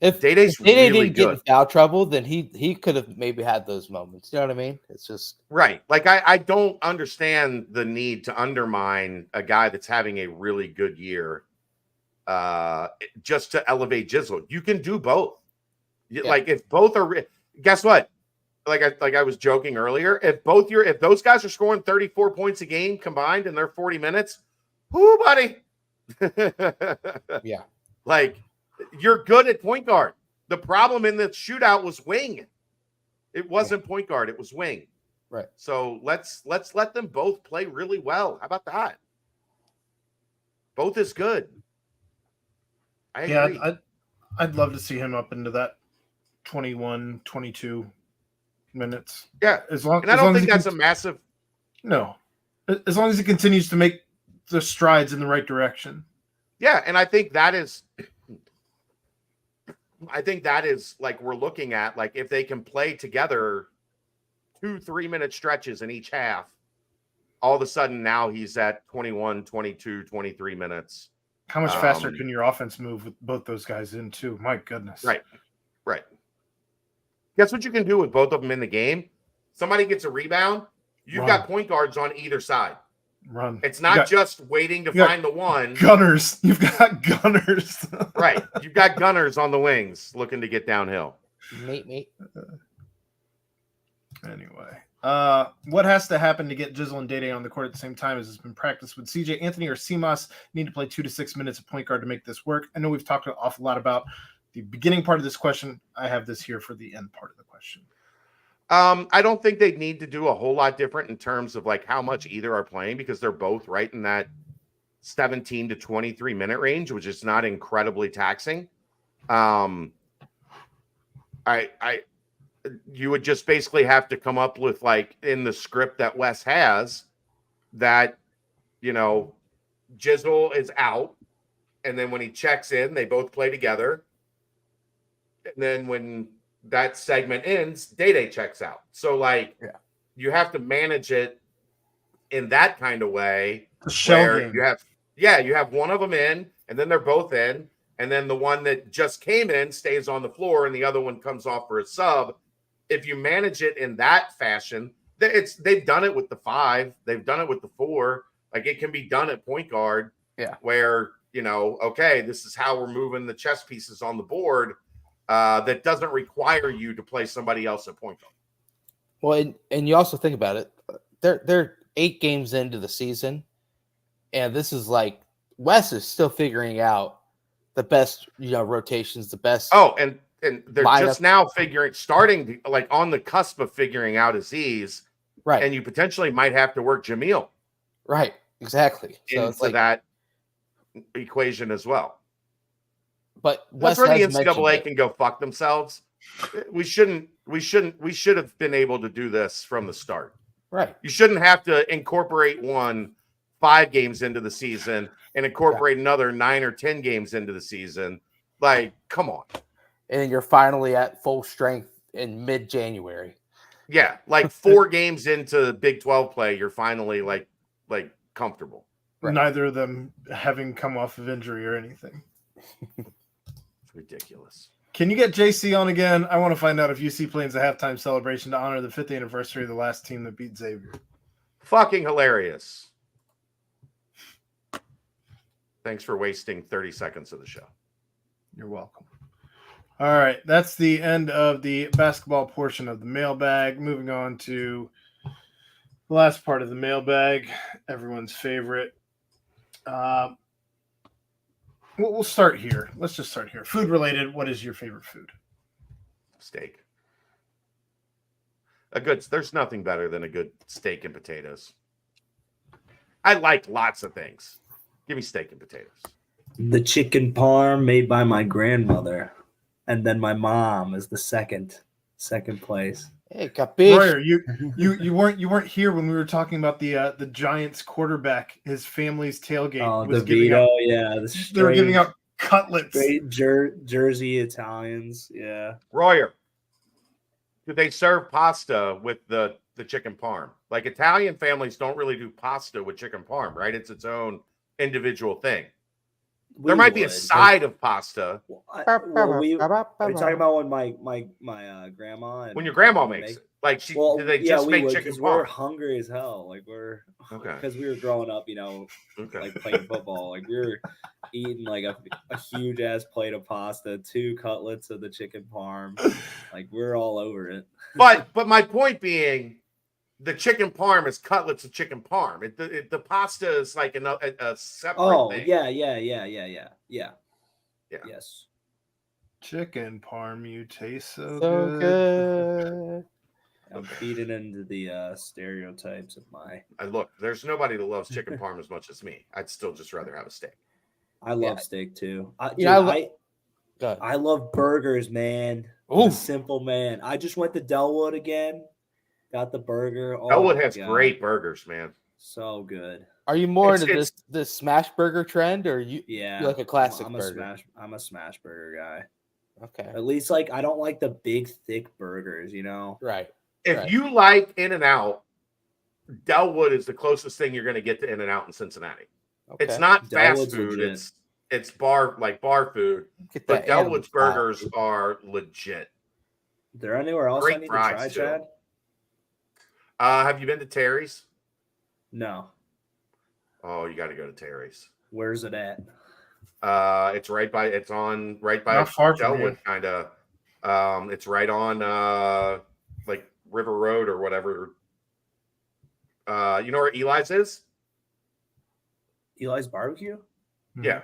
If Day-Day's Day-Day really didn't get in good. foul trouble, then he could have maybe had those moments. You know what I mean? It's just right. Like I don't understand the need to undermine a guy that's having a really good year just to elevate Jizzel. You can do both. Like if both are, guess what? Like I was joking earlier. If those guys are scoring 34 points a game combined in their 40 minutes, whoo, buddy. yeah. Like you're good at point guard. The problem in the shootout was wing. It wasn't point guard. It was wing. Right. So let's let them both play really well. How about that? Both is good. I agree. I'd love to see him up into that 21, 22 minutes. Yeah. And I don't think that's a massive. No. As long as he continues to make the strides in the right direction. Yeah, and I think that is like we're looking at, like if they can play together 2-3 minute stretches in each half, all of a sudden now he's at 21, 22, 23 minutes. How much faster can your offense move with both those guys in too? My goodness. Right. Guess what you can do with both of them in the game? Somebody gets a rebound. You've got point guards on either side. Run. It's not just waiting to find the one. Gunners. You've got gunners. Right. You've got gunners on the wings looking to get downhill. Mate. Anyway, what has to happen to get Jizzel and Day on the court at the same time as it's been practiced? Would CJ Anthony or CMOS need to play 2 to 6 minutes of point guard to make this work? I know we've talked an awful lot about the beginning part of this question. I have this here for the end part of the question. I don't think they need to do a whole lot different in terms of like how much either are playing, because they're both right in that 17 to 23 minute range, which is not incredibly taxing. You would just basically have to come up with, like, in the script that Wes has, that, you know, Jizzel is out, and then when he checks in, they both play together. And then when that segment ends, Day checks out. So, like, you have to manage it in that kind of way. Where you have one of them in, and then they're both in, and then the one that just came in stays on the floor, and the other one comes off for a sub. If you manage it in that fashion, they've done it with the 5, they've done it with the 4. Like, it can be done at point guard. Yeah. Where, you know, okay, this is how we're moving the chess pieces on the board. That doesn't require you to play somebody else at point guard. Well, and you also think about it. They're 8 games into the season, and this is like Wes is still figuring out the best, rotations, the best. Oh, and they're lineup. just now starting to, like, on the cusp of figuring out Aziz. Right. And you potentially might have to work Jamil. Right. Exactly. So into that equation as well. But that's where the NCAA can go fuck themselves. We should have been able to do this from the start. Right. You shouldn't have to incorporate 5 games into the season and incorporate another 9 or 10 games into the season. Like, come on. And you're finally at full strength in mid-January. Yeah, like 4 games into Big 12 play, you're finally like comfortable. Right. Neither of them having come off of injury or anything. It's ridiculous. Can you get JC on again? I want to find out if UC plans a halftime celebration to honor the 5th anniversary of the last team that beat Xavier. Fucking hilarious. Thanks for wasting 30 seconds of the show. You're welcome. All right, that's the end of the basketball portion of the mailbag. Moving on to the last part of the mailbag, everyone's favorite. We'll start here. Let's just start here. Food related, what is your favorite food? Steak. There's nothing better than a good steak and potatoes. I like lots of things. Give me steak and potatoes. The chicken parm made by my grandmother, and then my mom is the second place. Hey, capiche. Royer, you weren't here when we were talking about the Giants quarterback. His family's tailgate Oh, was the giving Vito, out. yeah. They were giving out cutlets. Straight Jersey Italians, yeah. Royer, do they serve pasta with the chicken parm? Like Italian families don't really do pasta with chicken parm, right? It's its own individual thing. There might be a side of pasta. Are you talking about when my grandma and When your grandma makes it, like do they just make chicken parm? We're hungry as hell, like we're Okay. because we were growing up, like playing football, like we were eating like a huge ass plate of pasta, 2 cutlets of the chicken parm, like we're all over it. But my point being, the chicken parm is cutlets of chicken parm. The pasta is like a separate thing. Yeah. Yes. Chicken parm, you taste so good. I'm feeding into the stereotypes of my. Look, there's nobody that loves chicken parm as much as me. I'd still just rather have a steak. I love steak too. I love burgers, man. I'm a simple man. I just went to Delwood again. Got the burger. Oh, Delwood has great burgers, man. So good. Are you more into this smash burger trend, or you like a classic burger? I'm a smash burger guy. Okay. At least like I don't like the big thick burgers, Right. If you like In-N-Out, Delwood is the closest thing you're going to get to In-N-Out in Cincinnati. Okay. It's not fast food. Legit. It's bar food. But Delwood's burgers are legit. Is there anywhere else I need to try, Chad? Have you been to Terry's? No. Oh, you got to go to Terry's. Where's it at? It's right by Delwood, kind of. It's right on like River Road or whatever. You know where Eli's is? Eli's Barbecue? Yeah.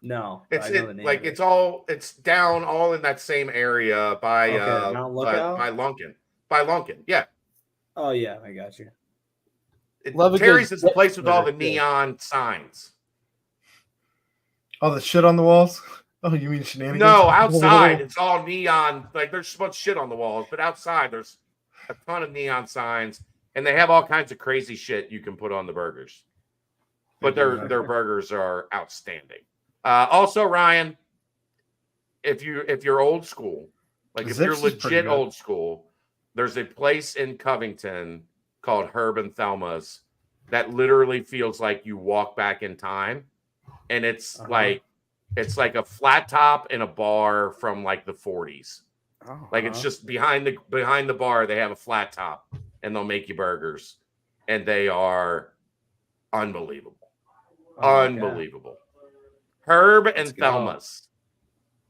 No. It's down all in that same area by Mount Lookout? by Lunkin. By Lunkin, yeah. Oh yeah, I got you. Terry's is the place with all the neon signs. Oh, the shit on the walls? Oh, you mean shenanigans? No, outside it's all neon. Like there's so much shit on the walls, but outside there's a ton of neon signs, and they have all kinds of crazy shit you can put on the burgers. But their burgers are outstanding. Also, Ryan, if you're old school, like if you're legit old school, there's a place in Covington called Herb and Thelma's that literally feels like you walk back in time, and it's like a flat top in a bar from like the 40s. Like it's just behind the bar they have a flat top and they'll make you burgers, and they are unbelievable. Unbelievable. Herb and Thelma's.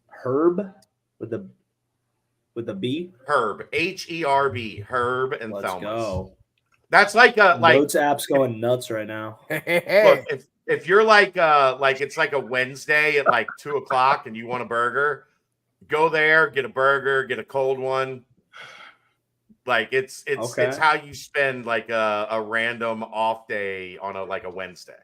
Herb with a B? Herb. H-E-R-B. Herb and Thelma's. Let's go. That's like a Notes app's going nuts right now. Look, if you're like it's like a Wednesday at like 2:00 and you want a burger, go there, get a burger, get a cold one. Like it's how you spend like a random off day on a Wednesday.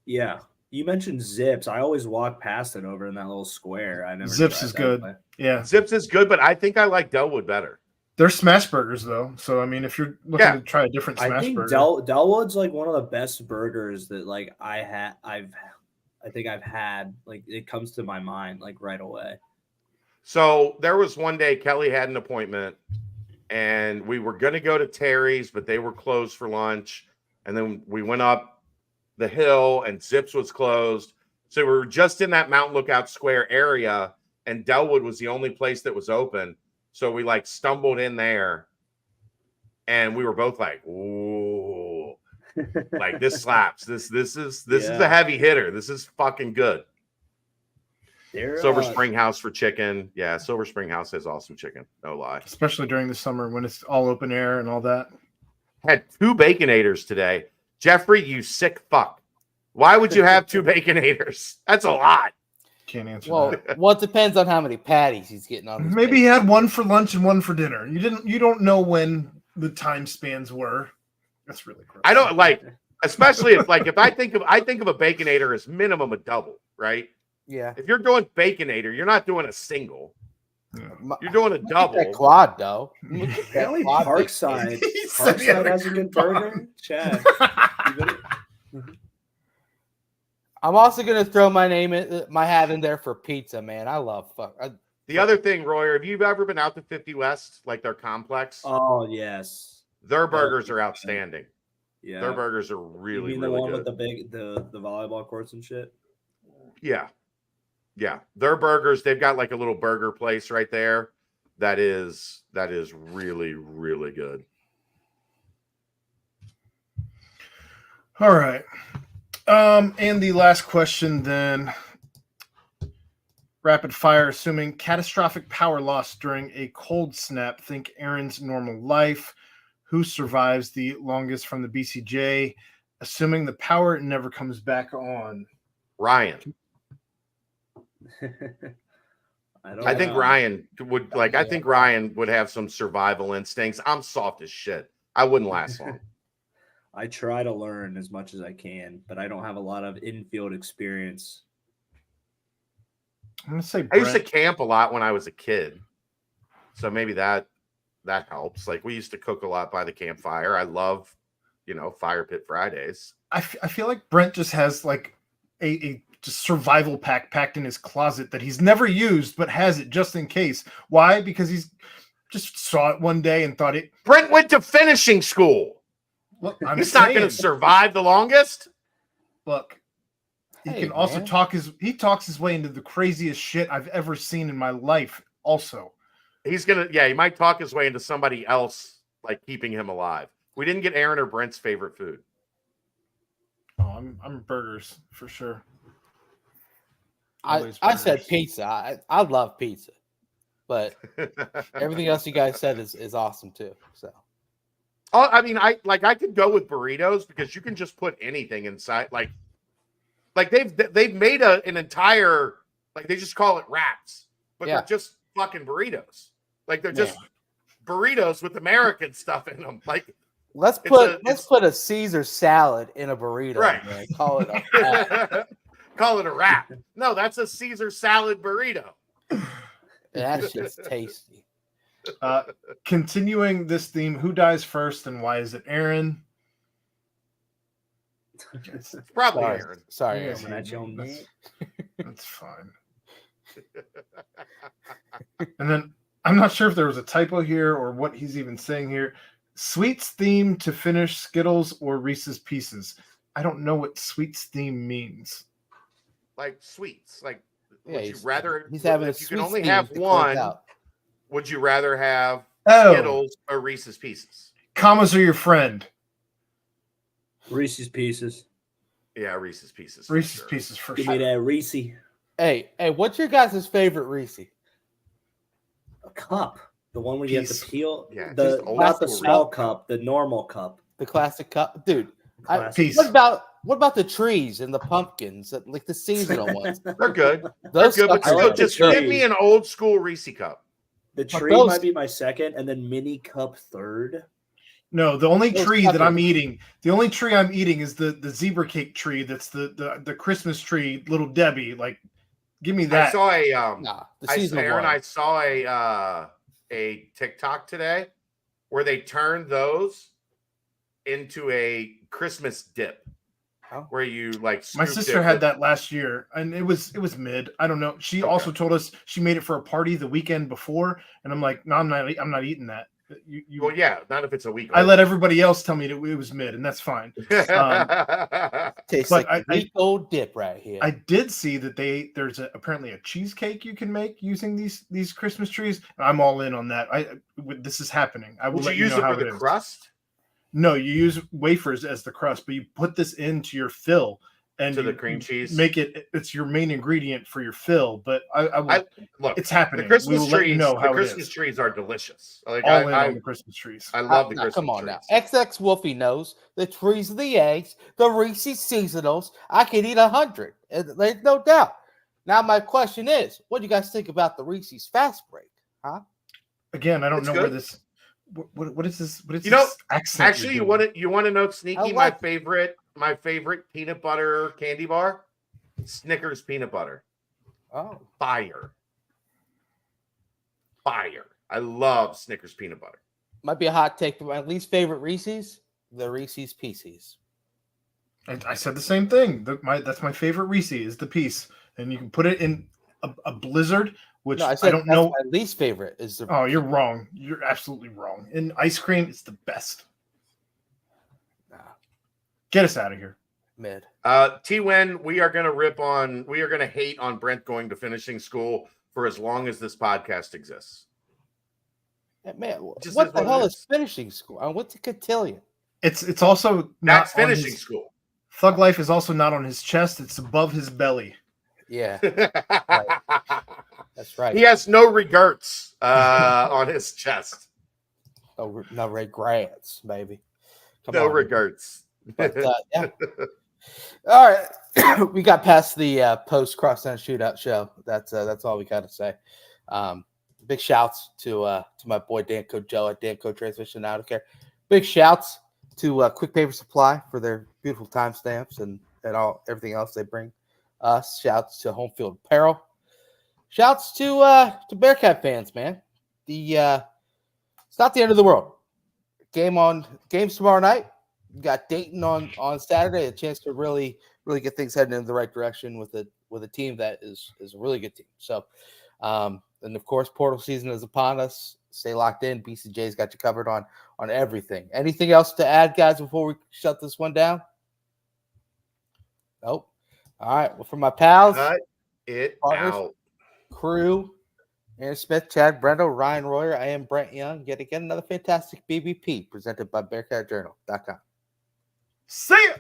Yeah. You mentioned Zips. I always walk past it over in that little square. I never. Zips is good. Yeah. Zips is good, but I think I like Delwood better. They're smash burgers though. So I mean, if you're looking to try a different smash burger, Delwood's like one of the best burgers that like I've had. Like it comes to my mind like right away. So there was one day Kelly had an appointment, and we were going to go to Terry's, but they were closed for lunch. And then we went up the hill, and Zips was closed. So we were just in that Mount Lookout Square area, and Delwood was the only place that was open. So we like stumbled in there, and we were both like, "Ooh, like this slaps. This is a heavy hitter. This is fucking good." Silver Spring House for chicken. Yeah, Silver Spring House has awesome chicken. No lie. Especially during the summer when it's all open air and all that. Had 2 Baconators today. Jeffrey, you sick fuck. Why would you have 2 Baconators? That's a lot. Can't answer that. Well, it depends on how many patties he's getting on. Maybe he had one for lunch and one for dinner. You don't know when the time spans were. That's really gross. Especially if I think of a Baconator as minimum a double, right? Yeah. If you're doing Baconator, you're not doing a single. You're doing a That double. quad though. Apparently, Parkside said he had a has a good burger. Chad, I'm also gonna throw my hat in there for pizza, man. I love The other thing, Roy, have you ever been out to 50 West, like their complex? Oh yes, Their burgers are outstanding. yeah. Their burgers are really, You mean the really one good. with the volleyball courts and shit? Yeah. Their burgers, they've got like a little burger place right there. That is really, really good. All right. And the last question then. Rapid fire, assuming catastrophic power loss during a cold snap, think Aaron's normal life. Who survives the longest from the BCJ, assuming the power never comes back on? Ryan. I think Ryan would I think Ryan would have some survival instincts. I'm soft as shit. I wouldn't last long. I try to learn as much as I can, but I don't have a lot of infield experience. I'm gonna say I used to camp a lot when I was a kid, so maybe that helps. Like we used to cook a lot by the campfire. I love, Fire Pit Fridays. I feel like Brent just has like a just survival pack packed in his closet that he's never used, but has it just in case. Why? Because he's just saw it one day and thought it. Brent went to finishing school. Look, he's not going to survive the longest. Look, he can also talks his way into the craziest shit I've ever seen in my life. Also, he might talk his way into somebody else like keeping him alive. We didn't get Aaron or Brent's favorite food. Oh, I'm burgers for sure. I said pizza. I love pizza, but everything else you guys said is awesome too. So, I mean, I could go with burritos because you can just put anything inside. Like they've made an entire they just call it wraps, but they're just fucking burritos. Like they're just burritos with American stuff in them. Like let's put a Caesar salad in a burrito. Right? Man. Call it a wrap. Call it a wrap. No, that's a Caesar salad burrito. That shit's tasty. Continuing this theme, who dies first and why is it Aaron? It's probably Aaron. Sorry, Aaron. That's fine. And then I'm not sure if there was a typo here or what he's even saying here. Sweets theme to finish Skittles or Reese's Pieces. I don't know what sweets theme means. Like sweets. Like would you rather he's having if a you can sweet only theme have to one, close out. Would you rather have Skittles or Reese's Pieces? Commas are your friend. Reese's Pieces. Yeah, Reese's Pieces. Reese's Pieces for Give sure. me that Reese. Hey, what's your guys' favorite Reese? A cup. The one where you have to peel. Yeah, not the small cup, the normal cup. The classic cup. Dude, Peace. What about the trees and the pumpkins, like the seasonal ones? They're good. Those They're good, but cups are just good. give me an old school Reese cup. The tree might be my second, and then mini cup third. No, the only tree that I'm eating, is the zebra cake tree. That's the Christmas tree, Little Debbie. Like, give me that. I saw a TikTok today where they turned those into a Christmas dip. Where you like my sister had that last year and it was mid. I don't know. She also told us she made it for a party the weekend before, and I'm like, no, I'm not eating that. Well, yeah, not if it's a week. I let everybody else tell me that it was mid, and that's fine. Tastes like a week old dip right here. I did see that there's apparently a cheesecake you can make using these Christmas trees. I'm all in on that. This is happening. I will let you know how it is. Crust? No, you use wafers as the crust, but you put this into your fill and to the cream cheese. Make it's your main ingredient for your fill. But look, it's happening. The Christmas trees, let you know how the Christmas trees are delicious. Like all in on the Christmas trees. I love the Christmas trees. Come on now, XX Wolfie knows the trees of the eggs, the Reese's seasonals. I could eat 100. There's no doubt. Now my question is, what do you guys think about the Reese's fast break? Huh? Again, I don't know where this. What is this? What is You know, this accent? Actually, you want to know sneaky my favorite peanut butter candy bar? Snickers peanut butter. Oh, Fire. I love Snickers peanut butter. might be a hot take, but my least favorite Reese's, the Reese's Pieces. I said the same thing. That's my favorite Reese is the piece, and you can put it in a blizzard, which No, I I said don't that's know. my least favorite is the. Oh, you're wrong. You're absolutely wrong. And ice cream is the best. Nah, Get us out of here. mid. T-Win, we are going to hate on Brent going to finishing school for as long as this podcast exists. Hey, man, Just what is the what it hell is. is finishing school? I went to cotillion. It's also not That's on finishing his, school. Thug Life is also not on his chest. It's above his belly. Yeah, that's right. He has no regrets on his chest. No regrets, baby. Come No on. regrets. But, yeah. All right, we got past the post crosstown shootout show. That's all we got to say. Big shouts to my boy Danco Joe at Danco Transmission Auto Care. Big shouts to Quick Paper Supply for their beautiful timestamps and everything else they bring us. Shouts to Home Field Apparel. Shouts to Bearcat fans, man. It's not the end of the world. Games tomorrow night. You got Dayton on Saturday. A chance to really get things heading in the right direction with a team that is a really good team. So, and of course, portal season is upon us. Stay locked in. BCJ's got you covered on everything. Anything else to add, guys, before we shut this one down? Nope. All right. Well, for my pals, Cut it partners, out. crew, Aaron Smith, Chad Brendo, Ryan Royer, I am Brent Young. Yet again, another fantastic BBP presented by BearcatJournal.com. See ya!